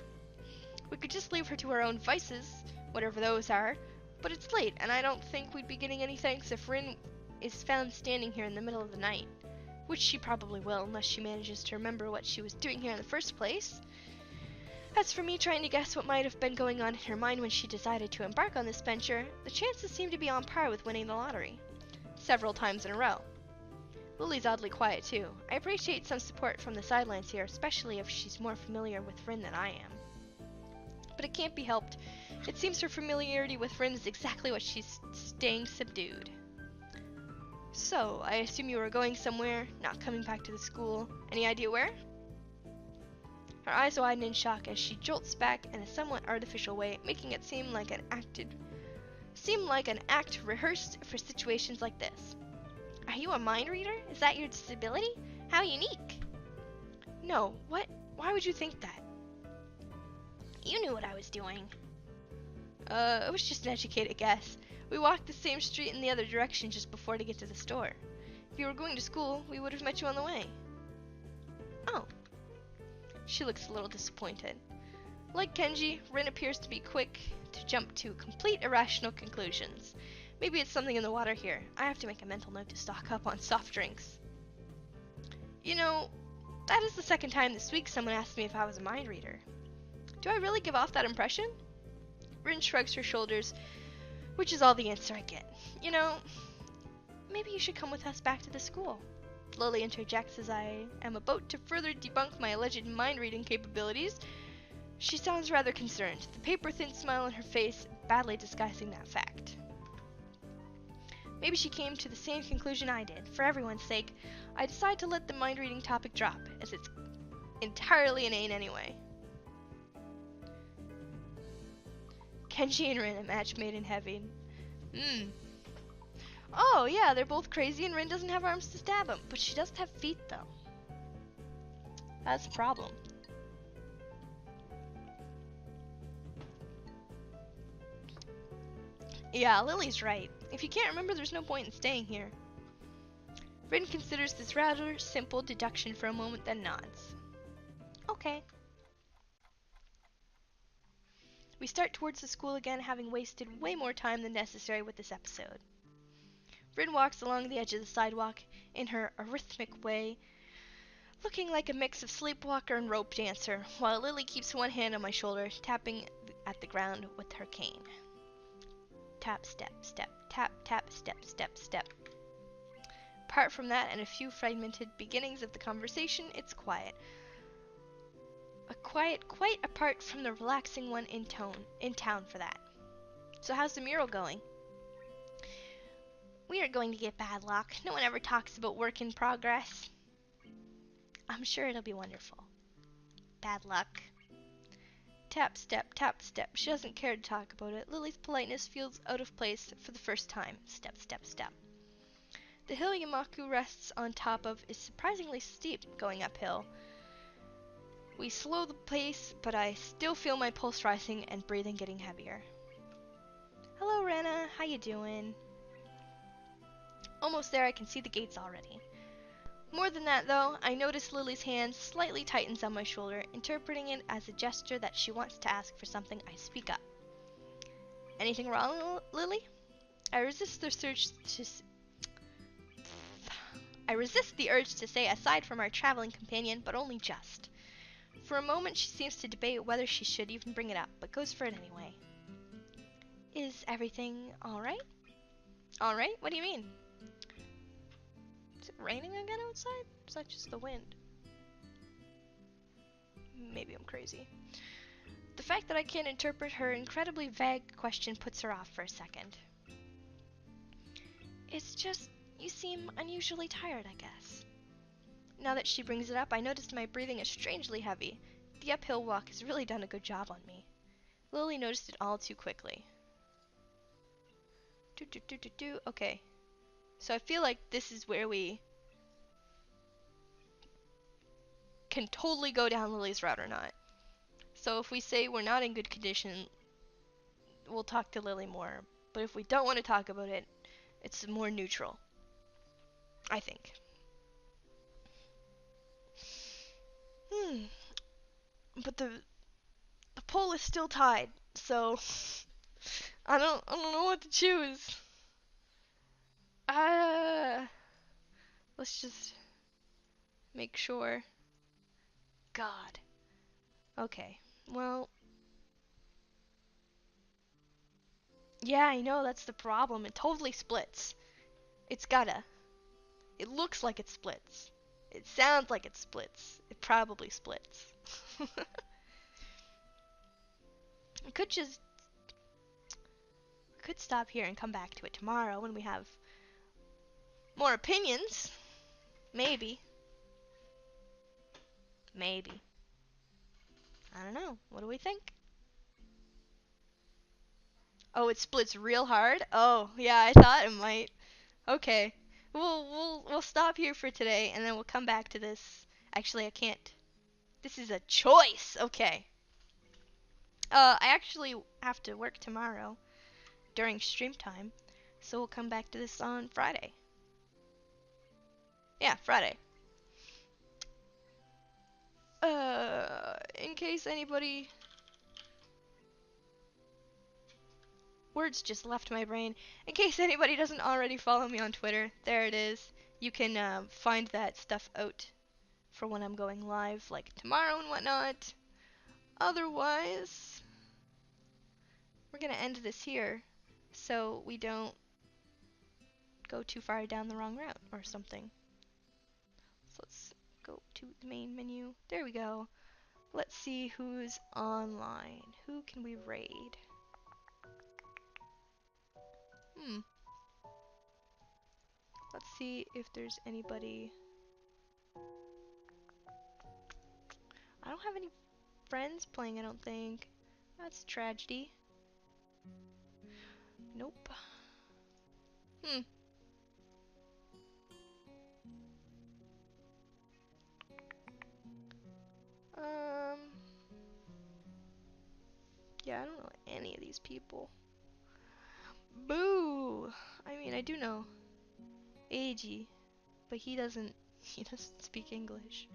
We could just leave her to her own vices, whatever those are, but it's late, and I don't think we'd be getting any thanks if Rin is found standing here in the middle of the night, which she probably will unless she manages to remember what she was doing here in the first place. As for me trying to guess what might have been going on in her mind when she decided to embark on this venture, the chances seem to be on par with winning the lottery. Several times in a row. Lily's oddly quiet too. I appreciate some support from the sidelines here, especially if she's more familiar with Rin than I am. But it can't be helped. It seems her familiarity with Rin is exactly what she's staying subdued. So, I assume you were going somewhere, not coming back to the school. Any idea where? Her eyes widen in shock as she jolts back in a somewhat artificial way, making it seem like an act rehearsed for situations like this. Are you a mind reader? Is that your disability? How unique. No, what? Why would you think that? You knew what I was doing. It was just an educated guess. We walked the same street in the other direction just before to get to the store. If you were going to school, we would have met you on the way. Oh. She looks a little disappointed. Like Kenji, Rin appears to be quick to jump to complete irrational conclusions. Maybe it's something in the water here. I have to make a mental note to stock up on soft drinks. You know, that is the second time this week someone asked me if I was a mind reader. Do I really give off that impression? Rin shrugs her shoulders, which is all the answer I get. You know, maybe you should come with us back to the school. Lily interjects as I am about to further debunk my alleged mind-reading capabilities. She sounds rather concerned, the paper-thin smile on her face badly disguising that fact. Maybe she came to the same conclusion I did. For everyone's sake, I decide to let the mind-reading topic drop, as it's entirely inane anyway. Kenji and Rin, a match made in heaven. Oh, yeah, they're both crazy and Rin doesn't have arms to stab him, but she does have feet, though. That's a problem. Yeah, Lily's right. If you can't remember, there's no point in staying here. Rin considers this rather simple deduction for a moment, then nods. Okay. We start towards the school again, having wasted way more time than necessary with this episode. Rin walks along the edge of the sidewalk in her arrhythmic way, looking like a mix of sleepwalker and rope dancer, while Lily keeps one hand on my shoulder, tapping at the ground with her cane. Tap, step, step, tap, tap, step, step, step. Apart from that and a few fragmented beginnings of the conversation, it's quiet. A quiet quite apart from the relaxing one in town for that. So how's the mural going? We are going to get bad luck. No one ever talks about work in progress. I'm sure it'll be wonderful. Bad luck. Tap, step, tap, step. She doesn't care to talk about it. Lily's politeness feels out of place for the first time. Step, step, step. The hill Yamaku rests on top of is surprisingly steep going uphill. We slow the pace, but I still feel my pulse rising and breathing getting heavier. Hello, Rena. How you doing? Almost there, I can see the gates already. More than that, though, I notice Lily's hand slightly tightens on my shoulder, interpreting it as a gesture that she wants to ask for something. I speak up. Anything wrong, Lily? I resist the urge to say aside from our traveling companion, but only just. For a moment, she seems to debate whether she should even bring it up, but goes for it anyway. Is everything alright? Alright? What do you mean? Is it raining again outside? Is that just the wind? Maybe I'm crazy. The fact that I can't interpret her incredibly vague question puts her off for a second. It's just, you seem unusually tired, I guess. Now that she brings it up, I noticed my breathing is strangely heavy. The uphill walk has really done a good job on me. Lily noticed it all too quickly. Okay. So I feel like this is where we can totally go down Lily's route or not. So if we say we're not in good condition, we'll talk to Lily more. But if we don't want to talk about it, it's more neutral, I think. But the poll is still tied, so I don't know what to choose. Let's just make sure. God. Okay. Well, yeah, I know that's the problem. It totally splits. It's gotta. It looks like it splits. It sounds like it splits. It probably splits. I could stop here and come back to it tomorrow when we have more opinions. Maybe. Maybe. I don't know. What do we think? Oh, it splits real hard? Oh, yeah, I thought it might. Okay. We'll stop here for today and then we'll come back to this. Actually, I can't. This is a choice. Okay. I actually have to work tomorrow during stream time, so we'll come back to this on Friday. Yeah, Friday. In case anybody... Words just left my brain. In case anybody doesn't already follow me on Twitter, there it is. You can find that stuff out for when I'm going live, like tomorrow and whatnot. Otherwise, we're gonna end this here, so we don't go too far down the wrong route or something. let's go to the main menu. There we go. Let's see who's online. Who can we raid? Let's see if there's anybody. I don't have any friends playing, I don't think. That's a tragedy. Nope. Um, yeah, I don't know any of these people. Boo! I mean, I do know Eiji, but he doesn't speak English.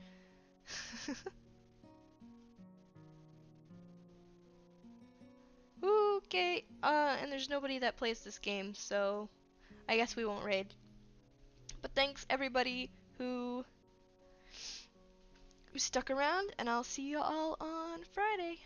Okay, and there's nobody that plays this game, so I guess we won't raid. But thanks everybody who stuck around, and I'll see you all on Friday.